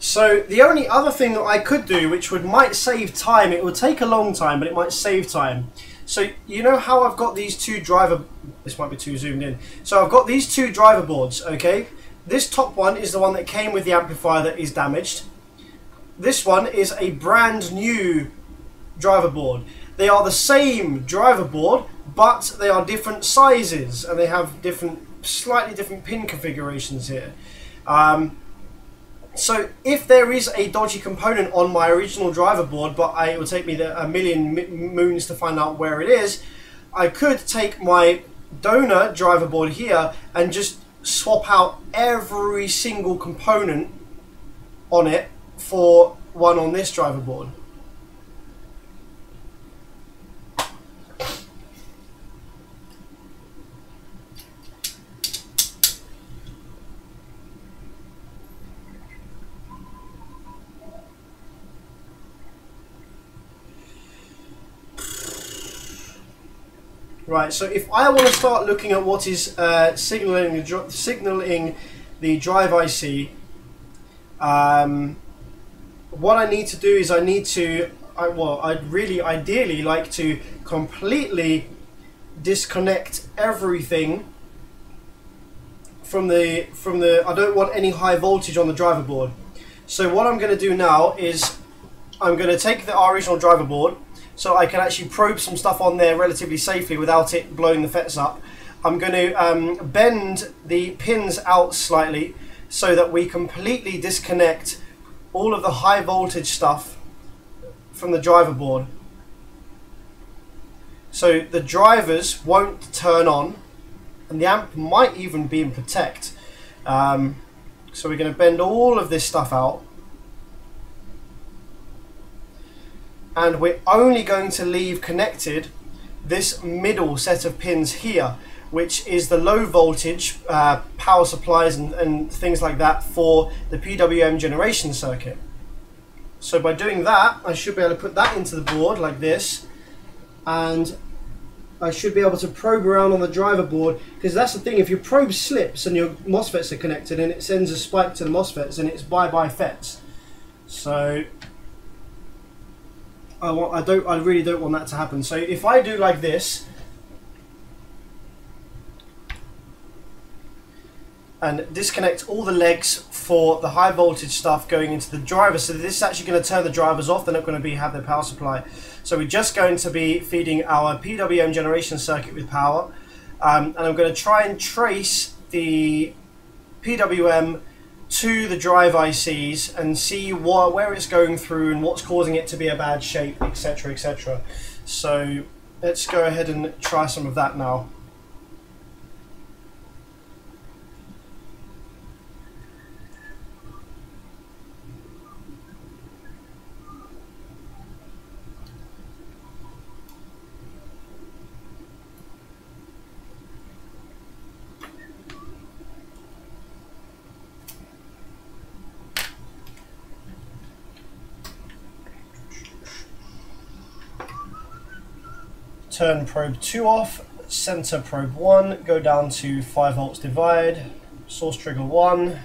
So the only other thing that I could do, which might save time, it would take a long time, but it might save time. So you know how I've got these two driver, this might be too zoomed in. So I've got these two driver boards, okay? This top one is the one that came with the amplifier that is damaged. This one is a brand new driver board. They are the same driver board, but they are different sizes and they have slightly different pin configurations here. So if there is a dodgy component on my original driver board, but it will take me a million moons to find out where it is, I could take my donor driver board here and just swap out every single component on it for one on this driver board. Right, so if I want to start looking at what is signaling the drive IC, what I need to do is I'd really ideally like to completely disconnect everything from the I don't want any high voltage on the driver board. So what I'm going to do now is I'm going to take our original driver board, so I can actually probe some stuff on there relatively safely without it blowing the fets up. I'm going to bend the pins out slightly so that we completely disconnect all of the high voltage stuff from the driver board. So the drivers won't turn on and the amp might even be in protect. So we're going to bend all of this stuff out. And we're only going to leave connected this middle set of pins here, which is the low voltage power supplies and things like that for the PWM generation circuit. So by doing that, I should be able to put that into the board like this, and I should be able to probe around on the driver board, because that's the thing, if your probe slips and your MOSFETs are connected and it sends a spike to the MOSFETs, and it's bye-bye fets. So I really don't want that to happen. So if I do like this and disconnect all the legs for the high voltage stuff going into the driver, so this is actually going to turn the drivers off, they're not going to have their power supply. So we're just going to be feeding our PWM generation circuit with power, and I'm going to try and trace the PWM to the drive ICs and see where it's going through and what's causing it to be a bad shape, etc, etc. So let's go ahead and try some of that now. Turn probe 2 off, center probe 1, go down to 5 volts divide, source trigger 1.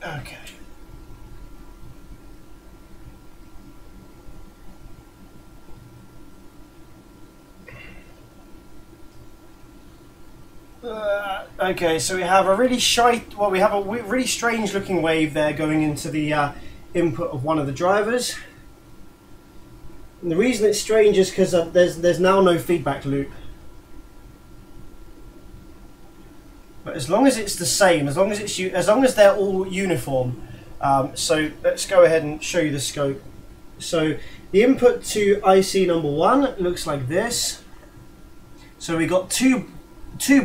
Okay. Okay, so we have a really really strange looking wave there going into the input of one of the drivers. And the reason it's strange is because there's now no feedback loop. But as long as it's the same, as long as they're all uniform. So let's go ahead and show you the scope. So the input to IC number 1 looks like this. So we got two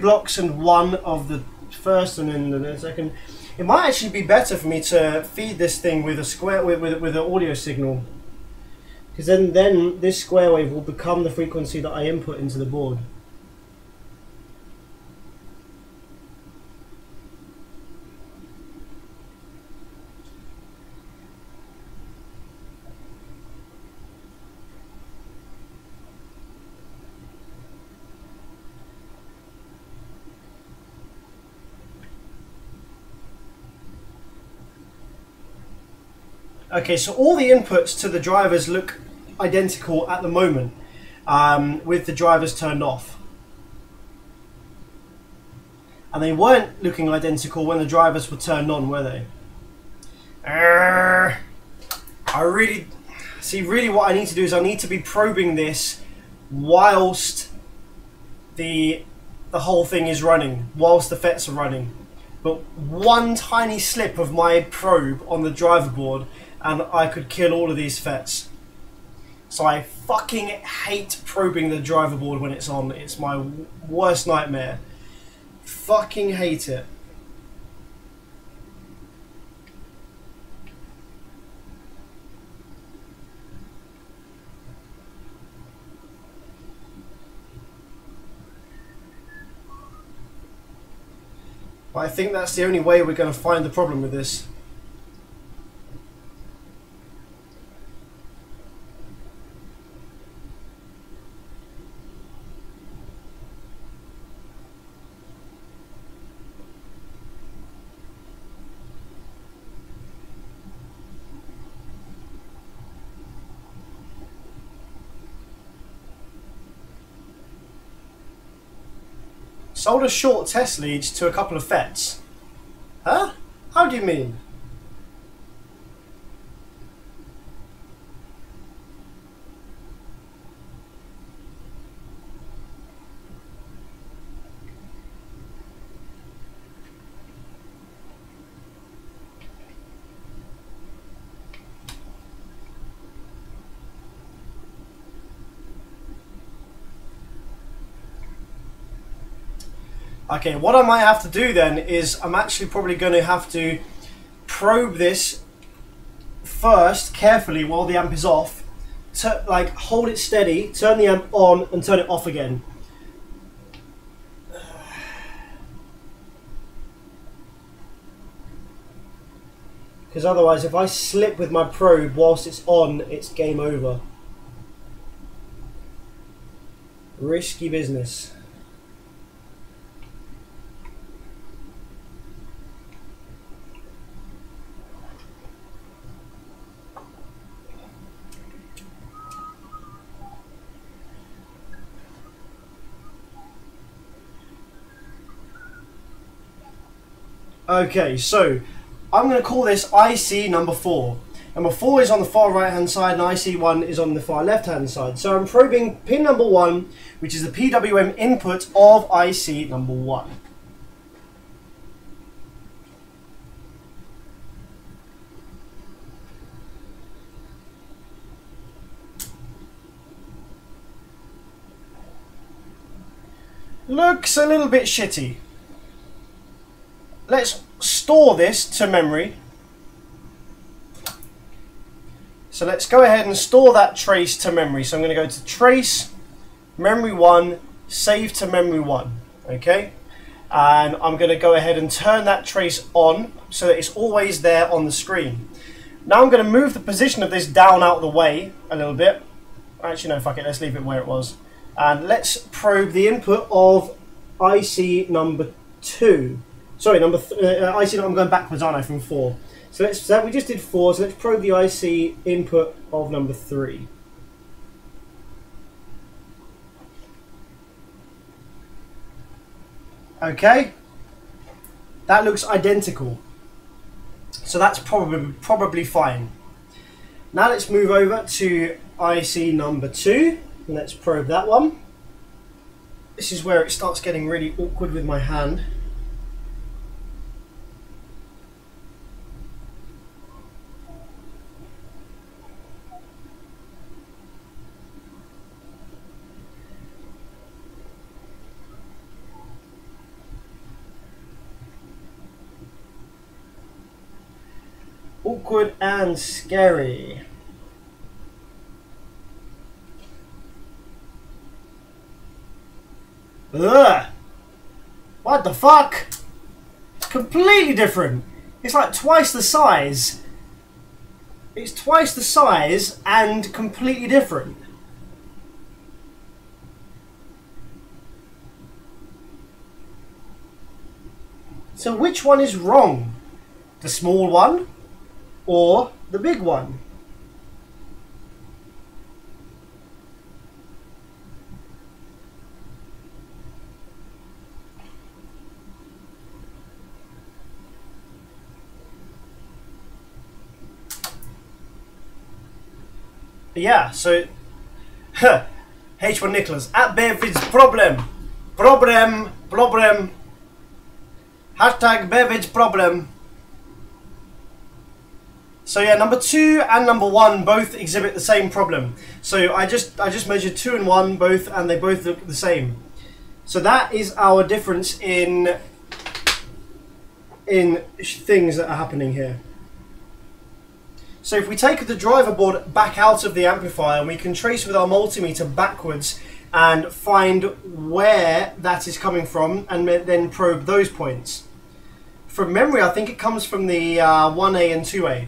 blocks and one of the first and then the second. It might actually be better for me to feed this thing with a square with an audio signal, because then this square wave will become the frequency that I input into the board. Okay, so all the inputs to the drivers look identical at the moment, with the drivers turned off. And they weren't looking identical when the drivers were turned on, were they? Really what I need to do is I need to be probing this whilst the whole thing is running, whilst the fets are running. But one tiny slip of my probe on the driver board and I could kill all of these fets. So I fucking hate probing the driver board when it's on. It's my worst nightmare. Fucking hate it. But I think that's the only way we're going to find the problem with this. Solder short test leads to a couple of fets. Huh? How do you mean? Okay, what I might have to do then is I'm actually probably going to have to probe this first carefully while the amp is off, like hold it steady, turn the amp on and turn it off again. Because otherwise if I slip with my probe whilst it's on, it's game over. Risky business. Okay, so I'm going to call this IC number 4. Number 4 is on the far right hand side and IC1 is on the far left hand side. So I'm probing pin number 1, which is the PWM input of IC number 1. Looks a little bit shitty. Let's store this to memory. So let's go ahead and store that trace to memory. So I'm going to go to trace, memory 1, save to memory 1. Okay? And I'm going to go ahead and turn that trace on so that it's always there on the screen. Now I'm going to move the position of this down out of the way a little bit. Actually, no, fuck it. Let's leave it where it was. And let's probe the input of IC number 2. Sorry, IC. I'm going backwards, aren't I? From 4. So we just did 4. So let's probe the IC input of number 3. Okay, that looks identical. So that's probably fine. Now let's move over to IC number 2 and let's probe that one. This is where it starts getting really awkward with my hand. Awkward and scary. Ugh! What the fuck? It's completely different. It's like twice the size. It's twice the size and completely different. So which one is wrong? The small one or the big one? Yeah, so H1 Nicholas at Bevid's problem. Hashtag Bevid's problem. So yeah, number 2 and number 1 both exhibit the same problem. So I just measured 2 and 1 both, and they both look the same. So that is our difference in things that are happening here. So if we take the driver board back out of the amplifier, we can trace with our multimeter backwards and find where that is coming from, and then probe those points. From memory, I think it comes from the 1A and 2A.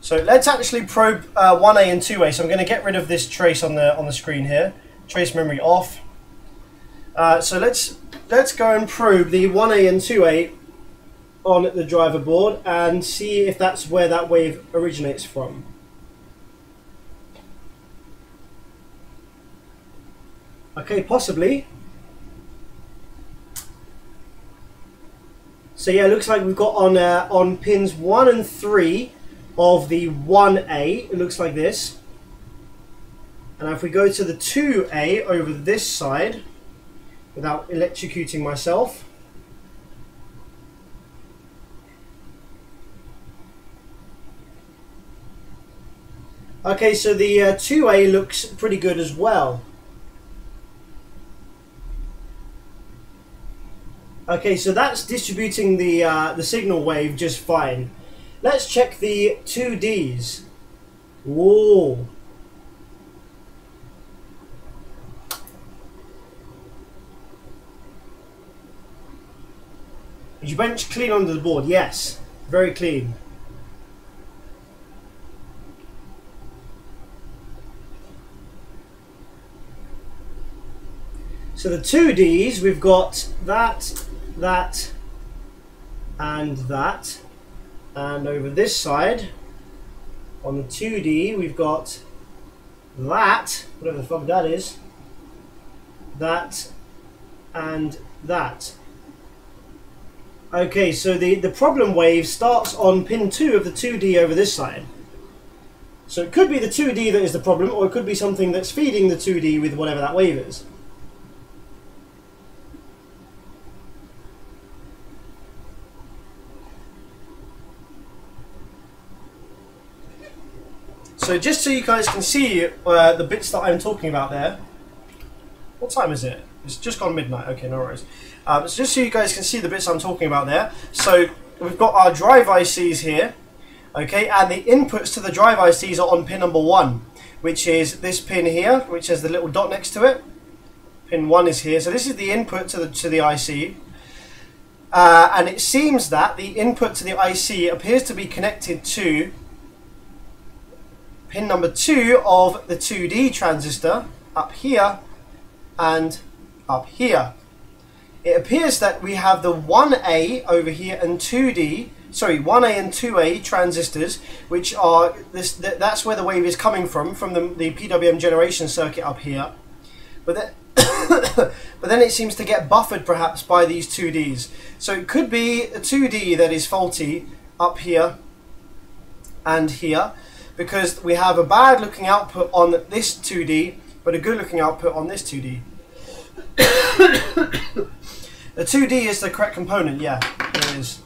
So let's actually probe 1A and 2A. So I'm going to get rid of this trace on the screen here. Trace memory off. So let's go and probe the 1A and 2A on the driver board and see if that's where that wave originates from. Okay, possibly. So yeah, it looks like we've got on pins 1 and 3 of the 1A, it looks like this. And if we go to the 2A over this side, without electrocuting myself, okay, so the 2A looks pretty good as well. Okay, so that's distributing the signal wave just fine. Let's check the 2Ds. Whoa. Is your bench clean under the board? Yes, very clean. So the 2Ds, we've got that, and that. And over this side, on the 2D, we've got that, whatever the fuck that is, that, and that. Okay, so the problem wave starts on pin 2 of the 2D over this side. So it could be the 2D that is the problem, or it could be something that's feeding the 2D with whatever that wave is. So just so you guys can see the bits that I'm talking about there. What time is it? It's just gone midnight. Okay, no worries. So just so you guys can see the bits I'm talking about there. So we've got our drive ICs here. Okay, and the inputs to the drive ICs are on pin number 1, which is this pin here, which has the little dot next to it. Pin 1 is here. So this is the input to the IC. And it seems that the input to the IC appears to be connected to pin number 2 of the 2D transistor up here, and up here. It appears that we have the 1A over here and 2D, sorry, 1A and 2A transistors, which are that's where the wave is coming from the PWM generation circuit up here. But then, but then it seems to get buffered perhaps by these 2Ds. So it could be a 2D that is faulty up here and here, because we have a bad looking output on this 2D, but a good looking output on this 2D. The 2D is the correct component, yeah, it is.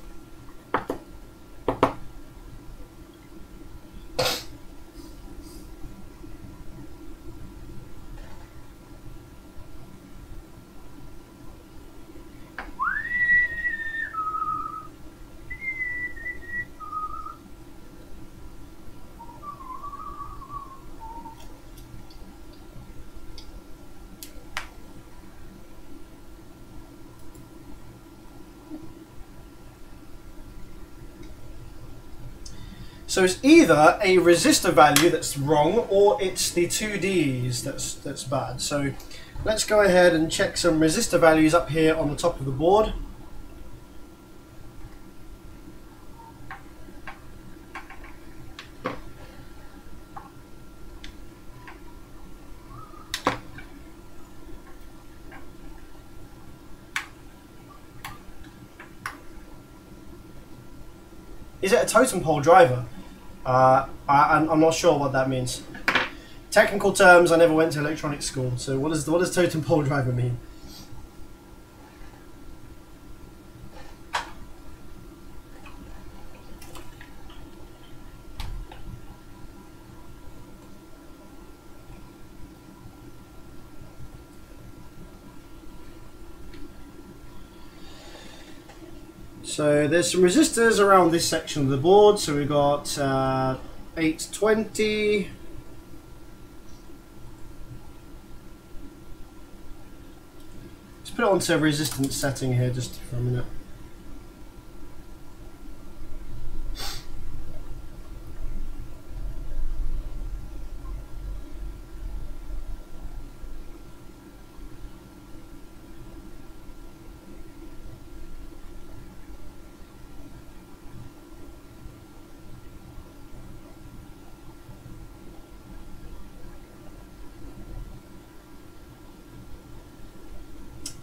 So it's either a resistor value that's wrong, or it's the 2Ds that's bad. So let's go ahead and check some resistor values up here on the top of the board. Is it a totem pole driver? I'm not sure what that means. Technical terms, I never went to electronics school, so what does totem pole driver mean? So there's some resistors around this section of the board. So we've got 820, let's put it onto a resistance setting here just for a minute.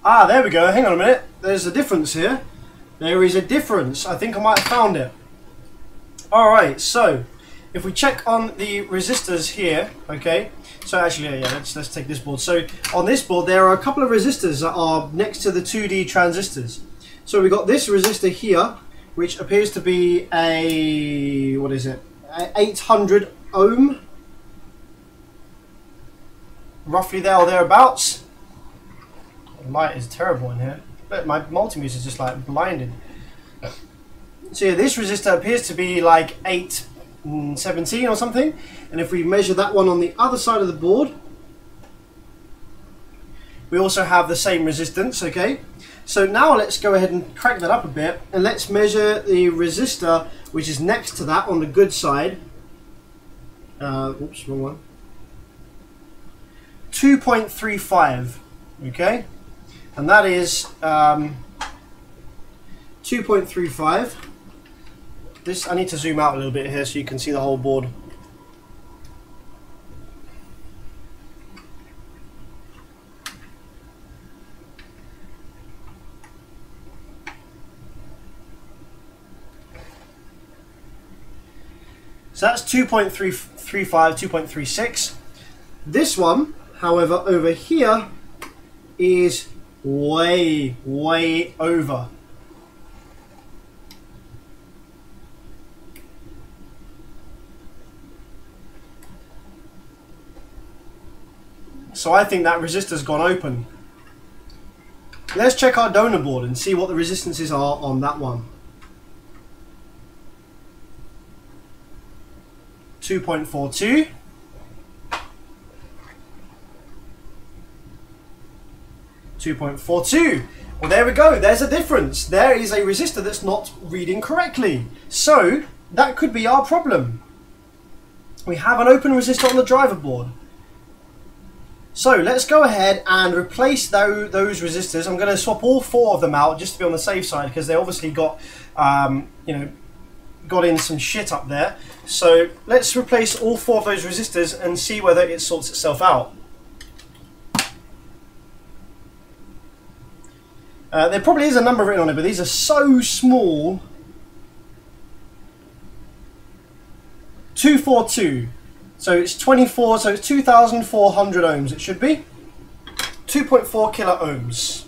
Ah, there we go. Hang on a minute. There's a difference here. There is a difference. I think I might have found it. Alright, so if we check on the resistors here, okay, so actually, yeah, let's take this board. So on this board, there are a couple of resistors that are next to the 2D transistors. So we've got this resistor here, which appears to be a, what is it, 800 ohm, roughly there or thereabouts. The light is terrible in here, but my multimeter is just like blinded. So yeah, this resistor appears to be like 817 or something, and if we measure that one on the other side of the board, we also have the same resistance. Okay, so now let's go ahead and crank that up a bit, and let's measure the resistor which is next to that on the good side. Oops, wrong one. 2.35. Okay. And that is 2.35. This, I need to zoom out a little bit here so you can see the whole board. So that's 2.335, 2.36. This one, however, over here is way over. So I think that resistor's gone open. Let's check our donor board and see what the resistances are on that one. 2.42. 2.42. Well, there we go. There's a difference. There is a resistor that's not reading correctly. So that could be our problem. We have an open resistor on the driver board. So let's go ahead and replace those resistors. I'm going to swap all 4 of them out just to be on the safe side, because they obviously got, you know, got in some shit up there. So let's replace all 4 of those resistors and see whether it sorts itself out. There probably is a number written on it, but these are so small. 242. So it's 24, so it's 2,400 ohms it should be. 2.4 kilo ohms.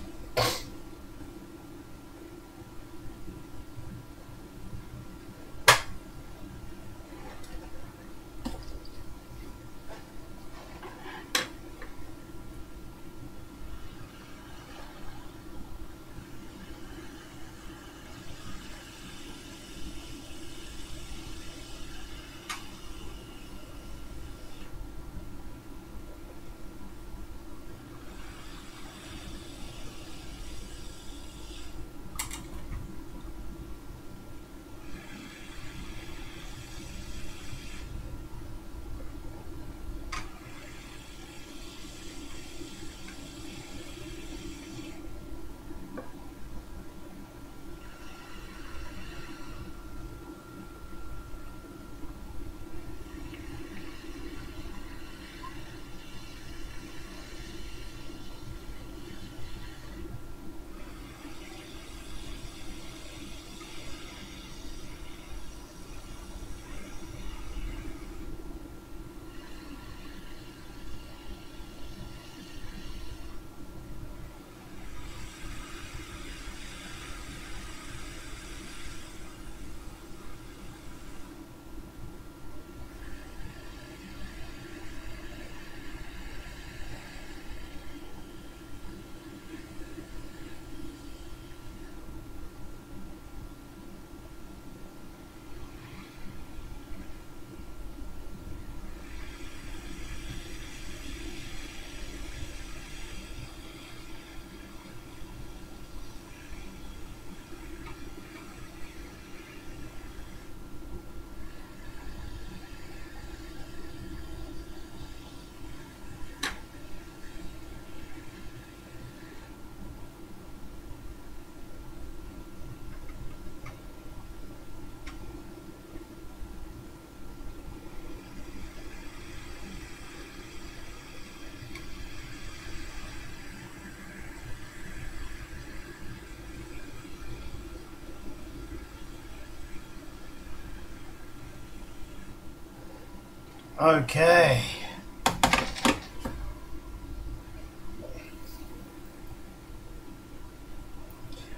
Okay.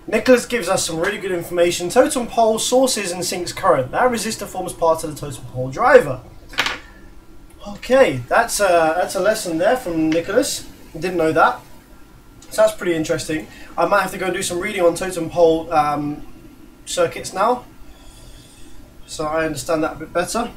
Nicholas gives us some really good information. Totem pole sources and sinks current. That resistor forms part of the totem pole driver. Okay, that's a lesson there from Nicholas. Didn't know that. So that's pretty interesting. I might have to go and do some reading on totem pole circuits now, so I understand that a bit better.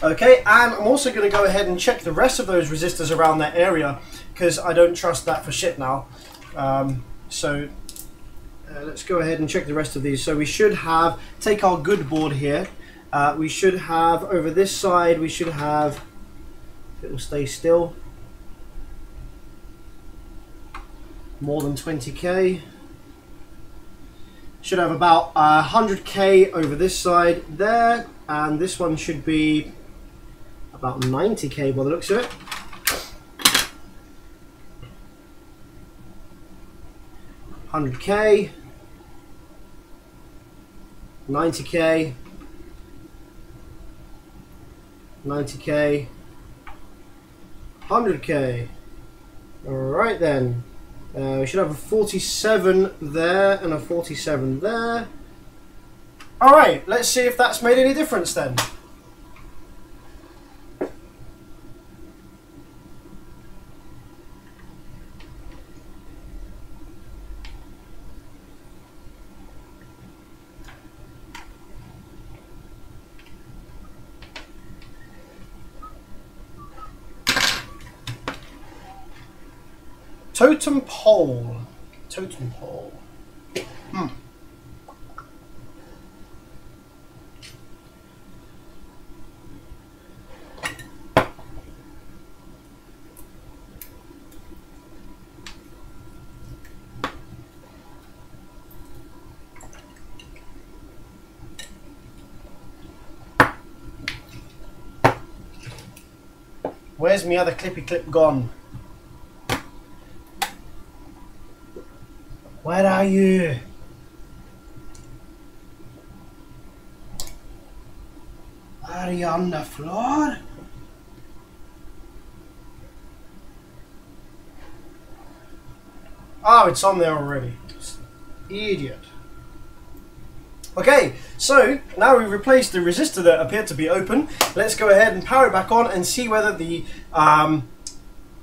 Okay, and I'm also going to go ahead and check the rest of those resistors around that area, because I don't trust that for shit now. Let's go ahead and check the rest of these. So we should have, take our good board here, we should have over this side, we should have, it will stay still, more than 20k. Should have about 100k over this side there, and this one should be about 90k by the looks of it. $100k, 90k, 90k, 100k. Alright then, we should have a 47 there and a 47 there. Alright, let's see if that's made any difference then. Totem pole. Totem pole. Where's my other clippy clip gone? Where are you? Are you on the floor? Oh, it's on there already. Idiot. Okay, so now we've replaced the resistor that appeared to be open. Let's go ahead and power it back on and see whether the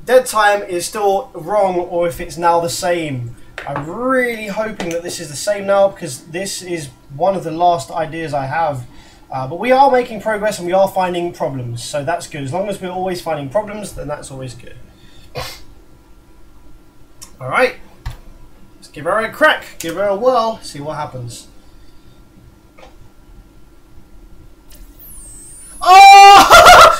dead time is still wrong or if it's now the same. I'm really hoping that this is the same now, because this is one of the last ideas I have. But we are making progress and we are finding problems, so that's good. As long as we're always finding problems, then that's always good. Alright, let's give her a crack, give her a whirl, see what happens. Oh!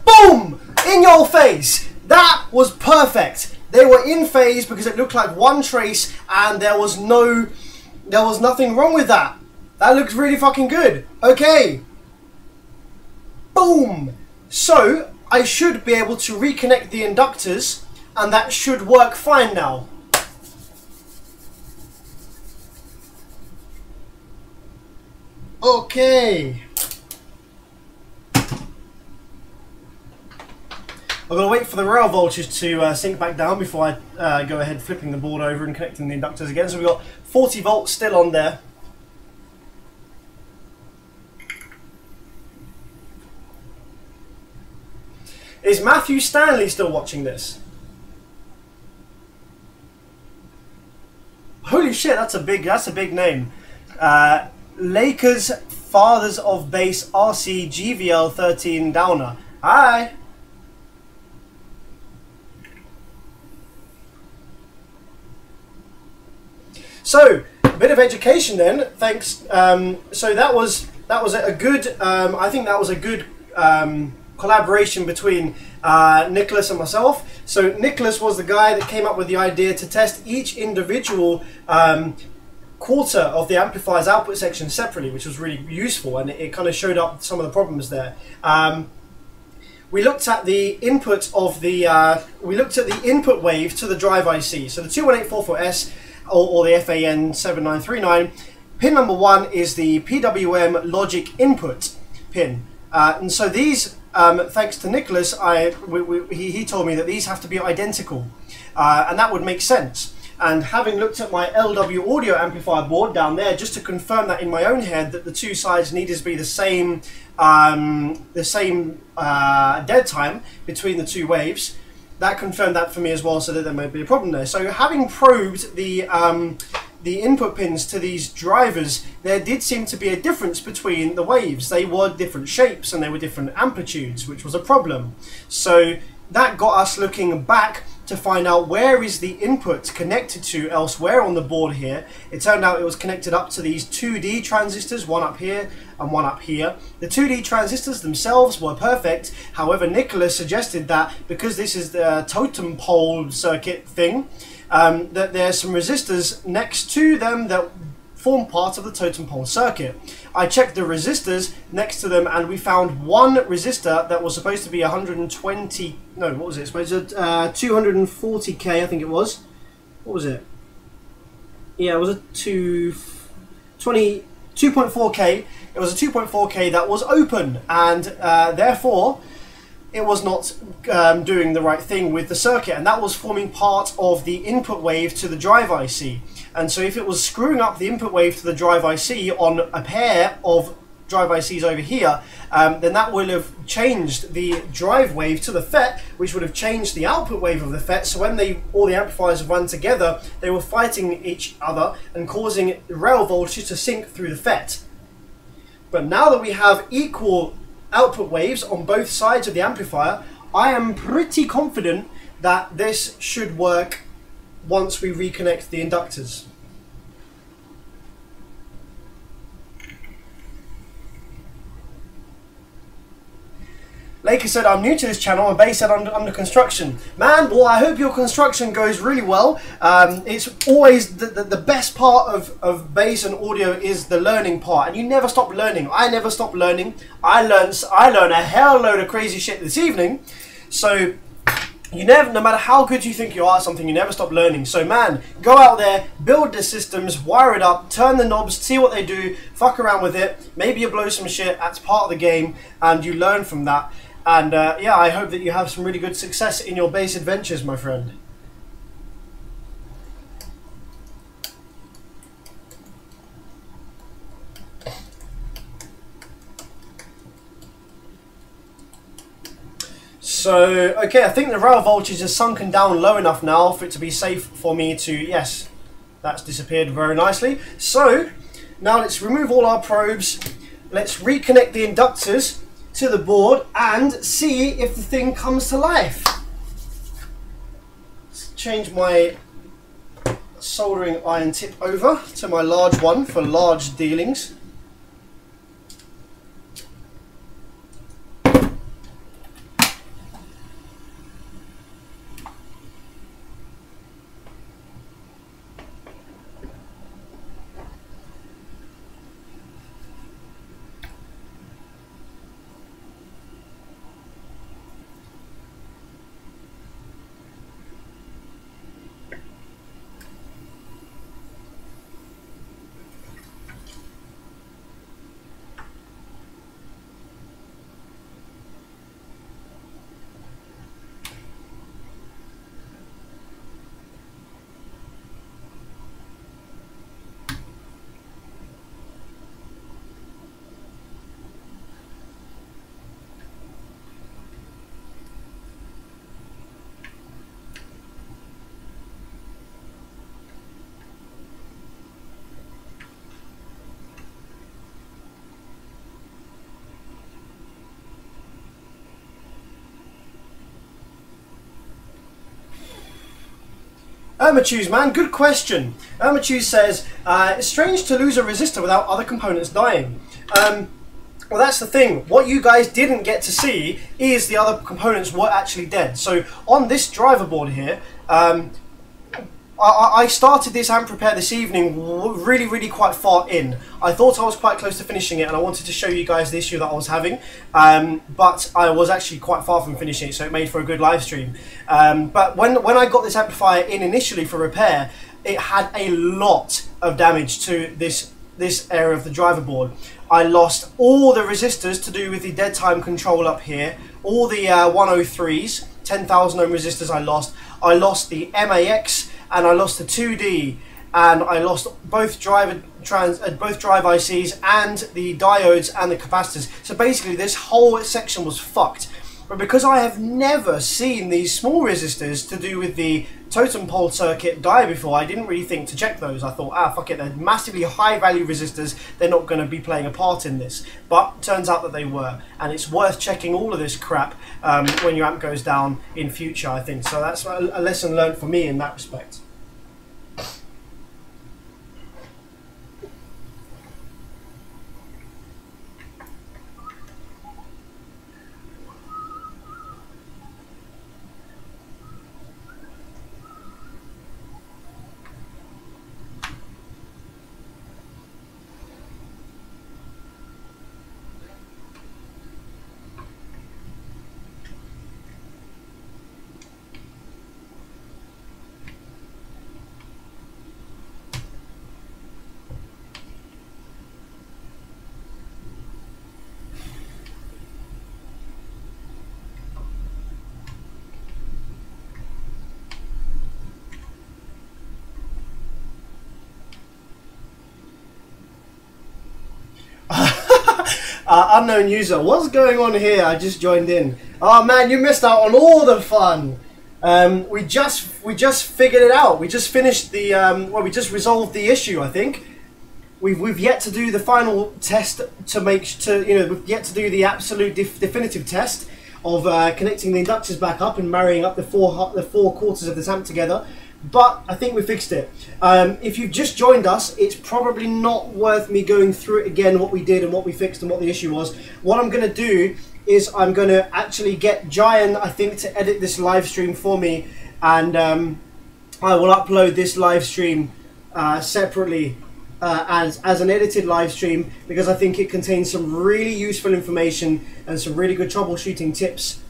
Boom! In your face! That was perfect! They were in phase because it looked like one trace and there was nothing wrong with that. That looks really fucking good. Okay. Boom. So I should be able to reconnect the inductors and that should work fine now. Okay. I've got to wait for the rail voltage to sink back down before I go ahead flipping the board over and connecting the inductors again. So we've got 40 volts still on there. Is Matthew Stanley still watching this? Holy shit, that's a big name. Lakers Fathers of Base RC GVL 13 Downer. Hi. So, a bit of education then, thanks. So that was a good, I think that was a good collaboration between Nicholas and myself. So Nicholas was the guy that came up with the idea to test each individual quarter of the amplifier's output section separately, which was really useful, and it kind of showed up some of the problems there. We looked at the input of the input wave to the drive IC. So the 21844S or the FAN7939 pin number 1 is the PWM logic input pin, and so these, thanks to Nicholas, he told me that these have to be identical, and that would make sense. And having looked at my LW audio amplifier board down there, just to confirm that in my own head that the two sides needed to be the same dead time between the two waves, that confirmed that for me as well, so that there might be a problem there. So having probed the input pins to these drivers, there did seem to be a difference between the waves. They were different shapes and they were different amplitudes, which was a problem. So that got us looking back to find out where is the input connected to elsewhere on the board here. It turned out it was connected up to these 2D transistors, one up here and one up here. The 2D transistors themselves were perfect. However, Nicholas suggested that because this is the totem pole circuit thing, that there's some resistors next to them that form part of the totem pole circuit. I checked the resistors next to them and we found one resistor that was supposed to be 120, no, what was it? Supposed to 240k, I think it was. What was it? Yeah, it was a 2.4k. It was a 2.4k that was open, and therefore it was not doing the right thing with the circuit, and that was forming part of the input wave to the drive IC. And so if it was screwing up the input wave to the drive IC on a pair of drive ICs over here, then that would have changed the drive wave to the FET, which would have changed the output wave of the FET. So when all the amplifiers run together, they were fighting each other and causing rail voltage to sink through the FET. But now that we have equal output waves on both sides of the amplifier, I am pretty confident that this should work once we reconnect the inductors. Laker said, I'm new to this channel and Bay said under construction. Man, well, I hope your construction goes really well. It's always the best part of bass and audio is the learning part, and you never stop learning. I never stop learning. I learned a hell load of crazy shit this evening. So you never, no matter how good you think you are at something, you never stop learning. So man, go out there, build the systems, wire it up, turn the knobs, see what they do, fuck around with it. Maybe you blow some shit, that's part of the game, and you learn from that. And yeah, I hope that you have some really good success in your bass adventures, my friend. So, okay, I think the rail voltage has sunken down low enough now for it to be safe for me to, yes, that's disappeared very nicely. So, now let's remove all our probes, let's reconnect the inductors to the board and see if the thing comes to life. Let's change my soldering iron tip over to my large one for large dealings. Ermachoose, man, good question. Ermachoose says, it's strange to lose a resistor without other components dying. Well, that's the thing. What you guys didn't get to see is the other components were actually dead. So on this driver board here, I started this amp repair this evening really quite far in. I thought I was quite close to finishing it and I wanted to show you guys the issue that I was having, but I was actually quite far from finishing it, so it made for a good live stream. But when I got this amplifier in initially for repair, it had a lot of damage to this area of the driver board. I lost all the resistors to do with the dead time control up here, all the 103s, 10,000 ohm resistors I lost the MAX, and I lost the 2D, and I lost both drive ICs and the diodes and the capacitors. So basically this whole section was fucked. But because I have never seen these small resistors to do with the totem pole circuit die before, I didn't really think to check those. I thought, fuck it, they're massively high value resistors, they're not going to be playing a part in this. But turns out that they were, and it's worth checking all of this crap when your amp goes down in future, I think. So that's a lesson learned for me in that respect. Unknown user, what's going on here? I just joined in. Oh man, you missed out on all the fun. We just figured it out. We just finished the well, we just resolved the issue. I think we've yet to do the final test to we've yet to do the absolute definitive test of connecting the inductors back up and marrying up the four quarters of this amp together. But I think we fixed it. If you've just joined us, it's probably not worth me going through it again, what we did and what we fixed and what the issue was. What I'm going to do is I'm going to actually get Giant, I think, to edit this live stream for me, and I will upload this live stream separately as an edited live stream, because I think it contains some really useful information and some really good troubleshooting tips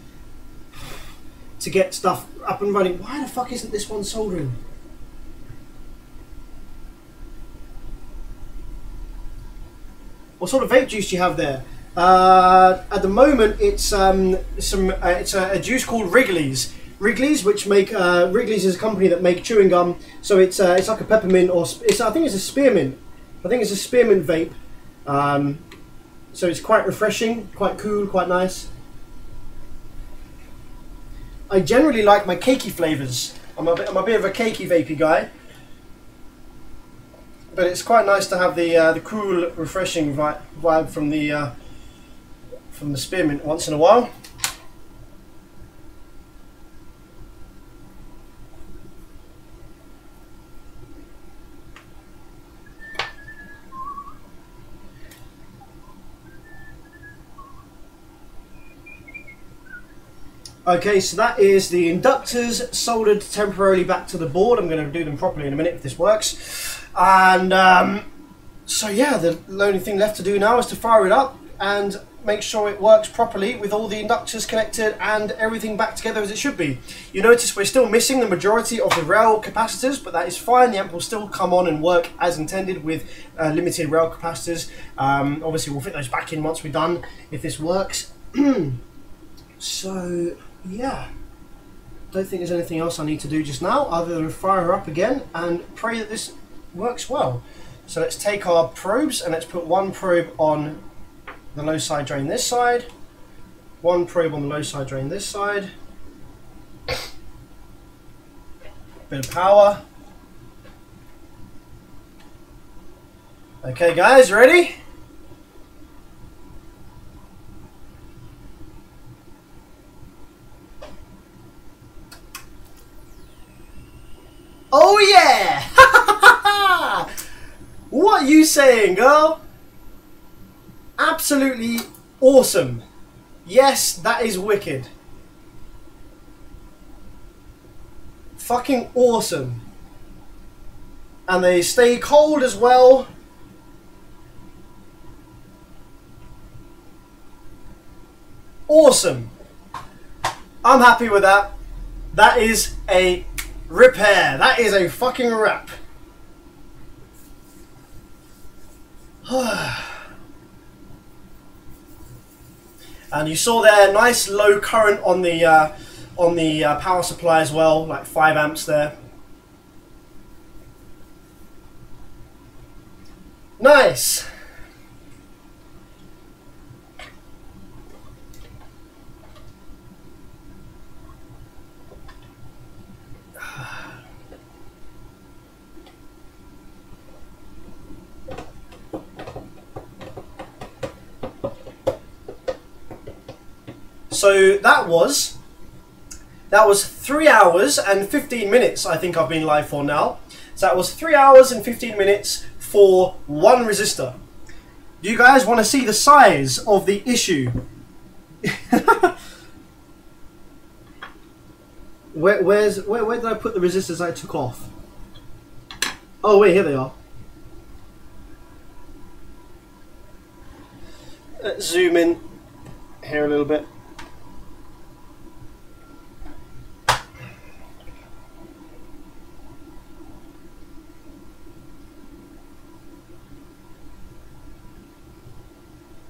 to get stuff up and running. Why the fuck isn't this one soldering? What sort of vape juice do you have there? At the moment, it's a juice called Wrigley's. Wrigley's, which make Wrigley's is a company that make chewing gum. So it's like a peppermint, or I think it's a spearmint. I think it's a spearmint vape. So it's quite refreshing, quite cool, quite nice. I generally like my cakey flavors. I'm a bit of a cakey vapey guy, but it's quite nice to have the cool, refreshing vibe from the spearmint once in a while. Okay, so that is the inductors soldered temporarily back to the board. I'm going to do them properly in a minute if this works. And so yeah, the only thing left to do now is to fire it up and make sure it works properly with all the inductors connected and everything back together as it should be. You notice we're still missing the majority of the rail capacitors, but that is fine. The amp will still come on and work as intended with limited rail capacitors. Obviously we'll fit those back in once we're done if this works. So yeah, don't think there's anything else I need to do just now other than fire her up again and pray that this works well. So let's take our probes and let's put one probe on the low side drain this side, one probe on the low side drain this side, bit of power. Okay guys, ready? Oh yeah! What are you saying, girl? Absolutely awesome. Yes, that is wicked. Fucking awesome. And they stay cold as well. Awesome. I'm happy with that. That is a repair. That is a fucking wrap. And you saw there, nice low current on the power supply as well, like 5 amps there. Nice. So that was 3 hours and 15 minutes I think I've been live for now. So that was 3 hours and 15 minutes for one resistor. Do you guys want to see the size of the issue? Where did I put the resistors I took off? Oh wait, here they are. Let's zoom in here a little bit.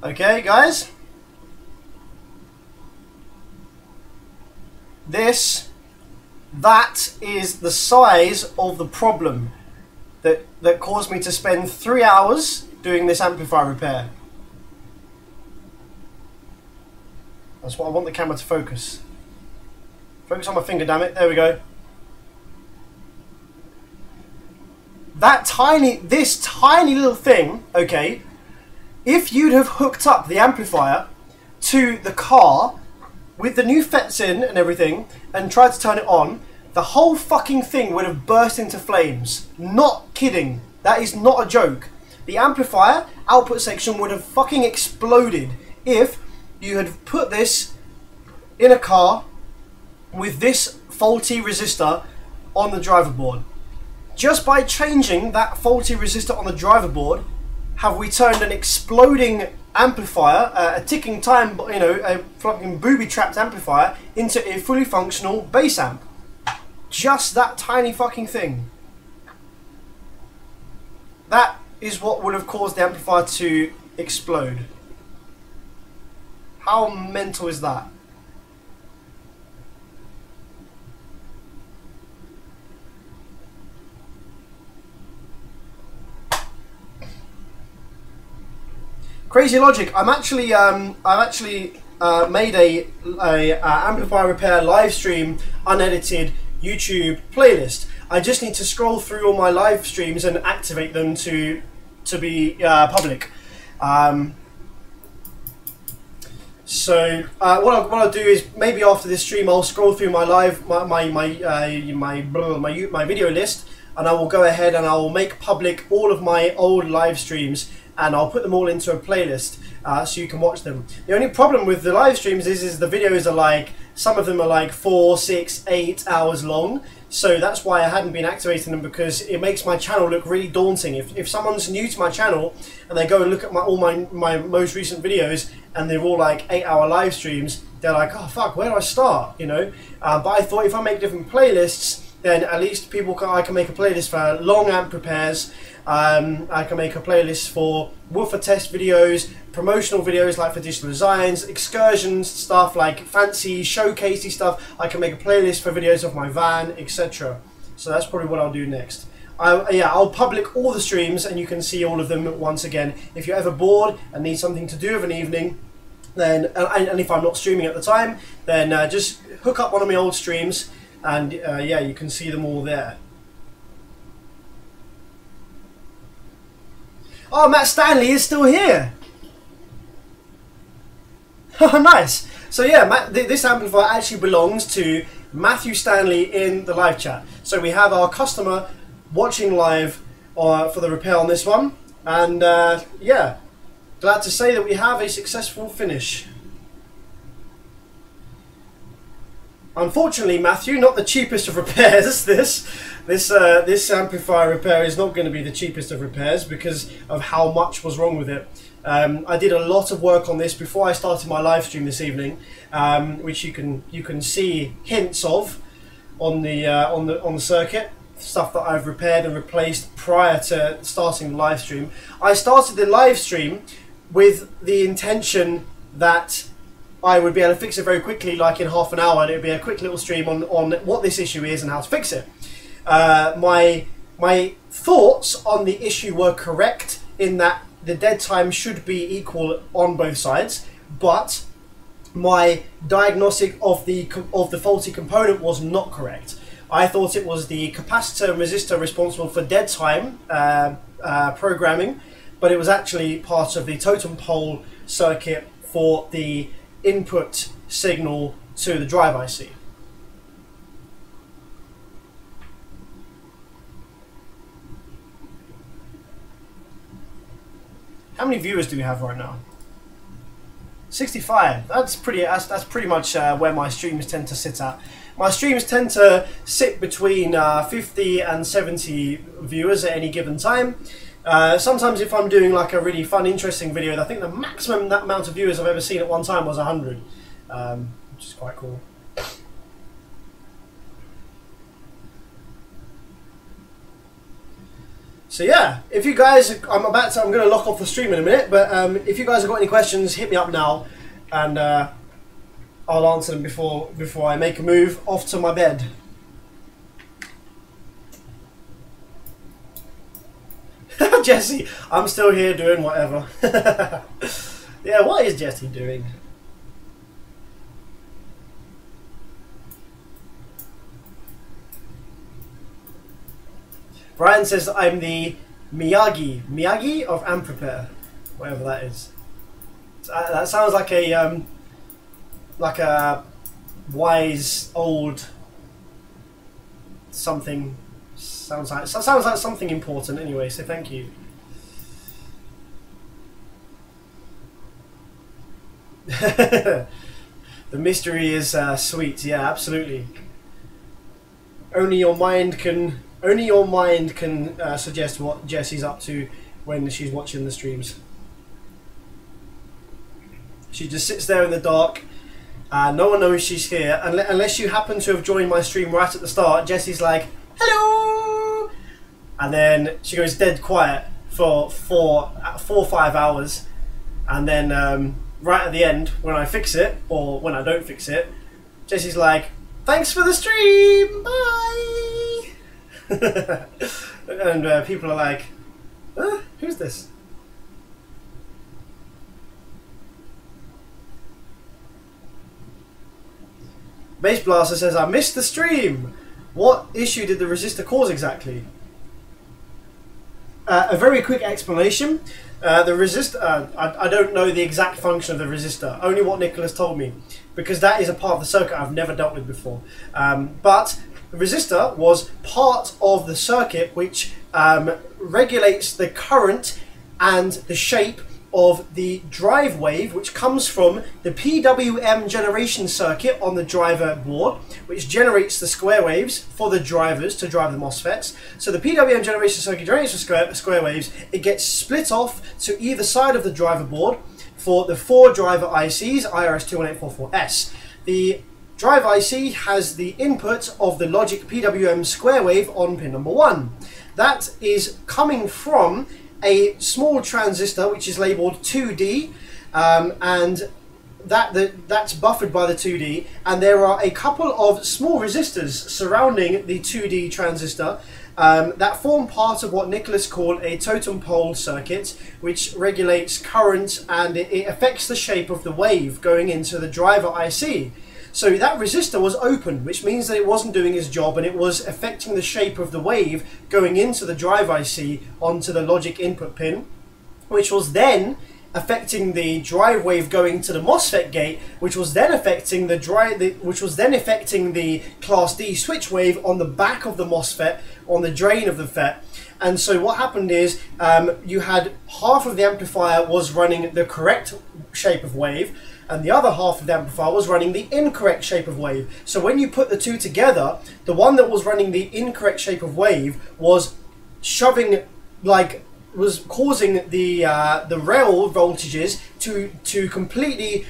Okay, guys. That is the size of the problem that caused me to spend 3 hours doing this amplifier repair. That's what I want the camera to focus. Focus on my finger, damn it. There we go. This tiny little thing, okay, if you'd have hooked up the amplifier to the car with the new fets in and everything and tried to turn it on, the whole fucking thing would have burst into flames. Not kidding. That is not a joke. The amplifier output section would have fucking exploded if you had put this in a car with this faulty resistor on the driver board. Just by changing that faulty resistor on the driver board, have we turned an exploding amplifier, a ticking time, you know, a fucking booby-trapped amplifier, into a fully functional bass amp. Just that tiny fucking thing. That is what would have caused the amplifier to explode. How mental is that? Crazy logic. I've actually made a amplifier repair live stream unedited YouTube playlist. I just need to scroll through all my live streams and activate them to be public. So what I'll do is maybe after this stream I'll scroll through my my video list, and I will go ahead and I will make public all of my old live streams, and I'll put them all into a playlist so you can watch them. The only problem with the live streams is the videos are like, some of them are like 4, 6, 8 hours long. So that's why I hadn't been activating them, because it makes my channel look really daunting. If someone's new to my channel and they go and look at all my most recent videos and they're all like 8-hour live streams, they're like, oh fuck, where do I start? You know. But I thought if I make different playlists, then at least I can make a playlist for long amp repairs. I can make a playlist for woofer test videos, promotional videos like for digital designs, excursions, stuff like fancy showcasey stuff. I can make a playlist for videos of my van, etc. So that's probably what I'll do next. I'll public all the streams and you can see all of them once again. If you're ever bored and need something to do of an evening, then and if I'm not streaming at the time, then just hook up one of my old streams, and yeah, you can see them all there. Oh, Matt Stanley is still here. Oh, nice. So yeah, this amplifier actually belongs to Matthew Stanley in the live chat. So we have our customer watching live for the repair on this one, and yeah, glad to say that we have a successful finish. Unfortunately, Matthew, not the cheapest of repairs. This amplifier repair is not going to be the cheapest of repairs because of how much was wrong with it. I did a lot of work on this before I started my live stream this evening, which you can see hints of on the circuit. Stuff that I've repaired and replaced prior to starting the live stream. I started the live stream with the intention that I would be able to fix it very quickly, like in half an hour, and it would be a quick little stream on what this issue is and how to fix it. My thoughts on the issue were correct in that the dead time should be equal on both sides, but my diagnostic of the faulty component was not correct. I thought it was the capacitor and resistor responsible for dead time programming, but it was actually part of the totem pole circuit for the input signal to the drive IC. How many viewers do we have right now? 65. That's pretty much where my streams tend to sit at. My streams tend to sit between 50 and 70 viewers at any given time. Sometimes if I'm doing like a really fun, interesting video, I think the maximum amount of viewers I've ever seen at one time was 100, which is quite cool. So yeah, if you guys, I'm going to lock off the stream in a minute, but if you guys have got any questions, hit me up now, and I'll answer them before I make a move off to my bed. Jesse, I'm still here doing whatever. Yeah, what is Jesse doing? Brian says that I'm the Miyagi of Amplifier, whatever that is. That sounds like a wise old something. Sounds like something important anyway. So thank you. The mystery is sweet. Yeah, absolutely. Only your mind can suggest what Jessie's up to when she's watching the streams. She just sits there in the dark. No one knows she's here unless you happen to have joined my stream right at the start. Jessie's like, "Hello," and then she goes dead quiet for 4 or 5 hours, and then right at the end, when I fix it or when I don't fix it, Jessie's like, "Thanks for the stream, bye." And people are like, "Who's this?" Bass Blaster says, "I missed the stream. What issue did the resistor cause exactly?" A very quick explanation. The resistor, I don't know the exact function of the resistor, only what Nicholas told me, because that is a part of the circuit I've never dealt with before. But the resistor was part of the circuit which regulates the current and the shape of the drive wave, which comes from the PWM generation circuit on the driver board, which generates the square waves for the drivers to drive the MOSFETs. So the PWM generation circuit generates the square waves. It gets split off to either side of the driver board for the 4 driver ICs, IRS21844S. The drive IC has the input of the logic PWM square wave on pin number 1. That is coming from a small transistor which is labeled 2D, and that's buffered by the 2D, and there are a couple of small resistors surrounding the 2D transistor that form part of what Nicholas called a totem pole circuit, which regulates current and it affects the shape of the wave going into the driver IC. So that resistor was open, which means that it wasn't doing its job and it was affecting the shape of the wave going into the drive IC onto the logic input pin, which was then affecting the drive wave going to the MOSFET gate, which was then affecting the class D switch wave on the back of the MOSFET on the drain of the FET. And so what happened is you had half of the amplifier was running the correct shape of wave, and the other half of the amplifier was running the incorrect shape of wave. So when you put the two together, the one that was running the incorrect shape of wave was was causing the rail voltages to completely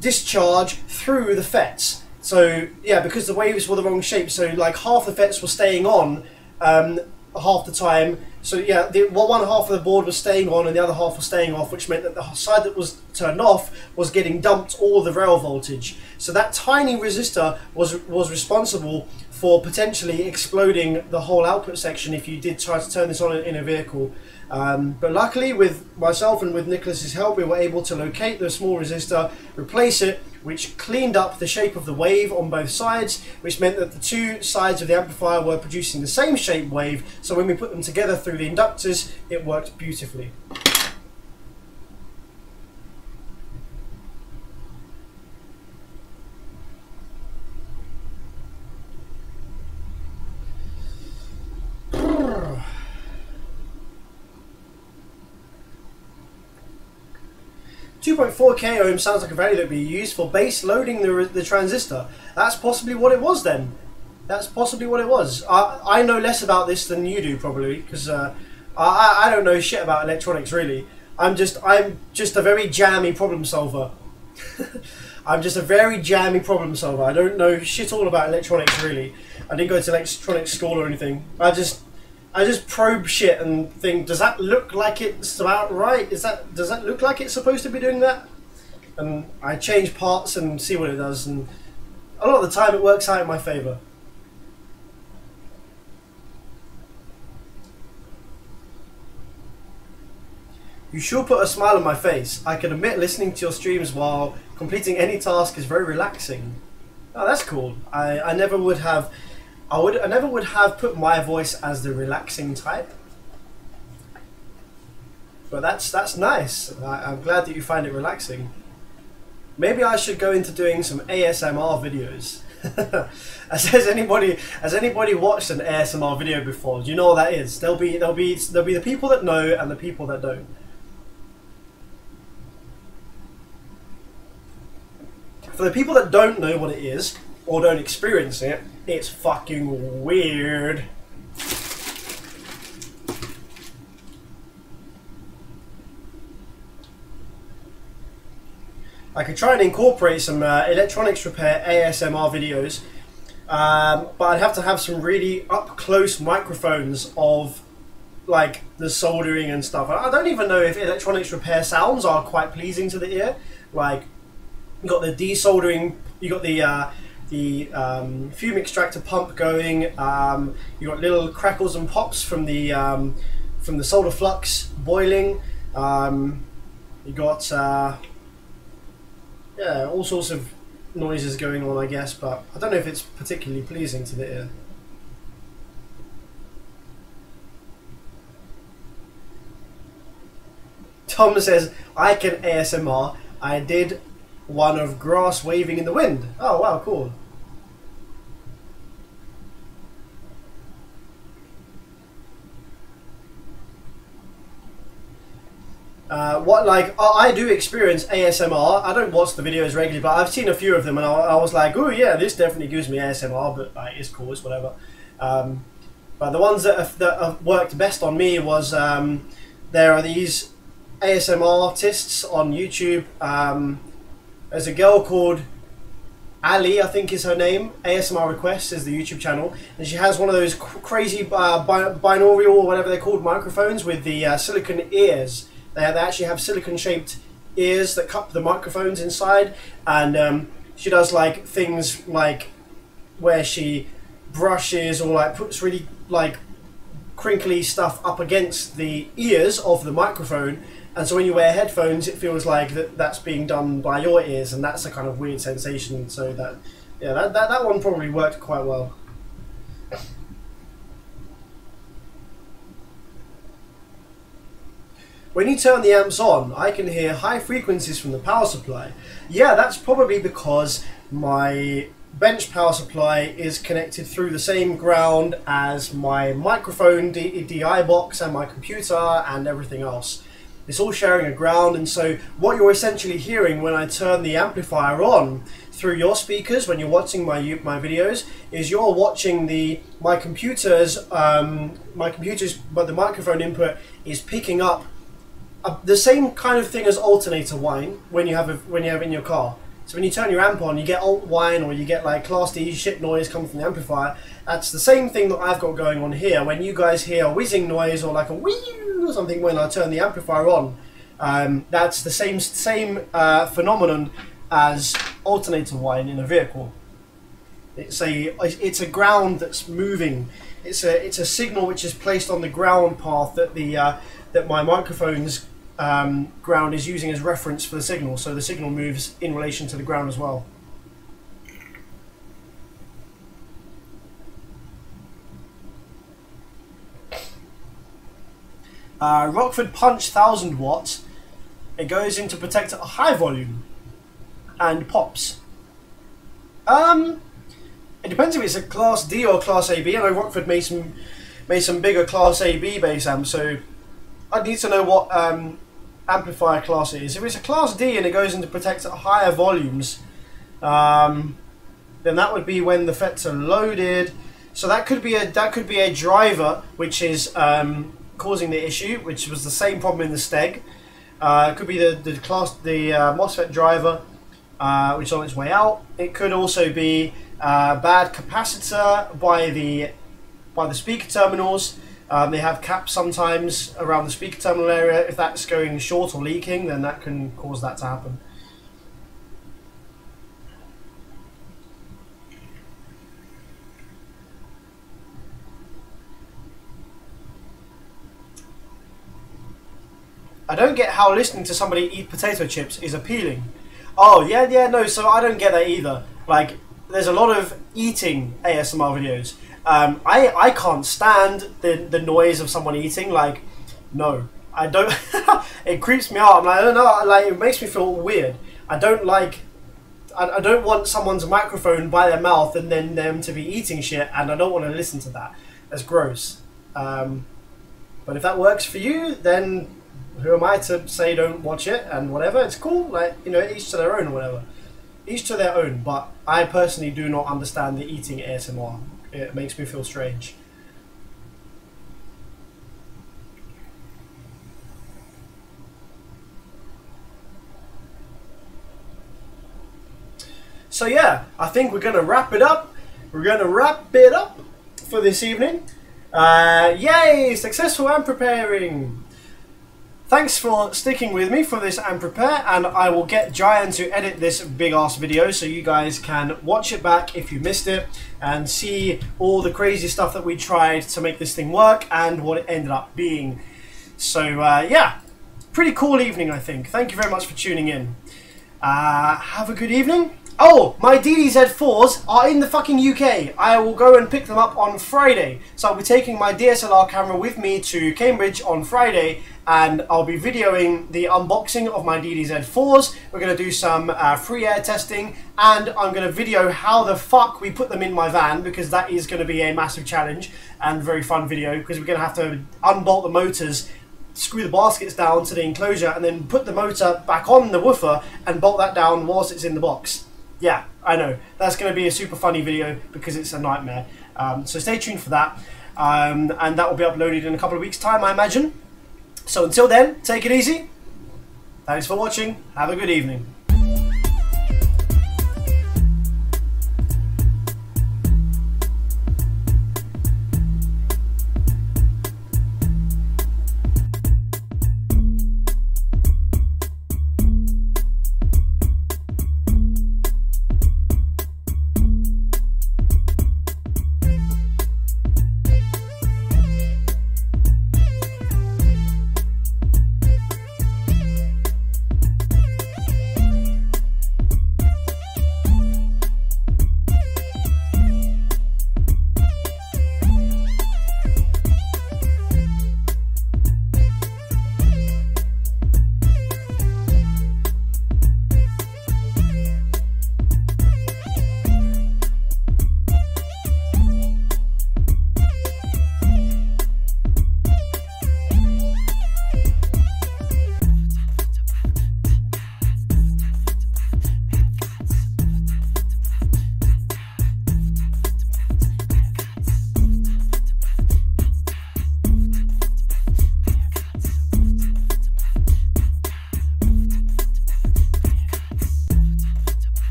discharge through the FETs. So yeah, because the waves were the wrong shape, so like half the FETs were staying on half the time. So yeah, one half of the board was staying on and the other half was staying off, which meant that the side that was turned off was getting dumped all the rail voltage. So that tiny resistor was responsible for potentially exploding the whole output section if you did try to turn this on in a vehicle. But luckily, with myself and with Nicholas's help, we were able to locate the small resistor, replace it, which cleaned up the shape of the wave on both sides, which meant that the two sides of the amplifier were producing the same shape wave. So when we put them together through the inductors, it worked beautifully. .4k ohm sounds like a value that would be used for base loading the transistor. That's possibly what it was then. That's possibly what it was. I know less about this than you do probably, because I don't know shit about electronics really. I'm just a very jammy problem solver. I'm just a very jammy problem solver. I don't know shit all about electronics really. I didn't go to electronics school or anything. I just probe shit and think, does that look like it's about right? Does that look like it's supposed to be doing that? And I change parts and see what it does, and a lot of the time it works out in my favour. You sure put a smile on my face. I can admit listening to your streams while completing any task is very relaxing. Oh, that's cool. I never would have I never would have put my voice as the relaxing type. But that's nice. I'm glad that you find it relaxing. Maybe I should go into doing some ASMR videos. Has anybody watched an ASMR video before? Do you know what that is? There'll be the people that know and the people that don't. For the people that don't know what it is or don't experience it, it's fucking weird. I could try and incorporate some electronics repair ASMR videos, but I'd have to have some really up-close microphones of like the soldering and stuff. I don't even know if electronics repair sounds are quite pleasing to the ear. Like, you got the desoldering, you got the fume extractor pump going. You got little crackles and pops from the solder flux boiling. You got yeah, all sorts of noises going on, I guess, but I don't know if it's particularly pleasing to the ear. Tom says, I can ASMR. I did one of grass waving in the wind. Oh wow, cool. I do experience ASMR. I don't watch the videos regularly, but I've seen a few of them, and I was like, oh yeah, this definitely gives me ASMR, but it's cool, it's whatever. But the ones that have worked best on me was there are these ASMR artists on YouTube. There's a girl called Ali, I think is her name. ASMR Requests is the YouTube channel, and she has one of those crazy binaural or whatever they're called microphones with the silicone ears. They actually have silicone-shaped ears that cup the microphones inside, and she does like things like where she brushes or like puts really like crinkly stuff up against the ears of the microphone, and so when you wear headphones, it feels like that's being done by your ears, and that's a kind of weird sensation. So that one probably worked quite well. When you turn the amps on, I can hear high frequencies from the power supply. Yeah, that's probably because my bench power supply is connected through the same ground as my microphone DI box and my computer and everything else. It's all sharing a ground, and so what you're essentially hearing when I turn the amplifier on through your speakers when you're watching my videos is you're watching my computer's but the microphone input is picking up the same kind of thing as alternator whine when you have in your car. So when you turn your amp on, you get alt whine or you get like Class D shit noise coming from the amplifier. That's the same thing that I've got going on here. When you guys hear a whizzing noise or like a whee or something when I turn the amplifier on, that's the same phenomenon as alternator whine in a vehicle. It's a ground that's moving. It's a signal which is placed on the ground path that that my microphone's ground is using as reference for the signal, so the signal moves in relation to the ground as well. Rockford Punch 1000 watts. It goes into protect at a high volume and pops. It depends if it's a Class D or Class AB. I know Rockford made some bigger Class AB bass amps, so I'd need to know what amplifier class it is. If it's a Class D and it goes into protect at higher volumes, then that would be when the fets are loaded. So that could be a driver which is causing the issue, which was the same problem in the Steg. It could be the MOSFET driver, which is on its way out. It could also be bad capacitor by the speaker terminals. They have caps sometimes around the speaker terminal area. If that's going short or leaking, then that can cause that to happen. I don't get how listening to somebody eat potato chips is appealing. Oh, yeah, no, so I don't get that either. Like, there's a lot of eating ASMR videos, I can't stand the noise of someone eating. Like, no, I don't. It creeps me out. I'm like, I don't know. Like, it makes me feel weird. I don't like. I don't want someone's microphone by their mouth and then them to be eating shit, and I don't want to listen to that. That's gross. But if that works for you, then who am I to say don't watch it and whatever? It's cool. Like, you know, each to their own or whatever. Each to their own. But I personally do not understand the eating ASMR. It makes me feel strange. So yeah, I think we're going to wrap it up. We're going to wrap it up for this evening. Yay! Successful amp preparing. Thanks for sticking with me for this amp prepare, and I will get Giant to edit this big ass video so you guys can watch it back if you missed it and see all the crazy stuff that we tried to make this thing work and what it ended up being. So yeah, pretty cool evening, I think. Thank you very much for tuning in. Have a good evening. Oh, my DDZ4s are in the fucking UK. I will go and pick them up on Friday. So I'll be taking my DSLR camera with me to Cambridge on Friday, and I'll be videoing the unboxing of my DDZ4s. We're going to do some free air testing, and I'm going to video how the fuck we put them in my van, because that is going to be a massive challenge and very fun video, because we're going to have to unbolt the motors, screw the baskets down to the enclosure, and then put the motor back on the woofer and bolt that down whilst it's in the box. Yeah, I know. That's going to be a super funny video because it's a nightmare. So stay tuned for that. And that will be uploaded in a couple of weeks' time, I imagine. So until then, take it easy. Thanks for watching. Have a good evening.